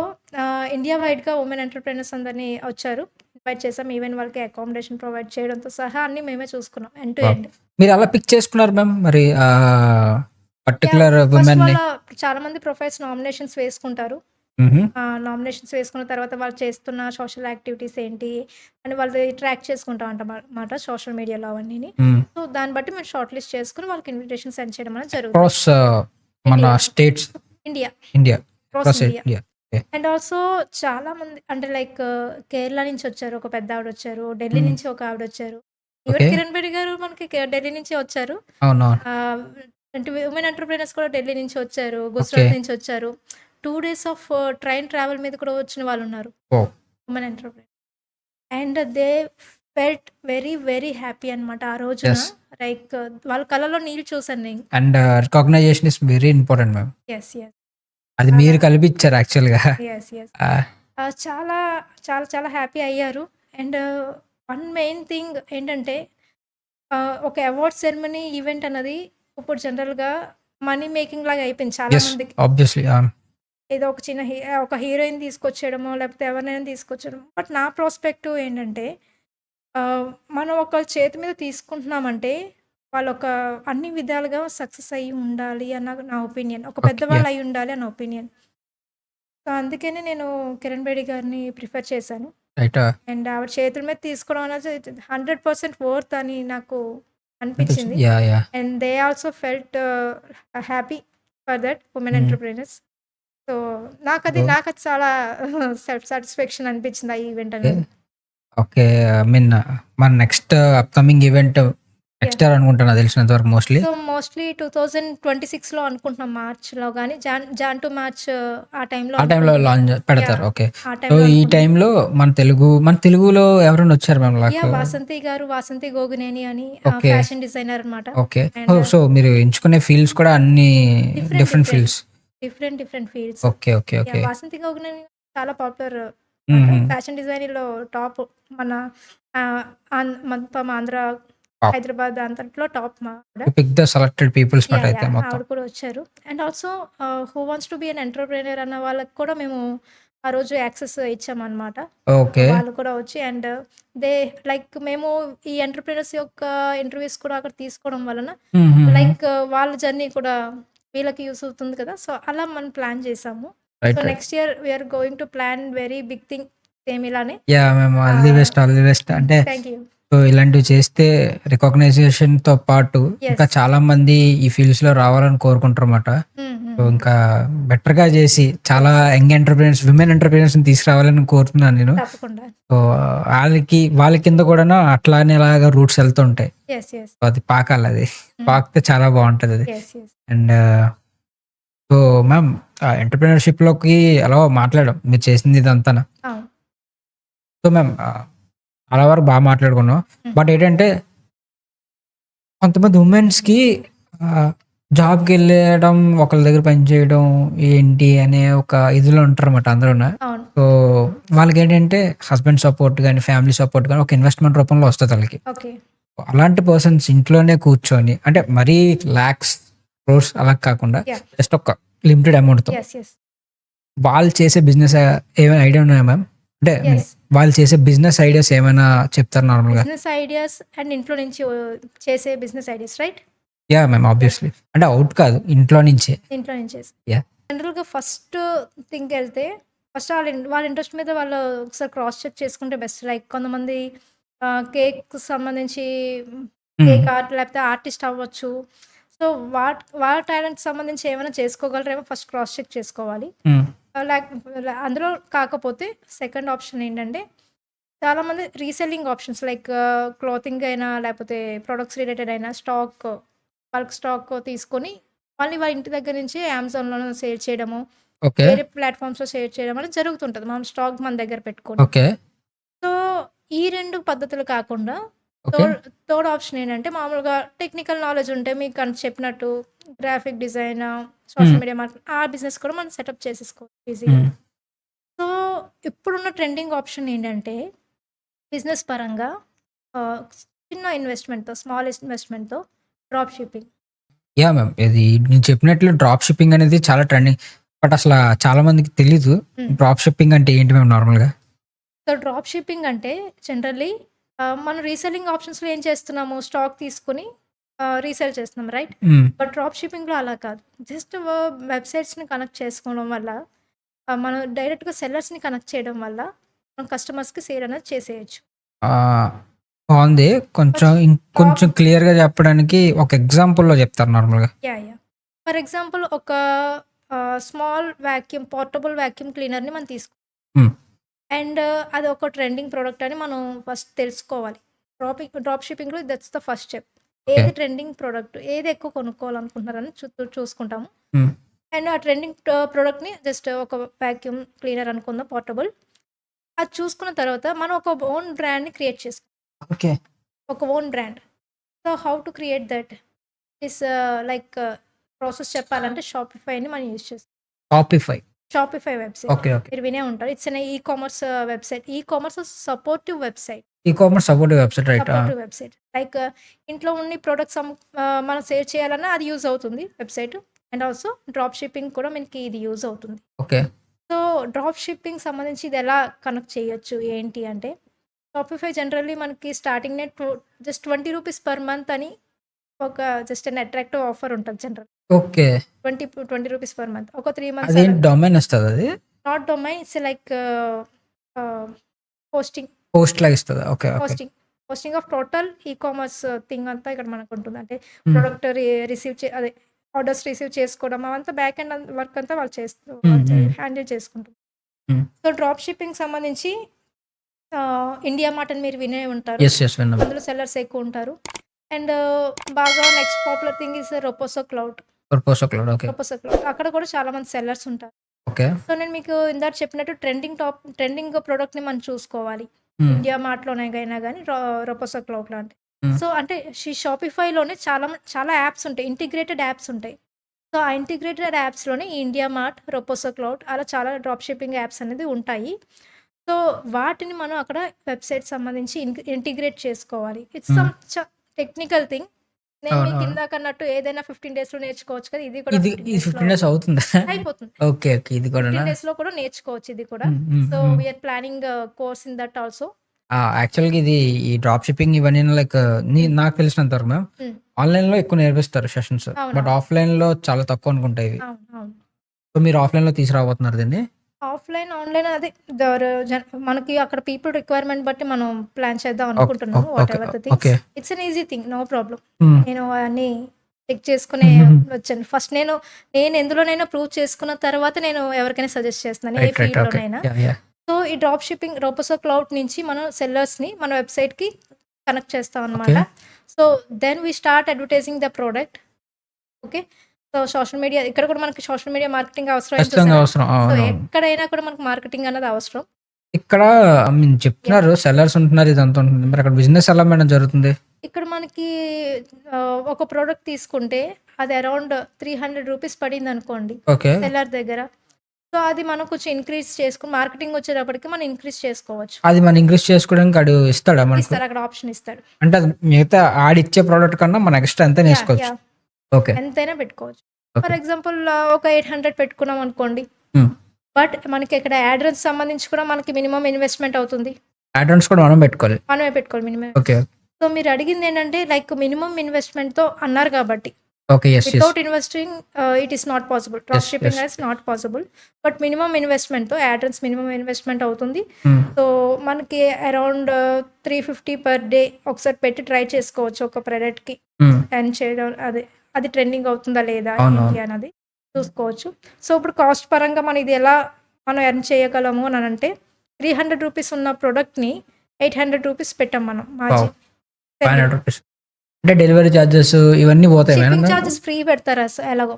India వైడ్‌గా ఉమెన్ ఎంటర్‌ప్రెన్యూర్స్ అందరిని వచ్చారు. ఇన్వైట్ చేసాం. ఈవెన్ వాళ్ళకి అకామిడేషన్ ప్రొవైడ్ చేయడంతో సహా అన్నీ మేమే చూసుకున్నాం ఎండ్ టు వావ్! ఎండ్. మీరు ఎలా పిక్ చేసుకున్నారు మ్యామ్ మరి యాహ్! Particular first వుమెన్‌ని? చాలా మంది ప్రొఫైల్స్ నామినేషన్స్ వేసుకుంటారు. హుహు. నామినేషన్స్ వేసుకున్న తర్వాత వాళ్ళు చేస్తున్న సోషల్ యాక్టివిటీస్ ఏంటి అని వాళ్ళది ట్రాక్ చేసుకుంటాం మాట సోషల్ మీడియాలో అవన్నీని. హ్మ్. సో, దాన్ని బట్టి మేము షార్ట్ లిస్ట్ చేసుకొని వాళ్ళకి ఇన్విటేషన్ సెండ్ చేయడం అనేది జరుగుతుంది. అక్రాస్ మన India. States India. India. Across across India. India. Okay. And also చాలా మంది అంటే లైక్ కేరళ నుంచి వచ్చారు. ఒక పెద్ద ఆవిడొచ్చారు. ఢిల్లీ హ్మ్. నుంచి ఒక ఆవిడొచ్చారు. Even okay. కిరణ్ బేడి గారు మనకి ఢిల్లీ నుంచే వచ్చారు. అవునవును. ఆహ్, అంటే ఉమెన్ ఎంటర్‌ప్రెన్యూర్స్ కూడా ఢిల్లీ నుంచి వచ్చారు. ఓకే. గుజరాత్ నుంచి వచ్చారు. 2 డేస్ ఆఫ్ ట్రైన్ ట్రావెల్ మీద కూడా వచ్చిన వాళ్ళున్నారు. ఓ women entrepreneur. And they felt very, very happy అనమాట ఆ రోజున. ఎస్. లైక్ వాళ్ళ కళ్ళలో నీళ్ళు చూసాను నేను. And recognition is very important ma'am. Yes. Yes. అది మీరు కల్పించారు యాక్చువల్గా. యెస్. యెస్. చాలా, చాలా, చాలా హ్యాపీ అయ్యారు. అండ్ వన్ మెయిన్ థింగ్ ఏంటంటే ఒక అవార్డ్ సెరమనీ ఈవెంట్ అన్నది ఇప్పుడు జనరల్‌గా మనీ మేకింగ్ లాగా అయిపోయింది చాలా ఎస్ మందికి. ఆబ్వియస్లీ. ఏదో ఒక చిన్న ఒక హీరోయిన్ తీసుకొచ్చేయడమో, లేకపోతే ఎవరినైనా తీసుకొచ్చేయడం. బట్ నా ప్రాస్పెక్టివ్ ఏంటంటే మనం ఒకళ్ళ చేతి మీద తీసుకుంటున్నామంటే వాళ్ళొక అన్ని విధాలుగా సక్సెస్ అయ్యి ఉండాలి అన్న నా ఒపీనియన్. ఒక ఓకే. పెద్దవాళ్ళు అయ్యి ఉండాలి అన్న ఒపీనియన్. సో, అందుకనే నేను కిరణ్ బేడి గారిని ప్రిఫర్ చేశాను. రైట్. అండ్ ఆవిడ చేతుల మీద తీసుకోవడం అనేది 100% వర్త్ అని నాకు అనిపించింది. Yeah. And they also felt happy for that women Hmm. Entrepreneurs. So, నాకది చాలా సెల్ఫ్ సాటిస్ఫాక్షన్ అనిపించింది ఆ ఈవెంట్ అనేది. ఓకే. ఐ మీన్ మన next upcoming event next year అనుకుంటున్నా తెలిసినంత వరకు మోస్ట్లీ. సో, మోస్ట్‌లీ 2026లో అనుకుంటున్నాం మార్చ్‌లో గాని జాన్ టు మార్చ్ ఆ టైంలో ఆ టైంలో అనుకుంటున్నాం. లాంచ్ పెడతారు. ఓకే. ఆ సో టైంలో ఈ అనుకుంటున్నాం. టైంలో మన తెలుగులో ఎవరైనా వచ్చారు మ్యామ్ నాకు? వాసంతి గోగినేని అని ఓకే. ఫ్యాషన్ డిజైనర్ అనమాట. ఓకే. అండ్ సో మీరు ఎంచుకునే ఫీల్డ్స్ కూడా అన్ని different fields. Different fields. Okay. Okay. Okay. Vasanthi Gogineni చాలా పాపులర్ మ్మ్. ఫ్యాషన్ డిజైనింగ్‌లో టాప్. మన మొత్తం ఆంధ్ర, Top. హైదరాబాద్ అంతట్లో టాప్ మా ఆవిడ. పిక్ ద సెలెక్టెడ్ పీపుల్స్ మాట అయితే మొత్తం. ఆవిడ కూడా వచ్చారు. And also who wants to be an entrepreneur అన్న వాళ్ళకి కూడా మేము ఆ రోజు యాక్సెస్ ఇచ్చామన్నమాట. ఓకే. వాళ్ళు కూడా వచ్చి అండ్ దే లైక్ మేము ఈ ఎంటర్‌ప్రెన్యూర్స్ యొక్క ఇంటర్వ్యూస్ కూడా అక్కడ తీసుకోవడం వలన లైక్ వాళ్ళ జర్నీ కూడా వీళ్ళకి యూజ్ అవుతుంది కదా! సో, అలా మనం ప్లాన్ చేసాము. So, right. Next year we are going to plan very big thing same ఇలానే. యా మేము ఆల్ ది బెస్ట్ అంటే థ్యాంక్ యూ. సో ఇలాంటివి చేస్తే రికగ్నైజేషన్‌తో పాటు ఇంకా Yes. చాలా మంది ఈ ఫీల్డ్స్‌లో రావాలని కోరుకుంటారన్నమాట. సో ఇంకా బెటర్‌గా చేసి చాలా యంగ్ ఎంటర్‌ప్రెన్యూర్స్, విమెన్ ఎంటర్‌ప్రెన్యూర్స్‌ని తీసుకురావాలని కోరుతున్నాను నేను. తప్పకుండా. సో వాళ్ళ కింద కూడాను అట్లానే అలాగా రూట్స్ వెళ్తుంటాయి. యెస్. యెస్. సో అది పాకాలి అది. పాకితే చాలా బాగుంటది అది. Yes. Yes. And so ma'am ఎంటర్‌ప్రెన్యూర్‌షిప్‌లోకి ఎలా మాట్లాడాం మీరు చేసింది ఇదంతానా? అవును. సో మ్యామ్ చాలా వరకు బాగా మాట్లాడుకున్నాం. బట్ ఏంటంటే కొంతమంది ఉమెన్స్‌కి జాబ్‌కి వెళ్ళడం, ఒకళ్ళ దగ్గర పని చేయడం ఏంటి అనే ఒక ఇదిలో ఉంటారన్నమాట అందరూను. అవును. సో వాళ్ళకేంటంటే హస్బెండ్ సపోర్ట్ గాని, ఫ్యామిలీ సపోర్ట్ గాని ఒక ఇన్వెస్ట్‌మెంట్ రూపంలో వస్తది ఆళ్ళకి. ఓకే. అలాంటి పర్సన్స్ ఇంట్లోనే కూర్చొని అంటే మరీ లాక్స్, క్రోర్స్ అలా కాకుండా యాహ్! జస్ట్ ఒక లిమిటెడ్ అమౌంట్‌తో యెస్. యెస్. వాళ్ళు చేసే బిజినెస్ ఏమైనా ఐడియా ఉన్నాయా మ్యామ్? అంటే యెస్. వాళ్ళు చేసే బిజినెస్ ఐడియాస్ ఏమైనా చెప్తారా నార్మల్‌గా? బిజినెస్ ఐడియాస్ అండ్ ఇంట్లో నుంచి చేసే business ideas right? Yeah! Ma'am obviously. అంటే అవుట్ కాదు ఇంట్లో నుంచే. ఇంట్లో నుంచి చేసి. యాహ్! జనరల్‌గా ఫస్ట్ థింగ్‌కెళ్తే ఫస్ట్ వాళ్ళ ఇంట్రెస్ట్ మీద వాళ్ళు ఒకసారి క్రాస్ చెక్ చేసుకుంటే బెస్ట్. లైక్ కొంతమంది కేక్‌కి సంబంధించి కేక్ ఆర్ట్ లేకపోతే ఆర్టిస్ట్ అవ్వచ్చు. సో, వాళ్ళ టాలెంట్‌కి సంబంధించి ఏమైనా చేసుకోగలరేమో ఫస్ట్ క్రాస్ చెక్ చేసుకోవాలి. లైక్ అందులో కాకపోతే సెకండ్ ఆప్షన్ ఏంటంటే చాలామంది రీసెల్లింగ్ ఆప్షన్స్ లైక్ క్లాతింగ్ అయినా లేకపోతే ప్రొడక్ట్స్ రిలేటెడ్ అయినా బల్క్ స్టాక్ తీసుకొని మళ్ళీ వాళ్ళ ఇంటి దగ్గర నుంచి అమెజాన్‌లోనో సేల్ చేయడము, ఓకే. వేరే ప్లాట్‌ఫామ్స్‌లో షేర్ చేయడం అనేది జరుగుతుంటది. మనం స్టాక్ మన దగ్గర పెట్టుకొని. ఓకే. సో, ఈ 2 పద్ధతులు కాకుండా ఓకే. థర్డ్ ఆప్షన్ ఏంటంటే మామూలుగా టెక్నికల్ నాలెడ్జ్ ఉంటే మీకు చెప్పినట్టు graphic design, social media marketing ఆ బిజినెస్ కూడా మనం సెటప్ చేసేసుకోవచ్చు ఈజీగా. సో, ఇప్పుడున్న ట్రెండింగ్ ఆప్షన్ ఏంటంటే బిజినెస్ పరంగా చిన్న ఇన్వెస్ట్‌మెంట్‌తో, స్మాల్ ఇన్వెస్ట్‌మెంట్‌తో డ్రాప్ షిప్పింగ్. యాహ్! మ్యామ్. ఇది నేను చెప్పినట్లు డ్రాప్ షిప్పింగ్ అనేది చాలా ట్రెండింగ్. బట్ అసల చాలా మందికి తెలీదు. డ్రాప్ షిప్పింగ్ అంటే ఏంటి మ్యామ్ నార్మల్‌గా? సో, డ్రాప్ షిప్పింగ్ అంటే జనరల్లీ మనం రీసెల్లింగ్ ఆప్షన్స్‌లో ఏం చేస్తున్నాము స్టాక్ తీసుకొని రీసేల్ చేస్తున్నాం రైట్? బట్ డ్రాప్ షిప్పింగ్‌లో అలా కాదు. జస్ట్ వెబ్‌సైట్స్‌ని కనెక్ట్ చేసుకోవడం వల్ల మనం డైరెక్ట్‌గా సెల్లర్స్‌ని కనెక్ట్ చేయడం వల్ల మనం కస్టమర్స్‌కి సేల్ అనేది చేసేయొచ్చు. బావుంది. ఇంకొంచెం క్లియర్‌గా చెప్పడానికి ఒక ఎగ్జాంపుల్‌లో చెప్తారా నార్మల్‌గా? యాహ్! ఫర్ ఎగ్జాంపుల్ ఒక స్మాల్ పోర్టబుల్ వాక్యూమ్ క్లీనర్‌ని మనం హ్మ్. అండ్ అది ఒక ట్రెండింగ్ ప్రొడక్ట్ అని మనం ఫస్ట్ తెలుసుకోవాలి. డ్రాప్ షిప్పింగ్‌లో that's the first step. Okay. ఏది ట్రెండింగ్ ప్రొడక్ట్, ఏది ఎక్కువ కొనుక్కోవాలనుకుంటున్నారని చూసుకుంటాము. అండ్ ఆ ట్రెండింగ్ ప్రోడక్ట్‌ని జస్ట్ ఒక వాక్యూమ్ క్లీనర్ అనుకుందాం పోర్టబుల్. అది చూసుకున్న తర్వాత మనం ఒక ఓన్ బ్రాండ్‌ని క్రియేట్ చేసుకోవాలి. ఓకే. ఒక own brand. So, how to create that is like process చెప్పాలంటే షాపిఫైని మనం యూజ్ చేస్తాం. Shopify. Shopify website. Okay. Okay. మీరు వినే ఉంటారు. It's an e-commerce website. E-commerce supportive website. E-commerce supportive website right. Supportive website. Like ఇంట్లో ఉండి ప్రొడక్ట్స్ మనం సేల్ చేయాలన్నా అది యూజ్ అవుతుంది website. And also drop shipping కూడా మనకి ఇది యూజ్ అవుతుంది. ఓకే. సో, డ్రాప్ షిప్పింగ్ సంబంధించి ఇది ఎలా కనెక్ట్ చేయొచ్చు ఏంటి అంటే, షాపిఫై జనరల్లీ మనకి స్టార్టింగ్‌నే జస్ట్ ₹20 పర్ మంత్ అని ఒక జస్ట్ అన్ అట్రాక్టివ్ ఆఫర్ ఉంటది జనరల్. ఓకే. ₹20 per month. ఒక 3 మంత్స్ అదేంటి డొమైన్ ఇస్తదా అది? Not domain it's like hosting. Post లాగా ఇస్తదా? Okay. Okay. Hosting of total e-commerce thing అంతా ఇక్కడ మనకుంటుంది. అంటే హ్మ్. ప్రొడక్ట్ రిసీవ్ అదే ఆర్డర్స్ రిసీవ్ చేసుకోవడం అవంతా బ్యాక్ ఎండ్ వర్క్ అంతా వాళ్ళు హ్మ్. హ్మ్. హ్యాండిల్ చేసుకుంటారు. హ్మ్. సో, డ్రాప్ షిప్పింగ్ సంబంధించి ఇండియా మార్ట్ అని మీరు వినే ఉంటారు. యెస్. విన్నాను. అందులో సెల్లర్స్ ఎక్కువ ఉంటారు. అండ్ బాగా next popular thing is Roposo cloud. Purpose cloud. Okay. అక్కడ కూడా చాలా మంది సెల్లర్స్ ఉంటారు. ఓకే. సో, నేను మీకు ఇందాక చెప్పినట్టు ట్రెండింగ్ ప్రొడక్ట్‌ని మనం చూసుకోవాలి. హ్మ్. ఇండియా మార్ట్‌లోనే అయినా గానీ రొపోసో క్లౌడ్ లాంటి. హ్మ్. సో, అంటే షాపిఫైలోనే చాలా యాప్స్ ఉంటాయి. ఇంటిగ్రేటెడ్ యాప్స్ ఉంటాయి. సో, ఆ ఇంటిగ్రేటెడ్ యాప్స్‌లోనే ఈ ఇండియా మార్ట్, రొపోసో క్లౌడ్ అలా చాలా డ్రాప్ షిప్పింగ్ యాప్స్ అనేది ఉంటాయి. సో, వాటిని మనం అక్కడ వెబ్‌సైట్ సంబంధించి ఇంటిగ్రేట్ చేసుకోవాలి. ఇట్స్ హ్మ్. Technical thing. నేను మీకు అవునవును. ఇందాకన్నట్టు ఏదైనా 15 డేస్‌లో నేర్చుకోవచ్చు కదా! ఇది కూడా ఇది 15 ఇది డేస్‌లో 15 డేస్ అవుతుందా? అయిపోతుంది. ఓకే. ఓకే. ఇది 15 కూడానా? డేస్‌లో కూడా నేర్చుకోవచ్చు ఇది కూడా. హ్మ్. Hmm. So, hmm. We are planning course in that also. యాక్చువల్‌గా ఇది ఈ డ్రాప్ షిప్పింగ్ ఇవన్నీ లైక్ హ్మ్. నాకు తెలిసినంత వరకు మ్యామ్ హ్మ్. ఆన్‌లైన్‌లో ఎక్కువ నేర్పిస్తారు సెషన్స్. బట్ అవునవును. ఆఫ్‌లైన్‌లో చాలా తక్కువ అనుకుంటా ఇవి. అవును. సో, మీరు ఆఫ్‌లైన్‌లో తీసుకురాబోతున్నారు దీన్ని? ఆఫ్‌లైన్, ఆన్‌లైన్ అదే దర్ మనకి అక్కడ పీపుల్ రిక్వైర్మెంట్ బట్టి మనం ప్లాన్ చేద్దాం ఓకే. అనుకుంటున్నాము. What okay. Ever the things. Okay. It's an easy thing. No problem. Hmm. నేను అన్నీ చెక్ చేసుకునే హుహుహు. వచ్చాను. ఫస్ట్ నేను ఎందులోనైనా ప్రూవ్ చేసుకున్న తర్వాత నేను ఎవరికైనా సజెస్ట్ చేస్తున్నాను. A right. ఓకే. ఫీల్డ్‌లోనైనా. యాహ్! సో, ఈ డ్రాప్ షిప్పింగ్ రోపోసో క్లౌడ్ నుంచి మనం సెల్లర్స్‌ని మన వెబ్‌సైట్‌కి కనెక్ట్ చేస్తామనమాట. Okay. So, then we start advertising the product. Okay. So, social media ఇక్కడ కూడా మనకి సోషల్ మీడియా మార్కెటింగ్ అవసరమైంది ఖచ్చితంగా చూసారా? అవసరం. సో, అవునవును. ఎక్కడైనా కూడా మనకు మార్కెటింగ్ అన్నది అవసరం. ఇక్కడ ఐ మీన్ యాహ్! చెప్తున్నారు సెల్లర్స్ ఉంటున్నారు ఇదంతా ఉంటుంది. మరి అక్కడ బిజినెస్ ఎలా మేడం జరుగుతుంది? ఇక్కడ మనకి ఒక ప్రొడక్ట్ తీసుకుంటే అది అరౌండ్ ₹300 పడిందనుకోండి ఓకే. సెల్లర్ దగ్గర. సో, అది మనం కొంచెం ఇంక్రీజ్ చేసుకొని మార్కెటింగ్ వచ్చేటప్పటికి మనం ఇంక్రీజ్ చేసుకోవచ్చు. అది మనం ఇంక్రీజ్ చేసుకోవడానికి ఆడు ఇస్తాడా మనకు? ఇస్తారు అక్కడ ఆప్షన్ ఇస్తాడు. అంటే అది మిగతా ఆడిచ్చే ప్రొడక్ట్ కన్నా మనం ఎక్స్‌ట్రా ఎంతైనా ఏసుకోవచ్చు. యాహ్! ఓకే. ఎంతైనా పెట్టుకోవచ్చు. ఓకే. ఫర్ ఎగ్జాంపుల్ ఒక 800 పెట్టుకున్నాం అనుకోండి. హ్మ్. బట్ మనకి ఇక్కడ యాడ్ రన్స్ సంబంధించి కూడా మనకి మినిమమ్ ఇన్వెస్ట్‌మెంట్ అవుతుంది. యాడ్ ఆన్స్ కూడా మనం పెట్టుకోవాలి. మనమే పెట్టుకోవాలి మినిమమ్. ఓకే. సో, మీరు అడిగిందేంటంటే లైక్ మినిమమ్ ఇన్వెస్ట్‌మెంట్‌తో అన్నారు కాబట్టి. Okay. Yes. Without investing it is not possible. Drop shipping yes. Is not possible. But minimum ఇన్వెస్ట్‌మెంట్‌తో యాడ్ రన్స్ మినిమమ్ ఇన్వెస్ట్‌మెంట్ అవుతుంది. హ్మ్. సో, మనకి అరౌండ్ 350 పర్ డే ఒకసారి పెట్టి ట్రై చేసుకోవచ్చు ఒక ప్రొడక్ట్‌కి. హ్మ్. ఎర్న్ చేయడం అది ట్రెండింగ్ అవుతుందా లేదా ఏంటి అవునవును. అన్నది చూసుకోవచ్చు. సో, ఇప్పుడు కాస్ట్ పరంగా మనం ఎర్న్ చేయగలము అనంటే ₹300 ఉన్న ప్రొడక్ట్‌ని ₹800 పెట్టాం మనం వావ్! మార్జిన్. రూ. 500 అంటే డెలివరీ చార్జెస్ ఇవన్నీ పోతాయి మేడం షిప్పింగ్ దాంట్లో? చార్జెస్ ఫ్రీ పెడతారు ఎలాగో.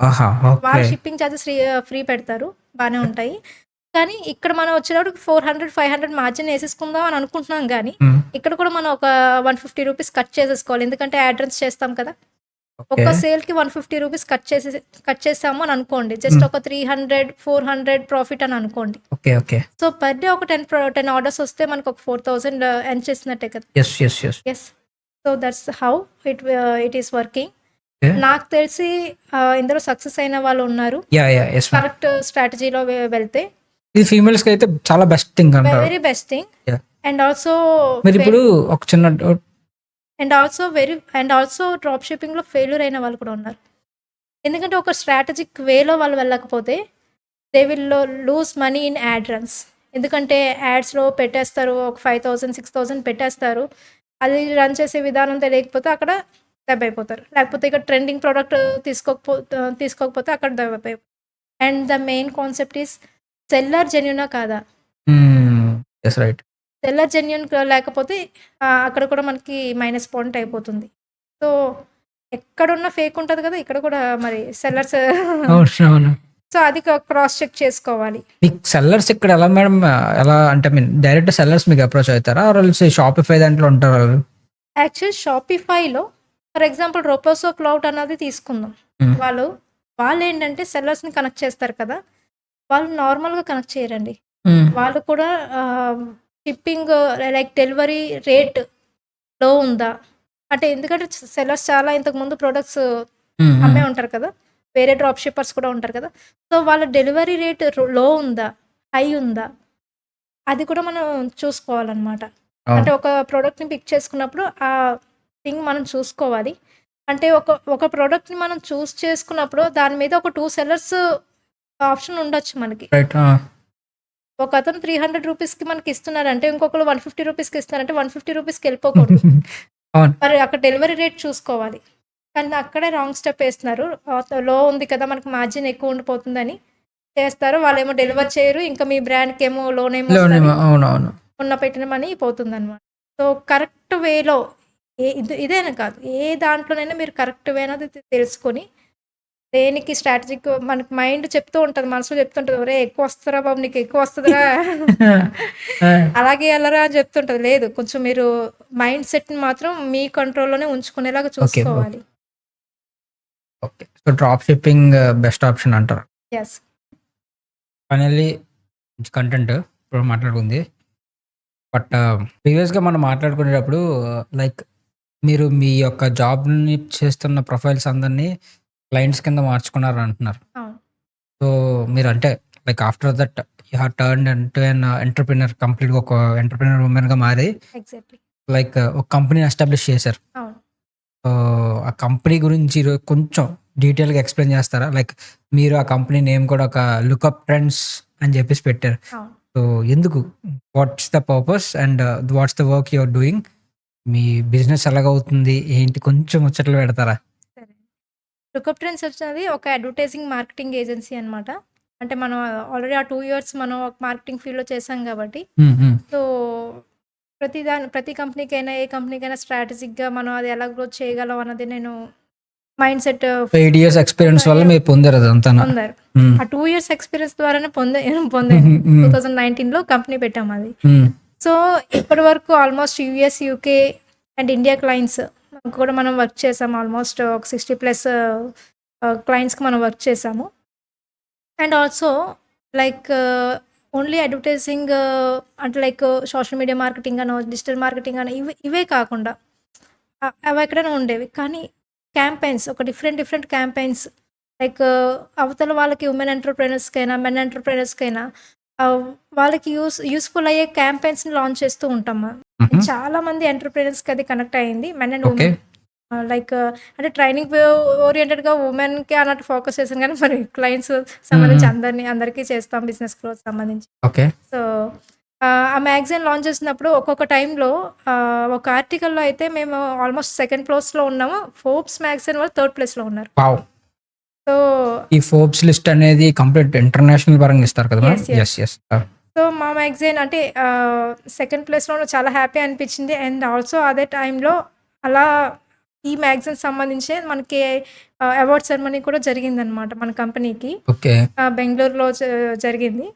ఆహా! ఓకే. వాళ్ళు షిప్పింగ్ చార్జెస్ ఫ్రీ పెడతారు. బానే ఉంటాయి. కానీ ఇక్కడ మనం వచ్చేటప్పటికి 400, 500 మార్జిన్ ఏసేసుకుందాం అని అనుకుంటున్నాం గానీ, హ్మ్. ఇక్కడ ఇక్కడ కూడా మనం ఒక ₹150 కట్ చేసేసుకోవాలి. ఎందుకంటే యాడ్ రన్స్ చేస్తాం కదా! ఓకే. ఒక్క సేల్‌కి ₹150 కట్ చేసాము అని అనుకోండి. జస్ట్ హ్మ్. ఒక 300, 400 ప్రాఫిట్ అని అనుకోండి. ఓకే. సో, పర్ డే ఒక 10 ఆర్డర్స్ వస్తే మనకు ఒక 4000 ఎర్న్ చేసినట్టే కదా! Yes. Yes. So, that's how it is working. Okay. నాకు తెలిసి ఇందులో సక్సెస్ అయిన వాళ్ళు ఉన్నారు. యాహ్! Yes ma'am. కరెక్ట్ స్ట్రాటజీలో వెళ్తే ఇది ఫీమేల్స్‌కైతే చాలా బెస్ట్ థింగ్ అంటారు. Very best thing. Yeah! And also మీరిప్పుడు ఒక చిన్న డౌట్ అండ్ ఆల్సో డ్రాప్ షిప్పింగ్‌లో ఫెయిల్యూర్ అయిన వాళ్ళు కూడా ఉన్నారు. ఎందుకంటే ఒక స్ట్రాటజిక్ వేలో వాళ్ళు వెళ్ళకపోతే they will lose money in add runs. ఎందుకంటే యాడ్స్‌లో పెట్టేస్తారు. ఒక 5000, 6000 పెట్టేస్తారు. అది రన్ చేసే విధానం తెలియకపోతే అక్కడ దెబ్బైపోతారు. లేకపోతే ఇక్కడ ట్రెండింగ్ ప్రొడక్ట్ తీసుకోకపోతే అక్కడ దెబ్బైపోతారు. And the main concept is seller జెన్యూనా కాదా? Hmm. Yes. Right. Seller genuine లేకపోతే అక్కడ కూడా మనకి మైనస్ పాయింట్ అయిపోతుంది. సో, ఎక్కడున్న ఫేక్ ఉంటది కదా! ఇక్కడ కూడా మరి సెల్లర్స్ అవును. సో, అది క్రాస్ చెక్ చేసుకోవాలి. మీకు సెల్లర్స్ ఇక్కడ ఎలా మేడం? ఎలా అంటే డైరెక్ట్ సెల్లర్స్ మీకు అప్రోచ్ అవుతారా? ఆర్ ఎల్స్ షాపిఫై దాంట్లో ఉంటారా వాళ్ళు? యాక్చువల్ షాపిఫైలో ఫర్ ఎగ్జాంపుల్ రోపోసో క్లౌడ్ అన్నది తీసుకుందాం. హ్మ్. వాళ్ళేంటంటే సెల్లర్స్‌ని కనెక్ట్ చేస్తారు కదా! వాళ్ళు నార్మల్‌గా కనెక్ట్ చేయరండి. హ్మ్. వాళ్ళు కూడా షిప్పింగ్ లైక్ డెలివరీ రేట్ లో ఉందా? అంటే ఎందుకంటే సెల్లర్స్ చాలా ఇంతకుముందు ప్రొడక్ట్స్ హ్మ్. అమ్మే హ్మ్. ఉంటారు కదా! వేరే డ్రాప్ షిప్పర్స్ కూడా ఉంటారు కదా! సో, వాళ్ళ డెలివరీ రేట్ లో ఉందా? హై ఉందా? అది కూడా మనం చూసుకోవాలనమాట. అంటే అవును. ఒక ప్రొడక్ట్‌ని పిక్ చేసుకున్నప్పుడు ఆ థింగ్ మనం చూసుకోవాలి. అంటే ఒక ప్రొడక్ట్‌ని మనం చూజ్ చేసుకున్నప్పుడు దాని మీద ఒక 2 సెల్లర్స్ ఆప్షన్ ఉండొచ్చు మనకి. రైట్. ఆ! ఒకతను 300 రూపీస్‌కి మనకిస్తున్నారంటే ఇంకొకళ్ళు 150 రూపీస్‌కి ఇస్తున్నారంటే 150 రూపీస్‌కెళ్ళిపోకూడదు. అవును. మరి అక్కడ డెలివరీ రేట్ చూసుకోవాలి. కానీ అక్కడే రాంగ్ స్టెప్ ఏస్తున్నారు. లో ఉంది కదా! మనకి మార్జిన్ ఎక్కువ ఉండిపోతుందని చేస్తారు. వాళ్ళేమో డెలివర్ చేయరు. ఇంకా మీ బ్రాండ్‌కేమో లోనేమొస్తది. అవునవును. ఉన్న పెట్టిన మనీ పోతుందనమాట. సో, కరెక్ట్ వేలో ఇదేనే కాదు. ఏ దాంట్లోనైనా మీరు కరెక్ట్ వే అనేది తెలుసుకొని, దేనికి స్ట్రాటజిక్ మనకి మైండ్ చెప్తూ ఉంటది. మనసులో చెప్తుంటది. "ఒరేయ్! ఎక్కువొస్తదిరా బాబు! నీకు ఎక్కువొస్తదిరా. ఆ! అలాగే ఎళ్ళరా" అని చెప్తుంటది. లేదు కొంచెం మీరు మైండ్ సెట్‌ని మాత్రం మీ కంట్రోల్‌లోనే ఉంచుకునేలాగా ఓకే. ఓకే. చూసుకోవాలి. Okay. So, drop shipping best option అంటారు. యెస్. ఫైనల్లీ మంచి కంటెంట్ ఇప్పుడు మాట్లాడుకుంది. బట్ ప్రీవియస్‌గా మనం మాట్లాడుకునేటప్పుడు లైక్ మీరు మీ యొక్క జాబ్‌ని చేస్తున్న ప్రొఫైల్స్ అందరిని క్లయింట్స్ కింద మార్చుకున్నారంటున్నారు. అవును. సో, మీరంటే like after that you have turned into an entrepreneur కంప్లీట్‌గా ఒక ఎంటర్‌ప్రెన్యూర్ వుమెన్‌గా మారి ఎగ్జాక్ట్‌లీ. లైక్ ఒక కంపెనీని ఎస్టాబ్లిష్ చేశారు. అవును. సో, ఆ కంపెనీ గురించి కొంచెం డీటెయిల్‌గా ఎక్స్‌ప్లెయిన్ చేస్తారా? లైక్ మీరు ఆ కంపెనీ నేమ్ కూడా ఒక లుకప్ ట్రెండ్స్ అని చెప్పేసి పెట్టారు. అవును. సో, ఎందుకు? What's the purpose and what's the work you are doing? మీ బిజినెస్ ఎలాగవుతుంది? ఏంటి? కొంచెం ముచ్చట్లు పెడతారా? సరే. లుకప్ ట్రెండ్స్ వచ్చేది ఒక అడ్వర్టైజింగ్ మార్కెటింగ్ ఏజెన్సీ అనమాట. అంటే మనం ఆల్రెడీ ఆ 2 ఇయర్స్ మనం మార్కెటింగ్ ఫీల్డ్‌లో చేశాం కాబట్టి, హ్మ్. హ్మ్. సో, ప్రతి కంపెనీకైనా, ఏ కంపెనీకైనా స్ట్రాటజిక్‌గా మనం అది ఎలా గ్రోత్ చేయగలం అన్నది నేను మైండ్ సెట్ 8 ఇయర్స్ ఎక్స్‌పీరియన్స్ వల్ల మీరు పొందారు అదంతాన. పొందారు. హ్మ్. ఆ 2 ఇయర్స్ ఎక్స్‌పీరియన్స్ ద్వారానే పొందాను. హుహు. హ్మ్. 2019లో కంపెనీ పెట్టాం అది. హ్మ్. సో, ఇప్పటి వరకు almost US, UK and India clients కూడా మనం వర్క్ చేసాం. ఆల్మోస్ట్ ఒక 60 ప్లస్ క్లయింట్స్‌కి మనం వర్క్ చేసాము. And also like only advertising అంటే లైక్ సోషల్ మీడియా మార్కెటింగ్ అనో, డిజిటల్ మార్కెటింగ్ అనో ఇవే కాకుండా అవెక్కడైనా ఉండేవి. కానీ క్యాంపెయిన్స్ ఒక డిఫరెంట్ క్యాంపెయిన్స్ లైక్ అవతల వాళ్ళకి వుమెన్ ఎంటర్‌ప్రెన్యూర్స్‌కైనా, మెన్ ఎంటర్‌ప్రెన్యూర్స్‌కైనా ఆహ్, వాళ్ళకి యూజ్‌ఫుల్ అయ్యే క్యాంపెయిన్స్‌ని లాంచ్ చేస్తూ ఉంటాం మనం. హుహు. చాలా మంది ఎంటర్‌ప్రెన్యూర్స్‌కి అది కనెక్ట్ అయింది. Men and okay. Women. Like అంటే ట్రైనింగ్ ఓరియెంటెడ్‌గా వుమెన్‌కి అన్నట్టు ఫోకస్ చేశాను గానీ, మరి క్లయింట్స్ హ్మ్. సంబంధించి హ్మ్. అందరికీ చేస్తాం బిజినెస్ గ్రోత్ సంబంధించి. ఓకే. సో, ఆ మ్యాగజైన్ లాంచ్ చేసినప్పుడు ఒక్కొక్క టైంలో ఒక ఆర్టికల్‌లో అయితే మేము ఆల్మోస్ట్ సెకండ్ ప్లేస్‌లో ఉన్నాము. ఫోర్బ్స్ మ్యాగజైన్ వాళ్ళు థర్డ్ ప్లేస్‌లో ఉన్నారు. వావ్! సో, ఈ ఫోర్బ్స్ లిస్ట్ అనేది కంప్లీట్ ఇంటర్నేషనల్ పరంగా ఇస్తారు కదా madam? Yes. Yes. Yes. Yes. ఆ! సో, మా మ్యాగజైన్ అంటే సెకండ్ ప్లేస్‌లో చాలా హ్యాపీ అనిపించింది. అండ్ ఆల్సో అదే టైంలో అలా ఈ మ్యాగజైన్‌కి సంబంధించే మనకి అవార్డ్ సెరమనీ కూడా జరిగిందనమాట మన కంపెనీకి. ఓకే. బెంగుళూరులో జరిగింది.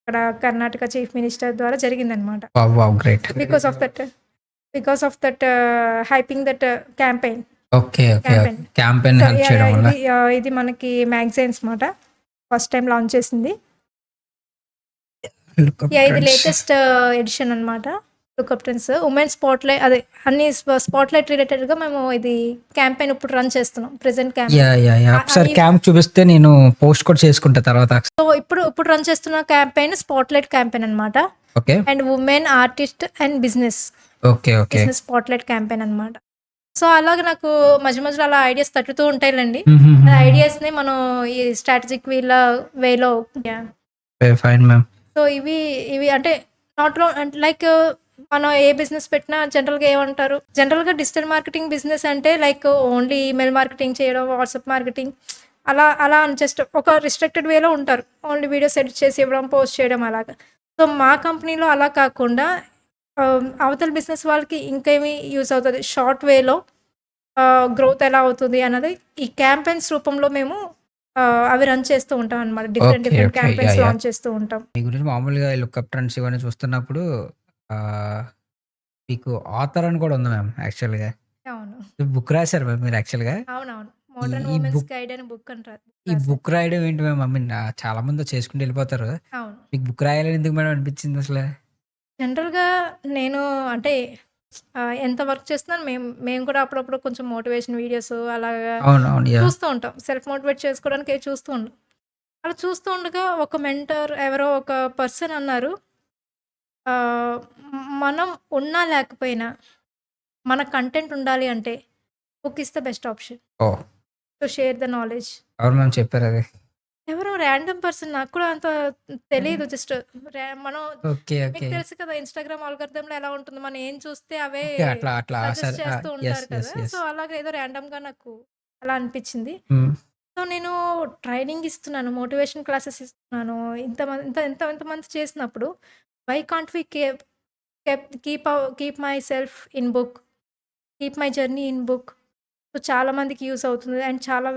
అక్కడ కర్ణాటక చీఫ్ మినిస్టర్ ద్వారా జరిగిందనమాట. Wow! Wow! Great. Because of that because of that hyping that campaign. Okay. Okay. Campaign. Campaign so, help yeah! చేయడం యాహ్! వల్ల. ఇది మనకి మ్యాగజైన్స్ మాట. ఫస్ట్ టైమ్ లాంచ్ చేసింది. లుకప్ ఇది ట్రెండ్స్. లేటెస్ట్ ఎడిషన్ అనమాట. Lookup trends. ఉమెన్ అదే అన్ని స్పాట్‌లైట్ రిలేటెడ్‌గా మేము ఇది క్యాంపెయిన్ ఇప్పుడు రన్ చేస్తున్నాం. Present campaign. యాహ్! ఆహ్, ఆహ్, ఒకసారి ఈ క్యాంప్ చూపిస్తే నేను పోస్ట్ కూడా చేసుకుంటా తర్వాత. సో, ఇప్పుడు రన్ చేస్తున్న క్యాంపెయిన్ స్పాట్‌లైట్ క్యాంపెయిన్ అనమాట. Okay. And women artist and business. Okay. Okay. Business spotlight campaign అనమాట. సో, అలాగే నాకు మధ్యలో అలా ఐడియాస్ తట్టుతూ ఉంటాయిలెండి. ఆ హుహుహుహు. ఐడియాస్‌ని మనం ఈ స్ట్రాటజిక్ వేలో యాహ్! Fine ma'am. సో, ఇవి అంటే అంటే లైక్ మనం ఏ బిజినెస్ పెట్టినా జనరల్‌గా ఏమంటారు? జనరల్‌గా డిజిటల్ మార్కెటింగ్ బిజినెస్ అంటే లైక్ ఓన్లీ ఈమెయిల్ మార్కెటింగ్ చేయడం, వాట్సాప్ మార్కెటింగ్ అలా అని జస్ట్ ఒక రిస్ట్రిక్టెడ్ వేలో ఉంటారు. ఓన్లీ వీడియోస్ ఎడిట్ చేసి ఇవ్వడం, పోస్ట్ చేయడం అలాగా. సో, మా కంపెనీలో అలా కాకుండా అవతల బిజినెస్ వాళ్ళకి ఇంకేమి యూజ్ అవుతది. షార్ట్ వేలో గ్రోత్ ఎలా అవుతుంది అన్నది ఈ క్యాంపెయిన్స్ రూపంలో మేము అవి రన్ చేస్తూ ఉంటాం అనమాట. Different okay. Different okay. Campaigns yeah! Yeah! Launch చేస్తూ ఉంటాం. మీ గురించి మామూలుగా ఈ లుక్ అప్ ట్రెండ్స్ ఇవన్నీ చూస్తున్నప్పుడు ఆహ్, మీకు ఆథర్ అని కూడా ఉంది మ్యామ్ యాక్చువల్‌గా. అవును. బుక్ రాసారు మ్యామ్ మీరు యాక్చువల్‌గా. అవునవును. ఈ 'మోడర్న్ ఈ వుమెన్స్ బుక్ గైడ్' అని బుక్ అని ఈ రాసాను. బుక్ రాయడం ఏంటి మ్యామ్? ఐ మీన్ చాలా మంది చేసుకుంటూ వెళ్ళిపోతారు. అవును. మీకు బుక్ రాయాలని ఎందుకు మేడం అనిపించింది అసలు? జనరల్‌గా నేను అంటే ఎంత వర్క్ చేస్తున్నాను మేము కూడా అప్పుడప్పుడు కొంచెం మోటివేషన్ వీడియోస్ అలాగా అవునవును. యాహ్! చూస్తూ ఉంటాం. సెల్ఫ్ మోటివేట్ చేసుకోవడానికి చూస్తూ ఉంటాం. అలా చూస్తూ ఉండగా ఒక మెంటర్ ఎవరో ఒక పర్సన్ అన్నారు. ఆహ్, మనం ఉన్నా లేకపోయినా మన కంటెంట్ ఉండాలి అంటే book is the best option oh! To share the knowledge. ఎవరు మ్యామ్ చెప్పారది? ఎవరో రాండమ్ పర్సన్ నాకు కూడా అంత తెలీదు. జస్ట్ మనం ఓకే. మీకు ఓకే. తెలుసు కదా! ఇన్‌స్టాగ్రామ్ ఆల్‌గారిథమ్‌లో ఎలా ఉంటుందో మనం ఏం చూస్తే అవే ఓకే. అట్లా అట్లా సజెస్ట్ సరే. చేస్తూ యెస్. ఉంటారు యెస్. కదా! So, yes. అలాగా ఏదో రాండమ్‌గా నాకు అలా అనిపించింది. హ్మ్. సో, నేను ట్రైనింగ్ ఇస్తున్నాను. మోటివేషన్ క్లాసెస్ ఇస్తున్నాను. ఇంతమంది చేసినప్పుడు why can't we keep myself in book. Keep my journey in book. So, చాలా మందికి యూజ్ అవుతుంది. అండ్ చాలా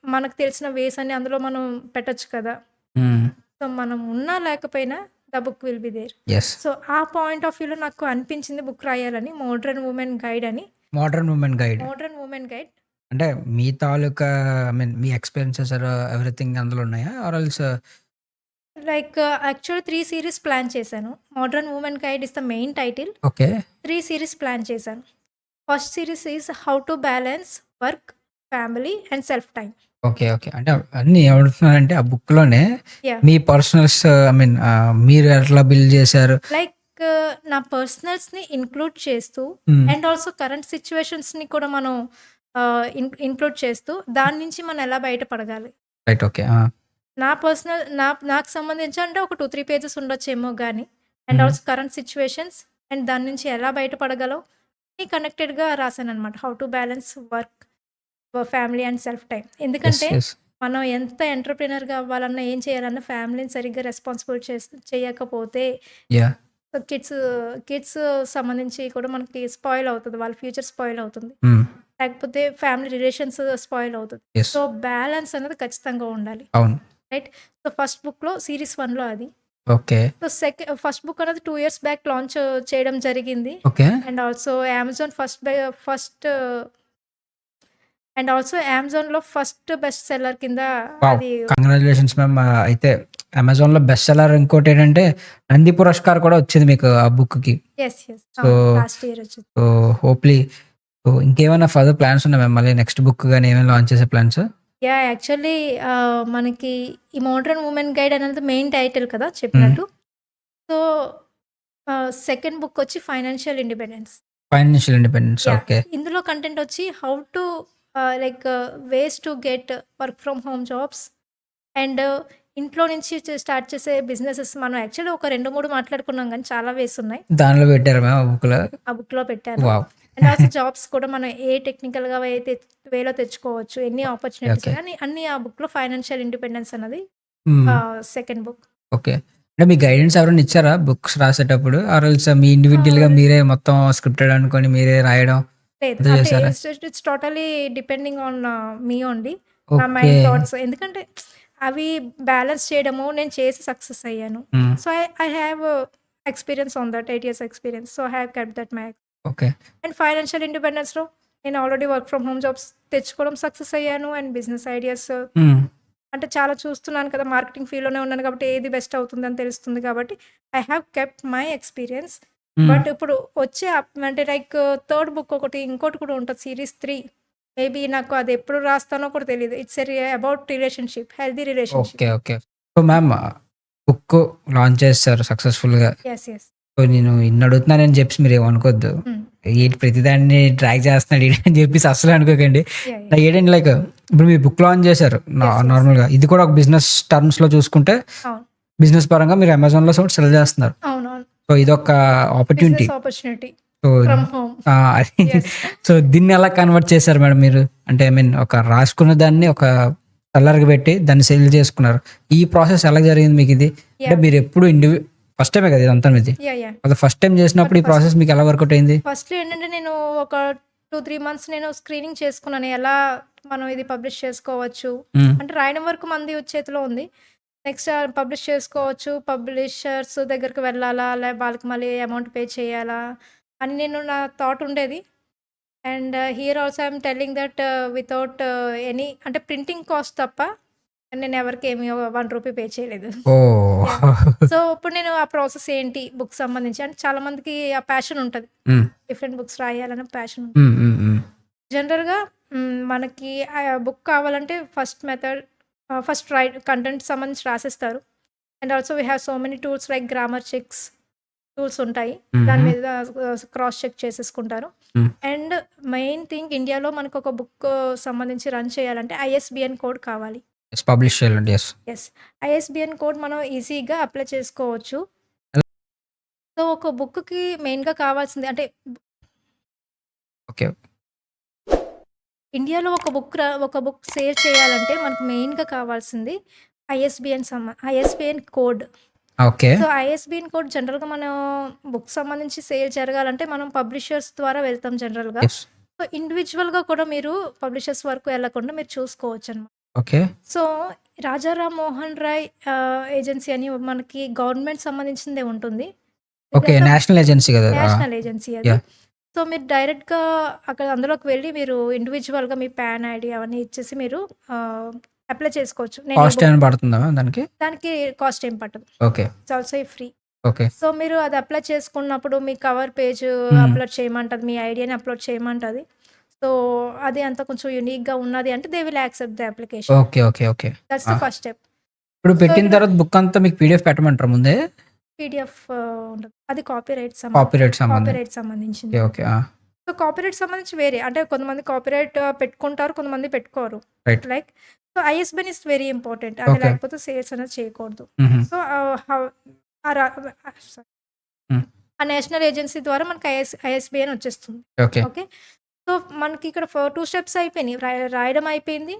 మనకు తెలిసిన వేస్ అన్ని అందులో మనం పెట్టొచ్చు కదా! హ్మ్. సో, మనం ఉన్నా లేకపోయినా the book will be there. Yes. So, ఆ పాయింట్ ఆఫ్ వ్యూలో నాకు అనిపించింది బుక్ రాయాలని 'మోడర్న్ వుమెన్ గైడ్' అని. Modern women guide. 'Modern women guide' అంటే మీ తాలూకా ఐ మీన్ మీ ఎక్స్‌పీరియన్సెస్ ఎవ్రీథింగ్ అందులో ఉన్నాయా? Or else like actually 3 series plan చేశాను. 'Modern women guide' is the main title. Okay. 3 series plan చేశాను. First series is 'how to balance work, family and self time.' Okay. Okay. అంటే అన్నీ ఏమడుగుతున్నానంటే ఆ బుక్‌లోనే yeah! మీ పర్సనల్స్ ఐ మీన్ మీరు ఎట్లా బిల్డ్ చేశారు? లైక్ నా పర్సనల్స్‌ని ఇంక్లూడ్ చేస్తూ హ్మ్. అండ్ ఆల్సో కరెంట్ సిట్యుయేషన్స్‌ని కూడా మనం ఇంక్లూడ్ చేస్తూ దాని నుంచి మనం ఎలా బయటపడగాలి. రైట్. ఓకే. ఆ! నా పర్సనల్ నాకు సంబంధించి అంటే ఒక 2, 3 పేజెస్ ఉండొచ్చేమో గానీ అండ్ హ్మ్. ఆల్సో కరెంట్ సిట్యుయేషన్స్ అండ్ దాని నుంచి ఎలా బయటపడగలం అన్నీ కనెక్టెడ్‌గా రాశాననమాట. How to balance work, family and self time. Yes. ఎందుకంటే యెస్. మనం ఎంత ఎంటర్‌ప్రెన్యూర్‌గా అవ్వాలన్నా, ఏం చేయాలన్నా ఫ్యామిలీని సరిగ్గా రెస్పాన్సిబుల్ చేయకపోతే యాహ్! సో, కిడ్స్ సంబంధించి కూడా మనకి స్పాయిల్ అవుతది. వాళ్ళ ఫ్యూచర్ స్పాయిల్ అవుతుంది. హ్మ్. లేకపోతే ఫ్యామిలీ రిలేషన్స్ స్పాయిల్ అవుతది. యెస్. సో, బ్యాలన్స్ అనేది ఖచ్చితంగా ఉండాలి. అవును. రైట్. సో, ఫస్ట్ బుక్‌లో సీరీస్ 1లో అది. ఓకే. సో, ఫస్ట్ బుక్ అనేది 2 ఇయర్స్ బ్యాక్ లాంచ్ చేయడం జరిగింది. Okay. And also Amazon first and also అమెజాన్‌లో ఫస్ట్ బెస్ట్ సెల్లర్ కింద వావ్! అది. Congratulations ma'am. అయితే అమెజాన్‌లో బెస్ట్ సెల్లర్ ఇంకోటేంటంటే నంది పురస్కార్ కూడా వచ్చింది మీకు ఆ బుక్‌కి. యెస్. సో, అవును. లాస్ట్ ఇయర్ వచ్చింది. సో హోప్‌లీ సో ఇంకేమైనా ఫర్దర్ ప్లాన్స్ ఉన్నాయా మ్యామ్? మళ్ళీ నెక్స్ట్ బుక్ గాని ఏమైనా లాంచ్ చేసే ప్లాన్స్? యాహ్! యాక్చువల్లీ మనకి ఈ 'మోడర్న్ వుమెన్ గైడ్' అనేది మెయిన్ టైటిల్ కదా! హ్మ్. చెప్పినట్టు. సో, సెకండ్ బుక్ వచ్చి 'financial independence.' Financial independence. Yeah! Okay. ఇందులో కంటెంట్ వచ్చి how to like ways to get work from home jobs and ఇంట్లో నుంచి స్టార్ట్ చేసే బిజినెసెస్. మనం యాక్చువల్లీ ఒక 2, 3 మాట్లాడుకున్నాం గానీ చాలా వేస్ ఉన్నాయి. దానిలో పెట్టారా మ్యామ్ ఆ బుక్‌లో? ఆ బుక్‌లో పెట్టాను. వావ్! అండ్ ఆల్సో జాబ్స్ కూడా మనం టెక్నికల్‌గా వేలో తెచ్చుకోవచ్చు. ఎన్ని ఓకే. Opportunities okay. అని అన్ని ఆ బుక్‌లో 'ఫైనాన్షియల్ ఇండిపెండెన్స్' అన్నది హ్మ్. Second book. ఓకే. అంటే మీ గైడెన్స్ ఎవరైనా ఇచ్చారా బుక్స్ రాసేటప్పుడు? ఆర్ ఎల్స్ మీ ఇండివిడ్యుయల్‌గా ఆహ్, మీరే మొత్తం స్క్రిప్టెడ్ అనుకోని మీరే రాయడం లేదు. అంతా అంటే చేసారా? ఇట్స్ టోటల్లీ డిపెండింగ్ ఆన్ మీ ఓన్లీ. నా ఓకే. Mind thoughts. ఎందుకంటే అవి బ్యాలెన్స్ చేయడము నేను చేసి సక్సెస్ అయ్యాను. Hmm. So, I have experience on that 8 years experience. So, I have kept that my. Okay. And financial ఇండిపెండెన్స్‌లో నేను already work from home jobs తెచ్చుకోవడం సక్సెస్ అయ్యాను. And business ideas hmm. అంటే చాలా చూస్తున్నాను కదా! మార్కెటింగ్ ఫీల్డ్‌లోనే ఉన్నాను కాబట్టి ఏది బెస్ట్ అవుతుందని తెలుస్తుంది కాబట్టి I have kept my experience. హ్మ్. బట్ ఇప్పుడు వచ్చే అంటే లైక్ థర్డ్ బుక్ ఇంకోటి కూడా ఉంటది సీరీస్ 3. మేబీ నాకు అది ఎప్పుడు రాస్తానో కూడా తెలీదు. It's about relationship, healthy relationship. Okay. Okay. So, ma'am book launch చేసేసారు సక్సెస్‌ఫుల్‌గా. యెస్. సో, నేను ఇన్ని అడుగుతున్నానని చెప్పేసి మీరేమనుకోద్దు. హ్మ్. ఏంటి ప్రతిదాన్ని డ్రాగ్ చేస్తున్నాడు ఈడు అని చెప్పేసి అస్సలు అనుకోకండి. యాహ్! నాకేంటంటే లైక్ ఇప్పుడు మీరు బుక్ లాంచ్ చేశారు. యెస్. నార్మల్‌గా ఇది కూడా ఒక బిజినెస్ టర్మ్స్‌లో చూసుకుంటే అవును. బిజినెస్ పరంగా మీరు అమెజాన్‌లో సెల్ చేస్తున్నారు. అవునవును. సో, ఇదొక opportunity. Business opportunity so, from home. ఆ! యెస్. సో, దీన్ని ఎలా కన్వర్ట్ చేశారు మేడం మీరు? అంటే ఐ మీన్ ఒక రాసుకున్న దాన్ని ఒక సెల్లర్‌కి పెట్టి దాన్ని సేల్ చేసుకున్నారు. ఈ ప్రాసెస్ ఎలా జరిగింది మీకిది? అంటే యాహ్! మీరెప్పుడు ఫస్ట్ టైమే కదా ఇదంతా మీది? యాహ్! అది ఫస్ట్ టైమ్ చేసినప్పుడు ఈ ఫస్ట్ ప్రాసెస్ మీకు ఎలా వర్కౌట్ అయింది? ఫస్ట్‌లో ఏంటంటే నేను ఒక 2-3 మంత్స్ నేను స్క్రీనింగ్ చేసుకున్నాను. ఎలా మనం ఇది పబ్లిష్ చేసుకోవచ్చు. హ్మ్. అంటే రాయడం వరకు మనది చేతిలో ఉంది. నెక్స్ట్ పబ్లిష్ చేసుకోవచ్చు. పబ్లిషర్స్ దగ్గరికి వెళ్ళాలా? వాళ్ళకి మళ్ళీ అమౌంట్ పే చేయాలా? అని నా థాట్ ఉండేది. And here also I'm telling that without any అంటే ప్రింటింగ్ కాస్ట్ తప్ప నేను ఎవరికీ ఏమి రూ. 1 పే చేయలేదు. ఓహ్! యాహ్! సో, ఇప్పుడు నేను ఆ ప్రాసెస్ ఏంటి బుక్ సంబంధించి అంటే చాలా మందికి ఆ ప్యాషన్ ఉంటది. హ్మ్. డిఫరెంట్ బుక్స్ రాయాలన్న ప్యాషన్ ఉంటది. హ్మ్. హ్మ్. హ్మ్. జనరల్‌గా మనకి బుక్ కావాలంటే ఫస్ట్ మెథడ్ ఫస్ట్ కంటెంట్ సంబంధించి రాసేస్తారు. And also we have so many tools like grammar checks tools ఉంటాయి. దాని హుహు. మీద క్రాస్ చెక్ చేసేసుకుంటారు. హ్మ్. అండ్ మెయిన్ థింగ్ ఇండియాలో మనకొక బుక్ సంబంధించి రన్ చేయాలంటే ఐఎస్‌బిఎన్ కోడ్ కావాలి. యెస్. పబ్లిష్ చేయాలండి. యెస్. యెస్. ఐఎస్‌బిఎన్ కోడ్ మనం ఈజీగా అప్లై చేసుకోవచ్చు. సో, ఒక బుక్‌కి మెయిన్‌గా కావాల్సింది అంటే ఓకే. ఇండియాలో ఒక బుక్ సేల్ చేయాలంటే మనకు మెయిన్‌గా కావాల్సింది ISBN code. Okay. So, ISBN code జనరల్‌గా మనం బుక్ సంబంధించి సేల్ జరగాలంటే మనం పబ్లిషర్స్ ద్వారా వెళ్తాం జనరల్‌గా. యెస్. సో, ఇండివిడ్యువల్‌గా కూడా మీరు పబ్లిషర్స్ వరకు ఎళ్ళకుండా మీరు చూసుకోవచ్చనమాట. Okay. So, Rajaram Mohan Roy agency అని మనకి గవర్నమెంట్ సంబంధించిందే ఉంటుంది. ఓకే. ఇదంతా నేషనల్ ఏజెన్సీ గదా! నేషనల్ ఏజెన్సీ అది. యాహ్! సో, మీరు డైరెక్ట్‌గా అందులోకి వెళ్లి మీరు ఇండివిడ్యువల్‌గా మీ పాన్ ఐడీ అవన్నీ ఇచ్చేసి మీరు అప్లై చేసుకోవచ్చు. నేను ఈ కాస్ట్ బుక్ ఏమైనా పడుతుందా దానికి? దానికి కాస్ట్ ఏం పట్టదు. Okay. It's also free. Okay. So, మీరు అది అప్లై చేసుకున్నప్పుడు మీ కవర్ పేజ్ హ్మ్. అప్‌లోడ్ చేయమంటది. మీ ఐడీని అప్‌లోడ్ చేయమంటది. సో, అది అంతా కొంచెం యూనిక్‌గా ఉన్నది అంటే they will accept the application. Okay. Okay. Okay. That's ఆ! The first step. ఇప్పుడు సో, పెట్టిన ఇక్కడ తర్వాత బుక్ అంతా మీకు పీడీఎఫ్ పెట్టమంటారా ముందే? పీడీఎఫ్ ఉండదు. అది కాపీరైట్ సంబంధం. కాపీరైట్ సంబంధించింది. ఓకే. ఓకే. ఆ! సో, కాపీరైట్ సంబంధించి వేరే. అంటే కొంతమంది కాపీరైట్ పెట్టుకుంటారు. కొంతమంది పెట్టుకోరు. Right. Like so, ISBN is very important. అది ఓకే. లేకపోతే సేల్స్ అనేది చేయకూడదు. హుహు. సో, హౌ ఆ రా సారీ. హ్మ్. ఆ నేషనల్ ఏజెన్సీ ద్వారా మనకి ఐఎస్‌బిఎన్ వచ్చేస్తుంది. ఓకే. ఓకే. సో, మనకి ఇక్కడ 2 స్టెప్స్ అయిపోయినాయి. రాయడం అయిపోయింది.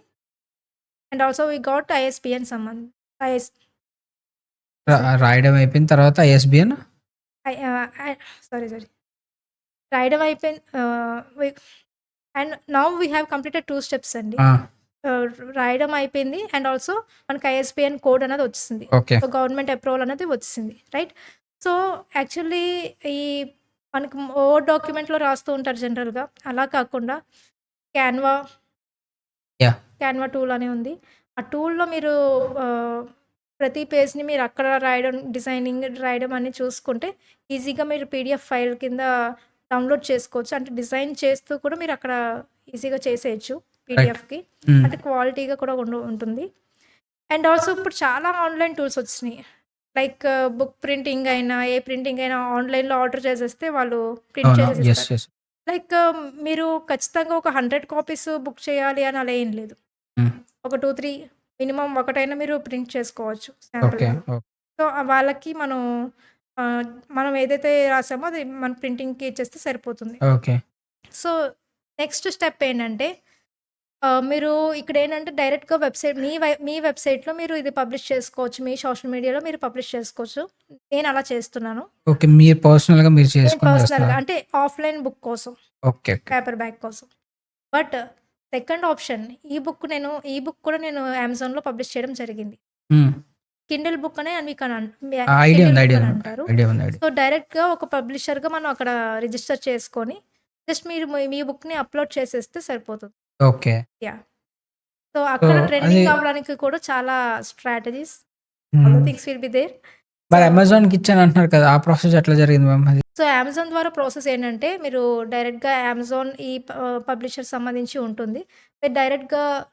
And also we got ISBN IS రాయడం అయిపోయిన తర్వాత ఐఎస్‌బిఎన్ ఐ సారీ. రాయడం అయిపోయింది. And now we have completed 2 steps అండి. ఆ! ఆహ్, రాయడం అయిపోయింది. అండ్ ఆల్సో మనకి ఐఎస్‌బిఎన్ కోడ్ అనేది వచ్చేసింది. ఓకే. సో, గవర్నమెంట్ అప్రూవల్ అనేది వచ్చేసింది. రైట్. సో, యాక్చువల్లీ ఈ మనకి వర్డ్ డాక్యుమెంట్‌లో రాస్తూ ఉంటారు జనరల్‌గా. అలా కాకుండా క్యాన్వా, యాహ్! క్యాన్వా టూల్ అని ఉంది. ఆ టూల్‌లో మీరు ఆహ్, ప్రతి పేజ్‌ని మీరు అక్కడ రాయడం, డిజైనింగ్ రాయడం అన్నీ చూసుకుంటే ఈజీగా మీరు పీడీఎఫ్ ఫైల్ కింద డౌన్‌లోడ్ చేసుకోవచ్చు. అంటే డిజైన్ చేస్తూ కూడా మీరు అక్కడ ఈజీగా చేసేయొచ్చు రైట్. పీడీఎఫ్‌కి. హ్మ్. అంటే క్వాలిటీగా కూడా ఉంటుంది. అండ్ ఆల్సో ఇప్పుడు చాలా ఆన్‌లైన్ టూల్స్ వచ్చినియి. లైక్ బుక్ ప్రింటింగ్ అయినా, ఏ ప్రింటింగ్ అయినా ఆన్‌లైన్‌లో ఆర్డర్ చేసేస్తే వాళ్ళు ప్రింట్ అవును. చేసేసి యెస్. ఇస్తారు. యెస్. లైక్ మీరు ఖచ్చితంగా ఒక 100 కాపీస్ బుక్ చేయాలి అని అలా ఏం లేదు. హ్మ్. ఒక 2, 3 మినిమమ్ ఒకటైనా మీరు ప్రింట్ చేసుకోవచ్చు ఓకే. శాంపుల్‌గా. ఓకే. సో, వాళ్ళకి ఆహ్, మనం ఏదైతే రాసామో అది మన ప్రింటింగ్‌కి ఇచ్చేస్తే సరిపోతుంది. ఓకే. సో, నెక్స్ట్ స్టెప్ ఏంటంటే మీరు ఇక్కడేంటంటే డైరెక్ట్‌గా మీ వెబ్‌సైట్‌లో మీరు ఇది పబ్లిష్ చేసుకోవచ్చు. మీ సోషల్ మీడియాలో మీరు పబ్లిష్ చేసుకోవచ్చు. నేను అలా చేస్తున్నాను. ఓకే. మీరు పర్సనల్‌గా మీరు నేను చేసుకొని పర్సనల్‌గా చేస్తున్నారు. అంటే ఆఫ్‌లైన్ బుక్ కోసం, ఓకే. ఓకే. పేపర్ బ్యాక్ కోసం. బట్ సెకండ్ ఆప్షన్ ఈ బుక్ కూడా నేను అమెజాన్‌లో పబ్లిష్ చేయడం జరిగింది. హ్మ్. కిండిల్ బుక్ అనే మీకు ఆ! ఐడియా కిండిల్ ఉంది. బుక్ ఐడియా అని ఉంది. అంటారు. ఐడియా ఉంది. ఐడియా. సో, డైరెక్ట్‌గా ఒక పబ్లిషర్‌గా మనం అక్కడ రిజిస్టర్ చేసుకొని జస్ట్ మీరు మీ బుక్‌ని అప్‌లోడ్ చేసేస్తే సరిపోతుంది. ఓకే. యాహ్! సో, సో, అక్కడ అది ట్రెండింగ్ అవ్వడానికి కూడా చాలా strategies all the hmm. Things will be there. So, మరి అమెజాన్‌కి ఇచ్చానంటున్నారు కదా! ఆ ప్రాసెస్ ఎట్లా జరిగింది మ్యామ్ అది? సో, అమెజాన్ ద్వారా ప్రాసెస్ ఏంటంటే మీరు డైరెక్ట్‌గా అమెజాన్ పబ్లిషర్ సంబంధించి ఉంటుంది. మీరు డైరెక్ట్‌గా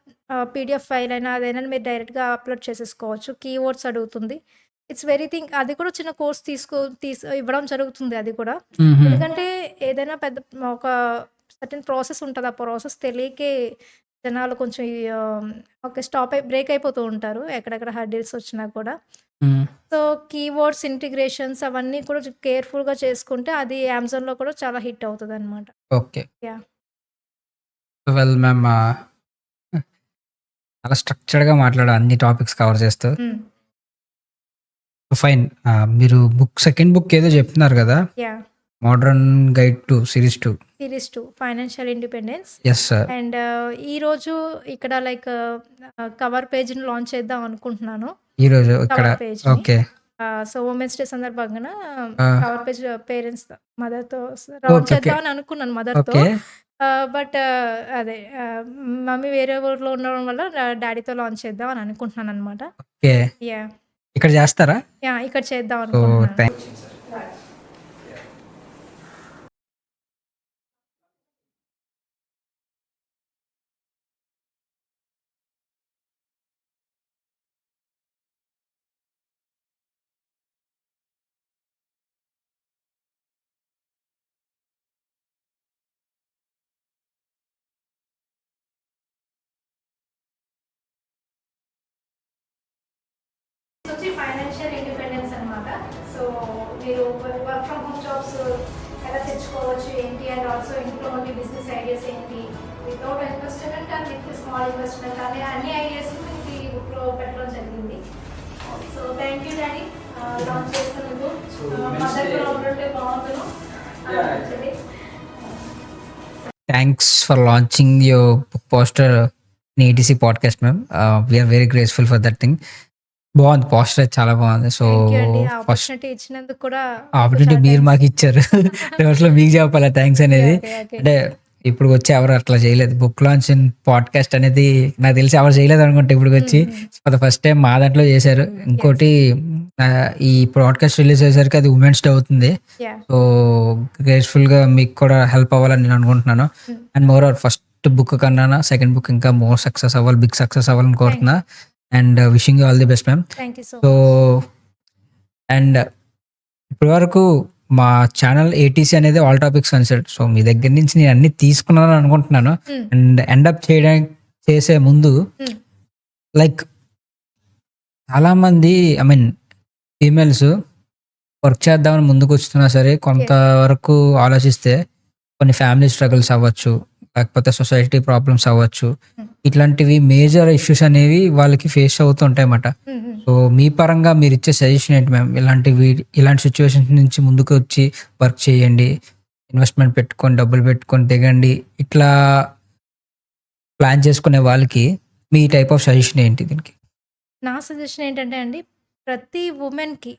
పీడీఎఫ్ ఫైల్ అయినా అదైనా మీరు డైరెక్ట్‌గా అప్‌లోడ్ చేసేసుకోవచ్చు. కీవర్డ్స్ అడుగుతుంది. ఇట్స్ వెరీ థింగ్ అది కూడా చిన్న కోర్స్ ఇవ్వడం జరుగుతుంది అది కూడా. హుహు. ఎందుకంటే ఏదైనా పెద్ద ఒక సర్టెన్ ప్రాసెస్ ఉంటది. ఆ ప్రాసెస్ తెలియకే జనాలు కొంచెం ఓకే. బ్రేక్ అయిపోతూ ఉంటారు. ఎక్కడెక్కడ హర్డిల్స్ వచ్చినా కూడా. హ్మ్. సో, కీవర్డ్స్ ఇంటిగ్రేషన్స్ అవన్నీ కూడా కేర్‌ఫుల్‌గా చేసుకుంటే అది అమెజాన్‌లో కూడా చాలా హిట్ అవుతదనమాట. ఓకే. యాహ్! వెల్ మ్యామ్ చాలా స్ట్రక్చర్డ్‌గా మాట్లాడారు అన్ని టాపిక్స్ కవర్ చేస్తూ. హ్మ్. ఫైన్. మీరు సెకండ్ బుక్ ఏదో చెప్తున్నారు గదా! Yeah! Modern guide to series 2. Series 2 financial independence. Yes sir. And ఈరోజు ఇక్కడ లైక్ కవర్ పేజ్‌ని లాంచ్ చేద్దాం అనుకుంటున్నాను. ఈరోజు ఇక్కడ కవర్ పేజ్‌ని. ఓకే. సో, ఉమెన్స్ డే సందర్భంగాన ఆ! కవర్ పేజ్ పేరెంట్స్ మదర్‌తో ఓకే. Launch okay. చేద్దామని అనుకున్నాను మదర్‌తో. ఓకే. బట్ అదే మమ్మీ వేరే ఊర్లో ఉండడం వల్ల డ్యాడీతో లాంచ్ చేద్దాం అని అనుకుంటున్నాననమాట. ఓకే. యాహ్! ఇక్కడ చేస్తారా? యాహ్! ఇక్కడ చేద్దాం సో, అనుకుంటున్నాను. థాంక్ వచ్చి ఫైనాన్షియల్ ఇండిపెండెన్స్ అనమాట. సో, మీరు వర్క్ ఫ్రమ్ హోమ్ జాబ్స్ ఎలా తెచ్చుకోవచ్చు ఏంటి, అండ్ ఆల్సో ఇంట్లో ఉండి బిజినెస్ ఐడియాస్ ఏంటి, without investment and with small investment అనే అన్ని ఐడియాస్ మీకు ఈ బుక్లో పెట్టడం జరిగింది. So thank you daddy launch చేసినందుకు. మదర్ కూడా ఉంటుంటే బాగుంటుంది actually. Thanks for launching your book poster in ATC podcast ma'am. We are very grateful for that thing. బాగుంది, పోస్టర్ చాలా బాగుంది. సో, థ్యాంక్ యూ అండి. ఫస్ట్ ఆపర్చునిటీ ఇచ్చినందుకు కూడా ఆపర్చునిటీ చాలా మీరు థ్యాంక్స్. మాకు ఇచ్చారు. రివర్స్‌లో మీకు చెప్పాలా థ్యాంక్స్ అనేది. Okay okay. అంటే ఇప్పుడు వచ్చి ఎవరు అట్లా చేయలేదు. బుక్ లాంచ్ ఇన్ పాడ్‌కాస్ట్ అనేది నాకు తెలిసి ఎవరు చేయలేదు అనుకుంటా ఇప్పటికొచ్చి. ఫర్ ద ఫస్ట్ టైం మా దాంట్లో చేశారు. ఇంకోటి ఈ పాడ్‌కాస్ట్ రిలీజ్ అయ్యేసరికి అది ఉమెన్స్ డే అవుతుంది. యా. సో, గ్రేస్‌ఫుల్‌గా మీకు కూడా హెల్ప్ అవ్వాలని నేను అనుకుంటున్నాను. And more over first book కన్నా సెకండ్ బుక్ ఇంకా మోర్ సక్సెస్ అవ్వాలి, బిగ్ సక్సెస్ అవ్వాలని కోరుతున్నా. And wishing you all the best ma'am. Thank you so so, much. And ఇప్పటివరకు మా ఛానల్ ఏటీసీ అనేది ఆల్ టాపిక్స్ కన్సల్ట్. సో, మీ దగ్గర నుంచి నేను అన్ని తీసుకున్నాను అనుకుంటున్నాను. అండ్ ఎండప్ చేసే ముందు లైక్ చాలామంది ఐ మీన్ ఫీమేల్స్ వర్క్ చేద్దామని ముందుకు వస్తున్నా సరే కొంతవరకు ఆలోచిస్తే కొన్ని ఫ్యామిలీ స్ట్రగుల్స్ అవ్వచ్చు, లేకపోతే సొసైటీ ప్రాబ్లమ్స్ అవ్వచ్చు. ఇట్లాంటివి మేజర్ ఇష్యూస్ అనేవి వాళ్ళకి ఫేస్ అవుతూ ఉంటాయన్నమాట. సో, మీ పరంగా మీరు ఇచ్చే సజెషన్ ఏంటి మ్యామ్? ఇలాంటి సిచ్యువేషన్స్ నుంచి ముందుకు వచ్చి వర్క్ చేయండి, ఇన్వెస్ట్మెంట్ పెట్టుకొని డబ్బులు పెట్టుకొని దిగండి, ఇట్లా ప్లాన్ చేసుకునే వాళ్ళకి మీ టైప్ ఆఫ్ సజెషన్ ఏంటి దీనికి? నా సజెషన్ ఏంటంటే అండి, ప్రతి ఉమెన్‌కి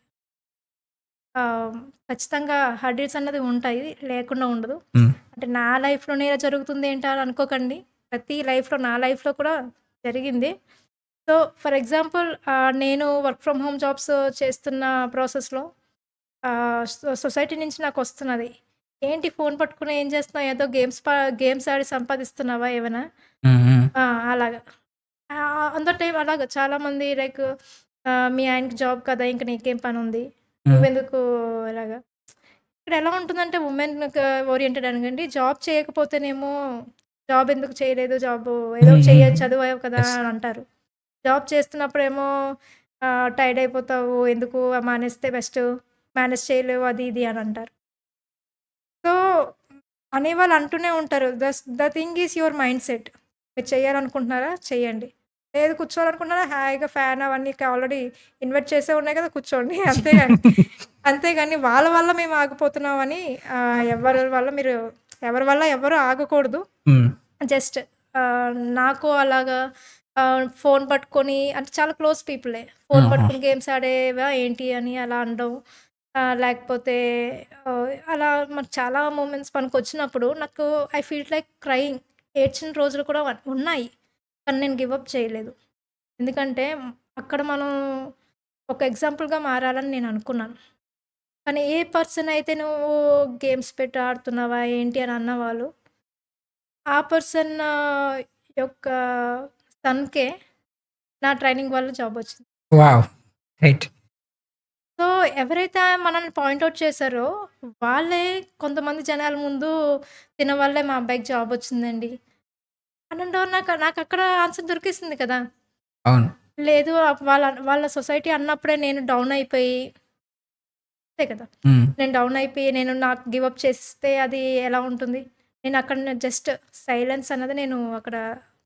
ఖచ్చితంగా హర్డిల్స్ అన్నది ఉంటాయి. లేకుండా ఉండదు. హ్మ్. అంటే నా లైఫ్‌లోనే ఇలా జరుగుతుంది ఏంటా అని అనుకోకండి. ప్రతి లైఫ్‌లో నా లైఫ్‌లో కూడా జరిగింది. సో, ఫర్ ఎగ్జాంపుల్ నేను వర్క్ ఫ్రమ్ హోమ్ జాబ్స్ చేస్తున్న ప్రాసెస్‌లో సొసైటీ నుంచి నాకొస్తున్నది. ఏంటి ఫోన్ పట్టుకొని ఏం చేస్తున్నావు? ఏదో గేమ్స్ ఆడి సంపాదిస్తున్నావా ఏమైనా? హ్మ్. హ్మ్. ఆ! అలాగా. అందరి టైం అలాగా చాలామంది లైక్ మీ ఆయనకి జాబ్ కదా! ఇంక నీకేం పనుంది? హ్మ్. నువ్వెందుకు ఇలాగా? ఇక్కడ ఎలా ఉంటుందంటే ఉమెన్‌కి ఓరియెంటెడ్ అనకండి. జాబ్ చేయకపోతేనేమో జాబ్ ఎందుకు చేయలేదు? ఏదో హ్మ్. చెయ్య హ్మ్. చదువావు కదా! యెస్. అని అంటారు. జాబ్ చేస్తున్నప్పుడేమో టైర్డ్ అయిపోతావు. ఎందుకు మానేస్తే బెస్ట్. మేనేజ్ చేయలేవు అది ఇది అని అంటారు. సో, అనేవాళ్ళు అంటూనే ఉంటారు. The thing is your mind set. మీరు చేయాలనుకుంటున్నారా? చేయండి. లేదు కూర్చోవాలనుకుంటున్నారా? హాయిగా ఫ్యాన్ అవన్నీ ఆల్రెడీ ఇన్వెర్ట్ చేసే ఉన్నాయి కదా! కూర్చోండి. అంతేగాని వాళ్ళ వల్ల మేము ఆగిపోతున్నామని ఎవరి వల్ల ఎవరు ఆగకూడదు. హ్మ్. జస్ట్ నాకు అలాగా ఫోన్ పట్టుకొని అంటే చాలా క్లోజ్ పీపులే. ఫోన్ ఆహా! పట్టుకొని గేమ్స్ ఆడేవా ఏంటి అని అలా అనడం. లేకపోతే అలా మాకు చాలా మూమెంట్స్ పనికొచ్చినప్పుడు నాకు ఐ ఫీల్ లైక్ క్రయింగ్. ఏడ్చిన రోజులు కూడా ఉన్నాయి. కానీ నేను గివ్ అప్ చేయలేదు. ఎందుకంటే అక్కడ మనం ఒక ఎగ్జాంపుల్‌గా మారాలని నేను అనుకున్నాను. కానీ ఏ పర్సన్ అయితే నువ్వు గేమ్స్ పెట్టి ఆడుతున్నావా ఏంటి అని అన్నవాళ్ళు, ఆ పర్సన్ యొక్క సన్‌కే నా ట్రైనింగ్ వల్ల జాబొచ్చింది. వావ్! రైట్. సో, ఎవరైతే మనల్ని పాయింట్ ఔట్ చేశారో, వాళ్ళే కొంతమంది జనాల ముందు తిన వల్లే మా అబ్బాయికి జాబొచ్చిందండి అనంటో నాకక్కడ ఆన్సర్ దొరికేసింది కదా! అవును. లేదు వాళ్ళ వాళ్ళ సొసైటీ అన్నప్పుడే నేను డౌన్ అయిపోయి అంతే కదా! హ్మ్. నేను డౌన్ అయిపోయి నాకు గివ్ అప్ చేసేస్తే అది ఎలా ఉంటుంది? నేను జస్ట్ సైలెన్స్ అన్నది నేను అక్కడ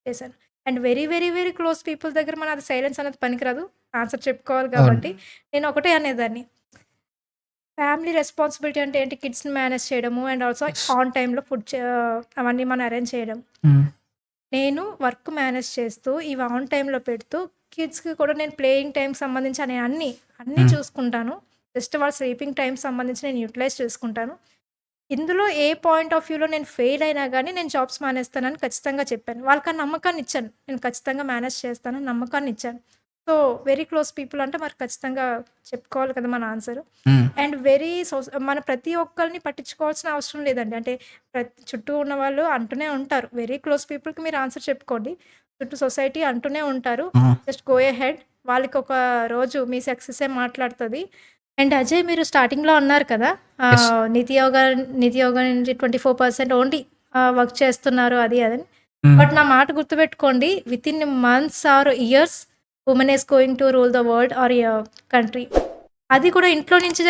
చేశాను. And very, very, very close people దగ్గర అది సైలెన్స్ అనేది పనికిరాదు. ఆన్సర్ చెప్పుకోవాలి అవును. కాబట్టి నేను ఒకటే అనేదాన్ని. ఫ్యామిలీ రెస్పాన్సిబిలిటీ అంటే ఏంటి? కిడ్స్‌ని మేనేజ్ చేయడము అండ్ ఆల్సో యెస్. ఆన్ టైమ్‌లో ఫుడ్ అవన్నీ మనం అరేంజ్ చేయడం. హ్మ్. నేను వర్క్ మేనేజ్ చేస్తూ, ఇవి ఆన్ టైమ్‌లో పెడుతూ, కిడ్స్‌కి కూడా నేను ప్లేయింగ్ టైమ్‌కి సంబంధించి నేను అన్నీ హ్మ్. చూసుకుంటాను. జస్ట్ వాళ్ళ స్లీపింగ్ టైమ్‌కి సంబంధించి నేను యుటిలైజ్ చేసుకుంటాను. ఇందులో ఏ పాయింట్ ఆఫ్ వ్యూలో నేను ఫెయిల్ అయినా గానీ, నేను జాబ్స్ మానేస్తానని ఖచ్చితంగా చెప్పాను. వాళ్ళకి ఆ నమ్మకాన్ని ఇచ్చాను. నేను ఖచ్చితంగా మేనేజ్ చేస్తానని నమ్మకాన్ని ఇచ్చాను. సో, వెరీ క్లోజ్ పీపుల్ అంటే మరి ఖచ్చితంగా చెప్పుకోవాలి కదా మన ఆన్సరు. హ్మ్. అండ్ మన ప్రతి ఒక్కరిని పట్టించుకోవాల్సిన అవసరం లేదండి. అంటే చుట్టూ ఉన్నవాళ్ళు అంటూనే ఉంటారు. వెరీ క్లోజ్ పీపుల్‌కి మీరు ఆన్సర్ చెప్పుకోండి. చుట్టూ సొసైటీ అంటూనే ఉంటారు. హ్మ్. Just go ahead. వాళ్ళకొక రోజు మీ సక్సెసే మాట్లాడుతది. అండ్ అజయ్ మీరు స్టార్టింగ్‌లో అన్నారు కదా! యెస్. నీతి యోగా నుంచి 24% ఓన్లీ వర్క్ చేస్తున్నారు అది అదని. హ్మ్. బట్ నా మాట గుర్తుపెట్టుకోండి. Within months or years women is going to rule the world or country. అది కూడా ఇంట్లో నుంచి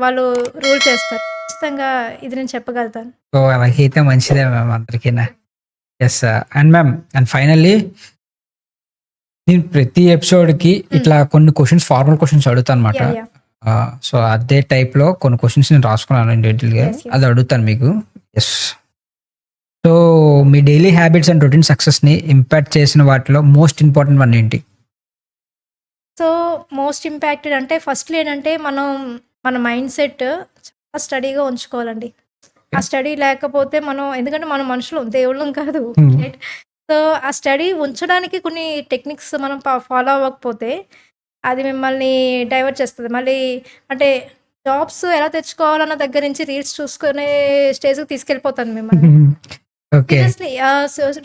వాళ్ళు రూల్ చేస్తారు. ఖచ్చితంగా ఇది నేను చెప్పగలుగుతాను. సో, అలాగైతే మంచిదే మ్యామ్ అందరికీనా. Yes. And ma'am and finally నేను ప్రతి ఎపిసోడ్‌కి ఇట్లా కొన్ని క్వెషన్స్ ఫార్మల్ క్వెషన్స్ అడుగుతానన్నమాట. యాహ్! యాహ్! సో, అదే టైప్‌లో కొన్ని క్వెషన్స్ నేను రాసుకున్నాను ఇండివిడ్యువల్‌గా. యెస్. యెస్. అది అడుగుతాను మీకు. Yes. So, me daily habits and routine సక్సెస్‌ని ఇంపాక్ట్ చేసిన వాటిలో మోస్ట్ ఇంపార్టెంట్ వన్ ఏంటి? సో, మోస్ట్ ఇంపాక్టెడ్ అంటే ఫస్ట్‌లో ఏంటంటే మన మైండ్ సెట్ చాలా స్టడీగా ఉంచుకోవాలండి. ఆ స్టడీ లేకపోతే ఎందుకంటే మనం మనుషులం, దేవుళ్ళం కాదు. హ్మ్. రైట్. సో, ఆ స్టడీ ఉంచడానికి కొన్ని టెక్నిక్స్ మనం ఫాలో అవ్వకపోతే అది మిమ్మల్ని డైవర్ట్ చేస్తది. మళ్ళీ అంటే జాబ్స్ ఎలా తెచ్చుకోవాలన్న దగ్గర నుంచి రీల్స్ చూసుకునే స్టేజ్‌కి తీసుకెళ్ళిపోతాను మిమ్మల్ని. ఓకే. సీరియస్లీ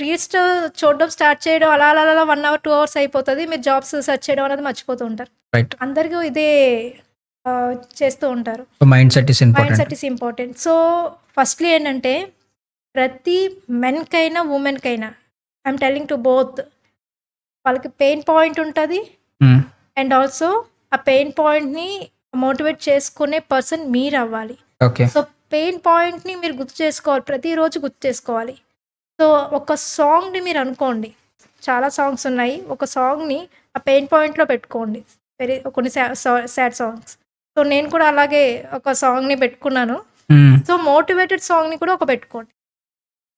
రీల్స్ చూడడం స్టార్ట్ చేయడం అలా 1 అవర్, 2 అవర్స్ అయిపోతది. మీరు జాబ్స్ సెర్చ్ చేయడం అనేది మర్చిపోతూ ఉంటారు. రైట్. అందరూ ఇదే చేస్తూ ఉంటారు. So, mind set is mind important. Set is important. So, firstly ఏంటంటే ప్రతి మెన్‌కైనా, వుమెన్‌కైనా ఐయామ్ టెల్లింగ్ టు బోత్ వాళ్ళకి పెయిన్ పాయింట్ ఉంటది. హ్మ్. అండ్ ఆల్సో ఆ పెయిన్ పాయింట్‌ని మోటివేట్ చేసుకునే పర్సన్ మీరవ్వాలి. ఓకే. సో, పెయిన్ పాయింట్‌ని మీరు గుర్తు చేసుకోవాలి. ప్రతిరోజు గుర్తు చేసుకోవాలి. సో, ఒక సాంగ్‌ని మీరనుకోండి. చాలా సాంగ్స్ ఉన్నాయి. ఒక సాంగ్‌ని ఆ పెయిన్ పాయింట్‌లో పెట్టుకోండి. కొన్ని సాడ్ సాంగ్స్. సో, నేను కూడా అలాగే ఒక సాంగ్‌ని పెట్టుకున్నాను. హ్మ్. సో, మోటివేటెడ్ సాంగ్‌ని కూడా పెట్టుకోండి.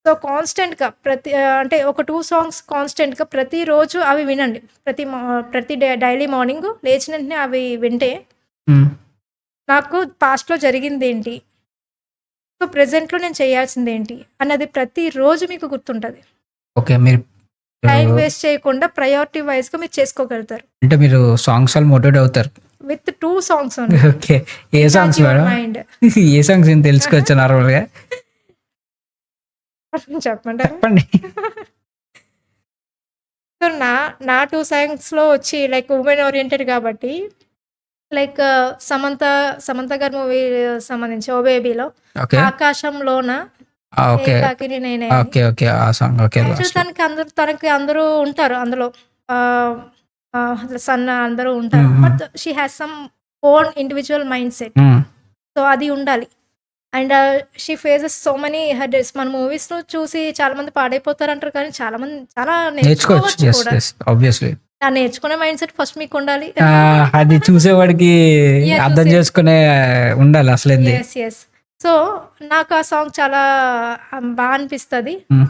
సో, కాన్స్టెంట్‌గా అంటే ఒక 2 సాంగ్స్ కాన్స్టెంట్‌గా ప్రతిరోజు అవి వినండి. ప్రతి డైలీ మార్నింగ్ లేచిన వెంటనే అవి వింటే హ్మ్. నాకు పాస్ట్‌లో జరిగిందేంటి? సో, ప్రెజెంట్‌లో నేను చేయాల్సిందేంటి? అన్నది ప్రతిరోజు మీకు గుర్తుంటది. ఓకే. మీరు టైం వేస్ట్ చేయకుండా ప్రయారిటీ వైస్‌గా మీరు చేసుకోగలుగుతారు. అంటే మీరు సాంగ్స్ వల్ల మోటివేట్ అవుతారు. With 2 songs only. Okay. A songs your madam? Mind. A songs ఏం తెలుసుకోవచ్చా నార్మల్‌గా? చెప్పమంటారా? చెప్పండి. సో, నా 2 సాంగ్స్‌లో వచ్చి లైక్ వుమెన్ ఓరియెంటెడ్ కాబట్టి లైక్ సమంత గారి మూవీ సంబంధించి 'ఓ బేబీలో' ఓకే. 'ఆకాశంలోన ఓకే. ఏకాకిని నేనే' అని. ఓకే. ఓకే. ఆ సాంగ్ ఓకే. యాక్చువల్లీ లాస్ట్‌లో. తనకి అందరూ ఉంటారు అందులో. ఆహ్, సన్ అందరూ ఉంటారు. హ్మ్. హ్మ్. But she has some own individual mind set. హ్మ్. సో, అది ఉండాలి. And she faces so many hurdles. మన మూవీస్‌లో చూసి చాలామంది పాడైపోతారంటారు కానీ చాలా నేర్చుకోవచ్చు. నేర్చుకోవచ్చు యెస్. కూడా. యెస్. ఆబ్వియస్‌లీ. ఆ నేర్చుకునే మైండ్ సెట్ ఫస్ట్ మీకుండాలి. అది చూసేవాడికి యాహ్! అర్థం చేసుకునే ఉండాలి అసలేంది. యెస్. యెస్. సో, నాకు ఆ సాంగ్ చాలా బా అనిపిస్తది. హ్మ్.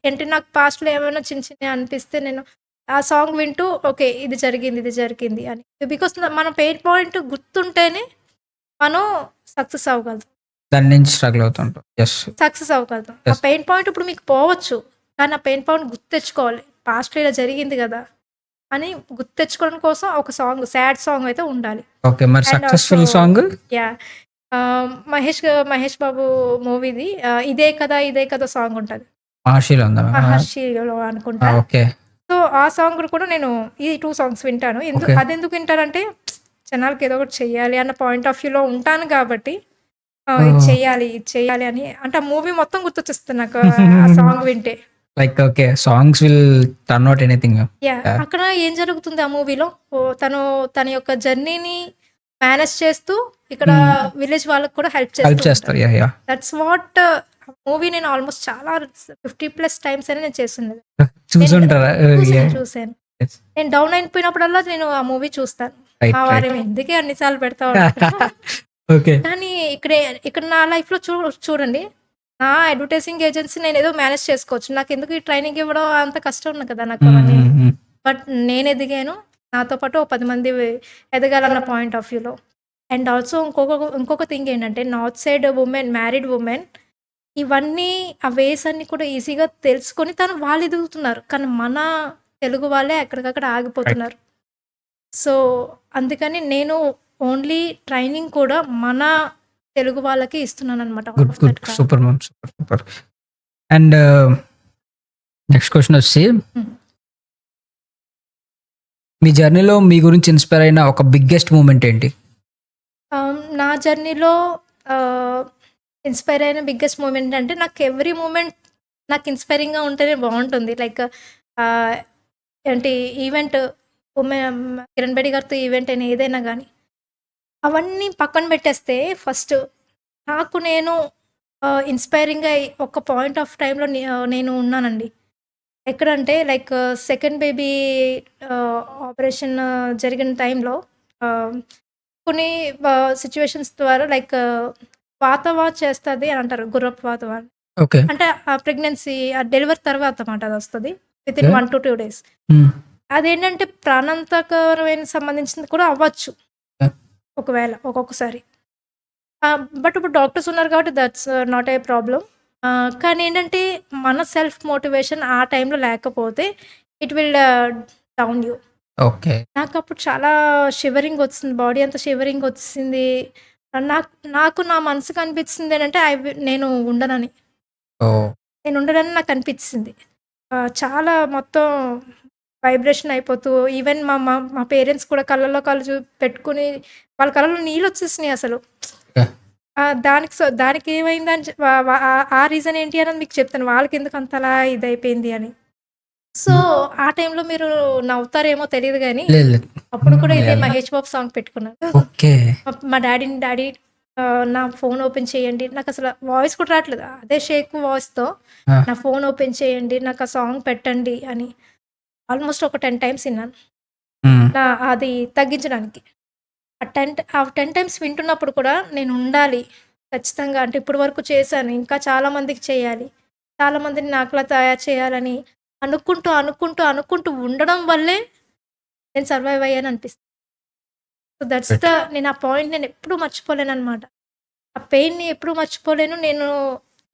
అంటే నాకు పాస్ట్‌లో ఏమైనా చిన్న చిన్నయి అనిపిస్తే నేను ఆ సాంగ్ వింటూ ఓకే. ఇది జరిగింది అని. బికాస్ మన పెయిన్ పాయింట్ గుర్తుంటేనే మనం సక్సెస్ అవ్వగలుగుతాం. దాని నుంచి స్ట్రగుల్ అవుతుంటాం. యెస్. సక్సెస్ అవ్వగలుగుతాం. ఆ యెస్. పెయిన్ పాయింట్ ఇప్పుడు మీకు పోవచ్చు. కానీ ఆ పెయిన్ పాయింట్ గుర్తు తెచ్చుకోవాలి. పాస్ట్‌లో ఇలా జరిగింది గదా! అని గుర్తు తెచ్చుకోవడం కోసం ఒక సాంగ్ సాడ్ సాంగ్ అయితే ఉండాలి. ఓకే. మరి and also successful song? Yeah! Mahesh Babu మూవీది 'ఇదే కథ' సాంగ్ ఉంటది. 'మహర్షిలో' ఉందా? 'మహర్షిలో' అనుకుంటా. ఓకే. సో, ఆ సాంగ్ కూడా నేను ఈ 2 సాంగ్స్ వింటాను. ఓకే. అదెందుకు వింటానంటే జనాలకి ఏదో ఒకటి చెయ్యాలి అన్న పాయింట్ ఆఫ్ వ్యూలో ఉంటాను కాబట్టి ఓహ్! ఇది చెయ్యాలి అని అంటే ఆ మూవీ మొత్తం గుర్తొచ్చేస్తది నాకు ఆ సాంగ్ వింటే. Like okay. Songs will turn out anything. Yeah! Yeah! అక్కడ ఏం జరుగుతుంది ఆ మూవీలో తన యొక్క జర్నీని మేనేజ్ చేస్తూ ఇక్కడ హ్మ్. విలేజ్ వాళ్ళకి కూడా హెల్ప్ హెల్ప్ చేస్తూ చేస్తారు. ఉంటారు. Yeah! Yeah! That's what movie నేను ఆల్మోస్ట్ చాలా 50+ టైమ్స్ అయినా నేను చేసున్నది. చూసుంటారా? యాహ్! చూసాను. యెస్. నేను డౌన్ అయిపోయినప్పుడల్లా నేను ఆ మూవీ చూస్తాను. మా రైట్. రైట్. వారేమో ఎందుకే అన్ని సార్లు పెడతా ఉంటారు. ఓకే. కానీ ఇక్కడ నా లైఫ్‌లో చూడండి. నా అడ్వర్టైజింగ్ ఏజెన్సీ నేనేదో మేనేజ్ చేసుకోవచ్చు. నాకెందుకు ఈ ట్రైనింగ్ ఇవ్వడం అంత కష్టం ఉంది కదా! నాకు హ్మ్. అవన్నీ. హ్మ్. హ్మ్. బట్ నేనెదిగాను. నాతో పాటు ఓ 10 మంది ఎదగాలన్న పాయింట్ ఆఫ్ వ్యూలో. అండ్ ఆల్సో ఇంకొక థింగ్ ఏంటంటే north side women, married women ఇవన్నీ ఆ వేస్ అన్నీ కూడా ఈజీగా తెలుసుకొని వాళ్ళు ఎదుగుతున్నారు. కానీ మన తెలుగు వాళ్ళే ఎక్కడికక్కడ రైట్. ఆగిపోతున్నారు. సో, అందుకని నేను ఓన్లీ ట్రైనింగ్ కూడా మన తెలుగు వాళ్ళకే ఇస్తున్నాననమాట. ఔట్ గుడ్. ఆఫ్ గుడ్. దట్ కాదు. Super ma'am. Super. Super. And next క్వెషనొచ్చి హ్మ్. మీ జర్నీలో మీ గురించి ఇన్‌స్పైర్ అయిన ఒక బిగ్గెస్ట్ మూమెంట్ ఏంటి? నా జర్నీలో ఆహ్, ఇన్‌స్పైర్ అయిన బిగ్గెస్ట్ మూమెంట్ అంటే నాకు ఎవ్రీ మూమెంట్ నాకు ఇన్‌స్పైరింగ్‌గా ఉంటేనే బావుంటుంది. లైక్ ఆహ్, ఏంటి ఈవెంట్ కిరణ్ బేడి గారితో ఈవెంట్ అయినా ఏదైనా గానీ, అవన్నీ పక్కన పెట్టేస్తే ఫస్ట్ నాకు నేను ఇన్‌స్పైరింగ్‌గా ఒక పాయింట్ ఆఫ్ టైమ్‌లో నేను ఉన్నానండి. ఎక్కడంటే లైక్ సెకండ్ బేబీ ఆపరేషన్ జరిగిన టైంలో ఆహ్, కొన్ని సిట్యుయేషన్స్ ద్వారా లైక్ వాతవా చేస్తది అని అంటారు. గుర్రపు వాతవా అని. ఓకే. అంటే ఆ ప్రెగ్నెన్సీ డెలివరీ తర్వాత మాట అదొస్తది. Within okay. 1-2 డేస్. హ్మ్. అదేంటంటే ప్రాణాంతకరమైన సంబంధించింది కూడా అవ్వచ్చు. యాహ్! ఒకవేళ ఒక్కొక్కసారి. బట్ ఇప్పుడు డాక్టర్స్ ఉన్నారు కాబట్టి దట్స్ నాట్ ఏ ప్రాబ్లమ్. కానీ ఏంటంటే మన సెల్ఫ్ మోటివేషన్ ఆ టైంలో లేకపోతే it will down you. Okay. నాకప్పుడు చాలా షివరింగ్ వచ్చింది. బాడీ అంతా షివరింగ్ వచ్చిసింది. నాకు నాకు నా మనసుకు అనిపించిందేంటంటే నేను ఉండనని. ఓహ్! నేను ఉండనని నాకనిపించింది. చాలా మొత్తం వైబ్రేషన్ అయిపోతూ ఈవెన్ మా మా మా పేరెంట్స్ కూడా కళ్ళలో కళ్ళు పెట్టుకొని వాళ్ళ కళ్ళలో నీళ్ళొచ్చేసినాయి అసలు. ఓకే. దానికేమైందని చె వ వ ఆ రీజన్ ఏంటి అనేది మీకు చెప్తాను. వాళ్ళకెందుకు అంతలా ఇదయిపోయింది అని. సో, హ్మ్. ఆ టైంలో మీరు నవ్వుతారేమో తెలీదు గానీ, లేదు లేదు. అప్పుడు కూడా ఇదే యాహ్! మహేష్ బాబు సాంగ్ పెట్టుకున్నాను. ఓకే. మా డ్యాడీని డ్యాడీ నా ఫోన్ ఓపెన్ చేయండి. నాకసల వాయిస్ కూడా రాట్లేదు. అదే షేక్ వాయిస్‌తో ఆ! నా ఫోన్ ఓపెన్ చేయండి. నాకు ఆ సాంగ్ పెట్టండి అని ఆల్‌మోస్ట్ ఒక 10 టైమ్స్ ఇన్నాను. హ్మ్. అది తగ్గించడానికి. ఆ 10 టైమ్స్ వింటున్నప్పుడు కూడా నేనుండాలి. ఖచ్చితంగా అంటే ఇప్పటి వరకు చేశాను. ఇంకా చాలా మందికి చేయాలి. చాలా మందిని నాకులా తయారు చేయాలని అనుకుంటూ ఉండడం వల్లే నేను సర్వైవ్ అయ్యాననిపిస్తుంది. So, that's right. నేను ఆ పాయింట్ నేనెప్పుడూ మర్చిపోలేననమాట. ఆ పెయిన్‌ని ఎప్పుడూ మర్చిపోలేను. నేను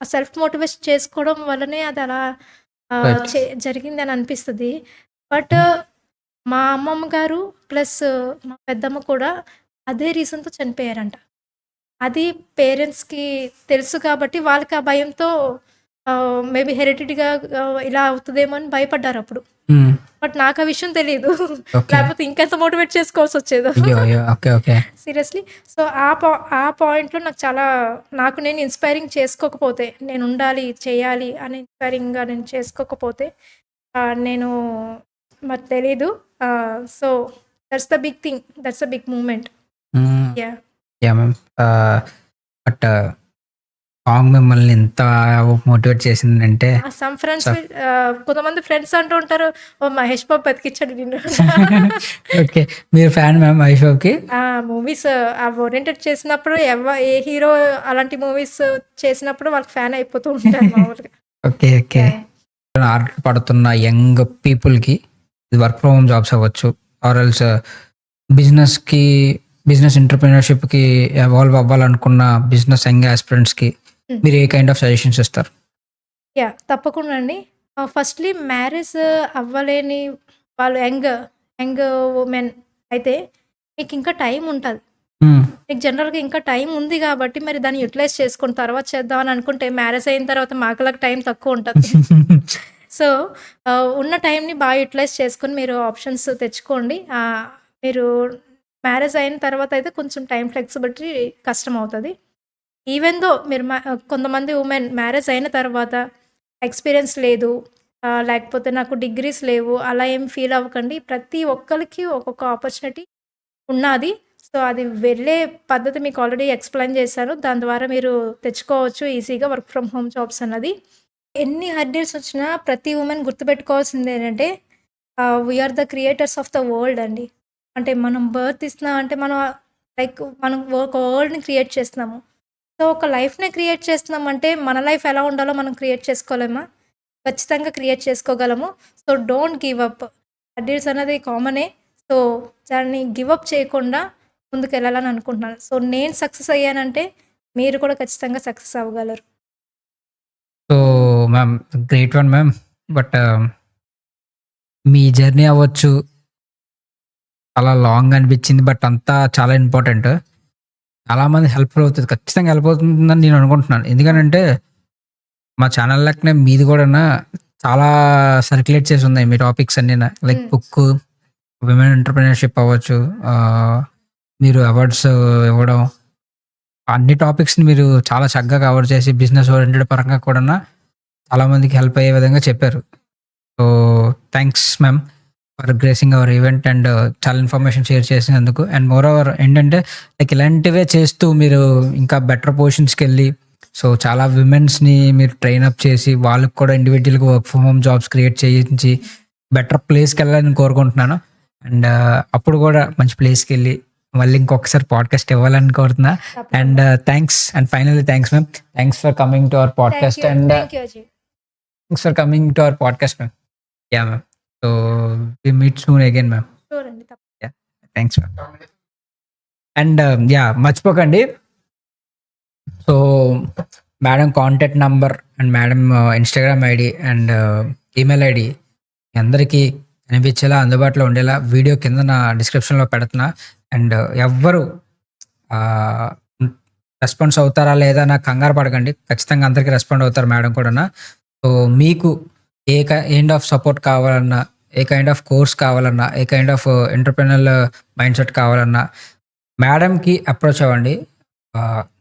ఆ సెల్ఫ్ మోటివేట్ చేసుకోవడం వల్లనే అదలా రైట్. జరిగిందని అనిపిస్తది. బట్ హ్మ్. మా అమ్మమ్మ గారు ప్లస్ మా పెద్దమ్మ కూడా అదే రీజన్‌తో చనిపోయారంట. అది పేరెంట్స్‌కి తెలుసు కాబట్టి వాళ్ళకి ఆ భయంతో మేబీ హెరిడిటీగా ఇలా అవుతదేమో అని భయపడ్డారప్పుడు. హ్మ్. బట్ నాకా విషయం తెలీదు. ఓకే. లేపోతే ఇంకెంత మోటివేట్ చేసుకోవాల్సొచ్చేదో. అయ్యో! అయ్యో! ఓకే. ఓకే. సీరియస్‌లీ. సో, ఆ పాయింట్‌లో నాకు నేను ఇన్‌స్పైరింగ్ చేసుకోకపోతే, నేనుండాలి, చేయాలి అని ఇన్‌స్పైరింగ్‌గా నేను చేసుకోకపోతే నేను మరి తెలీదు. So, that's the big thing. That's the big movement. Hmm. Yeah! Yeah! Ma'am. But song మిమ్మల్ని ఎంత మోటివేట్ చేసిందంటే సమ్ ఫ్రెండ్స్ సో కొంతమంది ఫ్రెండ్స్ అంటూ ఉంటారు. ఓహ్! మహేష్ బాబు బతికిచ్చాడు నిన్ను. ఓకే. మీరు ఫ్యాన్ మ్యామ్ మహేష్ బాబుకి? ఆ! మూవీస్ ఓరియెంటెడ్ చేసినప్పుడు ఏ హీరో అలాంటి మూవీస్ చేసినప్పుడు వాళ్ళకి ఫ్యాన్ అయిపోతూ ఉంటారు మామూలుగా. ఓకే. ఓకే. యాహ్! ఆర్డర్ పడుతున్న యంగ్ పీపుల్‌కి ఇది వర్క్ ఫ్రమ్ హోమ్ జాబ్స్ అవ్వచ్చు. ఆర్ ఎల్స్ బిజినెస్‌కి బిజినెస్ ఎంటర్‌ప్రెన్యూర్‌షిప్‌కి ఎవాల్వ్ అవ్వాలనుకున్న బిజినెస్ యంగ్ యాస్పిరెంట్స్‌కి హ్మ్. మీరు ఏ కైండ్ ఆఫ్ సజెషన్స్ ఇస్తారు? తప్పకుండా అండి. ఫస్ట్‌లీ మ్యారేజ్ అవ్వలేని వాళ్ళు యంగ్ వుమెన్ అయితే మీకింకా టైం ఉంటది. హ్మ్. మీకు జనరల్‌గా ఇంకా టైం ఉంది గాబట్టి మరి దాన్ని యుటిలైజ్ చేసుకోండి. తర్వాత చేద్దాం అని అనుకుంటే మ్యారేజ్ అయిన తర్వాత మాకులాగా టైం తక్కువుంటది. సో, ఉన్న టైంని బాగా యుటిలైజ్ చేసుకొని మీరు ఆప్షన్స్ తెచ్చుకోండి. మీరు మ్యారేజ్ అయిన తర్వాత అయితే కొంచెం టైం ఫ్లెక్సిబిలిటీ కష్టమవుతది. ఈవెన్ దో మీరు కొంతమంది వుమెన్ మ్యారేజ్ అయిన తర్వాత ఎక్స్‌పీరియన్స్ లేదు. లేకపోతే నాకు డిగ్రీస్ లేవు. అలా ఏం ఫీల్ అవ్వకండి. ప్రతి ఒక్కళ్ళకి ఒక్కొక్క ఆపర్చునిటీ ఉన్నాది. సో, అది వెళ్ళే పద్ధతి మీకు ఆల్రెడీ ఎక్స్‌ప్లెయిన్ చేశాను. దాని ద్వారా మీరు తెచ్చుకోవచ్చు ఈజీగా వర్క్ ఫ్రమ్ హోమ్ జాబ్స్ అన్నది. ఎన్ని హర్డిల్స్ వచ్చినా ప్రతి వుమెన్ గుర్తుపెట్టుకోవాల్సిందేంటంటే we are the creators of the world అండి. అంటే మనం బర్త్ ఇస్తున్నాం అంటే మనం లైక్ మనం ఒక వరల్డ్‌ని క్రియేట్ చేస్తున్నాము. సో, ఒక లైఫ్‌ని క్రియేట్ చేస్తున్నామంటే మన లైఫ్ ఎలా ఉండాలో మనం క్రియేట్ చేసుకోలేమా? ఖచ్చితంగా క్రియేట్ చేసుకోగలము. So, don't give up. అడ్డిట్స్ అనేది కామనే. సో, దాన్ని గివ్ అప్ చేయకుండా ముందుకెళ్ళాలని అనుకుంటున్నాను. సో, నేను సక్సెస్ అయ్యానంటే మీరు కూడా ఖచ్చితంగా సక్సెస్ అవ్వగలరు. So ma'am, great one ma'am. But మీ జర్నీ అవ్వచ్చు చాలా లాంగ్ అనిపించింది. బట్ అంతా చాలా ఇంపార్టెంట్. చాలామంది హెల్ప్‌ఫుల్ అవుతది. ఖచ్చితంగా హెల్ప్ అవుతుందని నేను అనుకుంటున్నాను. ఎందుకనంటే మా ఛానల్ లెక్కనే మీది కూడానా చాలా సర్క్యులేట్ చేసి ఉన్నాయి మీ టాపిక్స్ అన్నీన. లైక్ హ్మ్. బుక్కు, విమెన్ ఎంటర్‌ప్రెన్యూర్‌షిప్ అవ్వచ్చు, మీరు అవార్డ్స్ ఇవ్వడం, అన్ని టాపిక్స్‌ని మీరు చాలా చక్కగా కవర్ చేసి బిజినెస్ ఓరియెంటెడ్ పరంగా కూడానా చాలా మందికి హెల్ప్ అయ్యే విధంగా చెప్పారు. So thanks ma'am for gracing our event and చాలా ఇన్ఫర్మేషన్ షేర్ చేసినందుకు. అండ్ మోర్ ఓవర్ ఏంటంటే లైక్ ఇలాంటివే చేస్తూ మీరు ఇంకా బెటర్ పొజిషన్స్‌కెళ్ళి సో చాలా విమెన్స్‌ని మీరు ట్రైన్ అప్ చేసి వాళ్ళకి కూడా ఇండివిడ్యువల్‌గా work from home jobs create చేయించి బెటర్ ప్లేస్‌కెళ్ళాలని కోరుకుంటున్నాను. అండ్ అప్పుడు కూడా మంచి ప్లేస్‌కెళ్ళి మళ్ళీ ఇంకొకసారి పాడ్‌కాస్ట్ ఇవ్వాలని కోరుతున్నా. అండ్ తప్పకుండా. Thanks and finally thanks ma'am. Thanks for coming to our thank podcast you. And thank you Ajay. Thanks for coming to our podcast ma'am. Yeah! Ma'am. So we meet soon again ma'am. Sure అండి. Yeah! Thanks ma'am. And yeah! మర్చిపోకండి. So madam contact number and madam Instagram ID and email ID మీ అందరికీ కనిపించేలా అందుబాటులో ఉండేలా video కింద నా డిస్క్రిప్షన్‌లో పెడుతున్నా. అండ్ ఎవ్వరు ఆహ్, రెస్పాన్స్ అవుతారా లేదా నాకు కంగారు పడకండి. ఖచ్చితంగా అందరికి రెస్పాండ్ అవుతారు మేడం కూడానా. సో మీకు కైండ్ ఆఫ్ సపోర్ట్ కావాలన్నా, ఏ కైండ్ ఆఫ్ కోర్స్ కావాలన్నా, ఏ కైండ్ ఆఫ్ ఎంటర్‌ప్రెన్యూరల్ మైండ్‌సెట్ కావాలన్నా మేడంకి అప్రోచ్ అవ్వండి.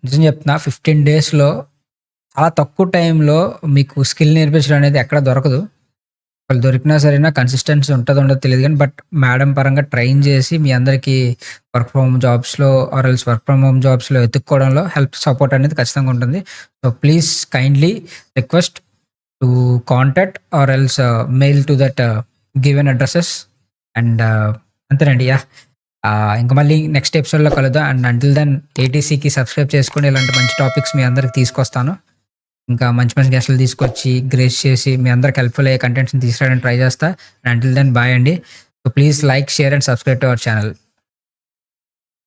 నిజం చెప్తున్నా 15 డేస్‌లో చాలా తక్కువ టైంలో మీకు స్కిల్ నేర్పించడం అనేది ఎక్కడ దొరకదు. ఒకవేళ దొరికినా సరేనా కన్సిస్టెన్సీ ఉంటదో ఉండదో తెలీదు గానీ, బట్ మేడం పరంగా ట్రైన్ చేసి మీ అందరికీ వర్క్ ఫ్రమ్ హోమ్ జాబ్స్‌లో or else work from home జాబ్స్‌లో ఎతుక్కోవడంలో హెల్ప్, సపోర్ట్ అనేది ఖచ్చితంగా ఉంటుంది. So please kindly request to contact or else mail to that given addresses. And అంతేనండి. యాహ్! ఇంక మళ్ళీ నెక్స్ట్ ఎపిసోడ్‌లో కలుద్దాం. అండ్ అంటిల్ దెన్ ఏటీసీకి సబ్స్క్రైబ్ చేసుకొని ఇలాంటి మంచి టాపిక్స్ మీ అందరికి తీసుకొస్తాను. ఇంకా మంచి మంచి గెస్టులు తీసుకొచ్చి గ్రేస్ చేసి మీ అందరికి హెల్ప్‌ఫుల్ అయ్యే కంటెంట్స్‌ని తీసుకురావడానికి ట్రై చేస్తా. అండ్ అంటిల్ దెన్ బాయ్ అండి. So please like, share and subscribe to our channel.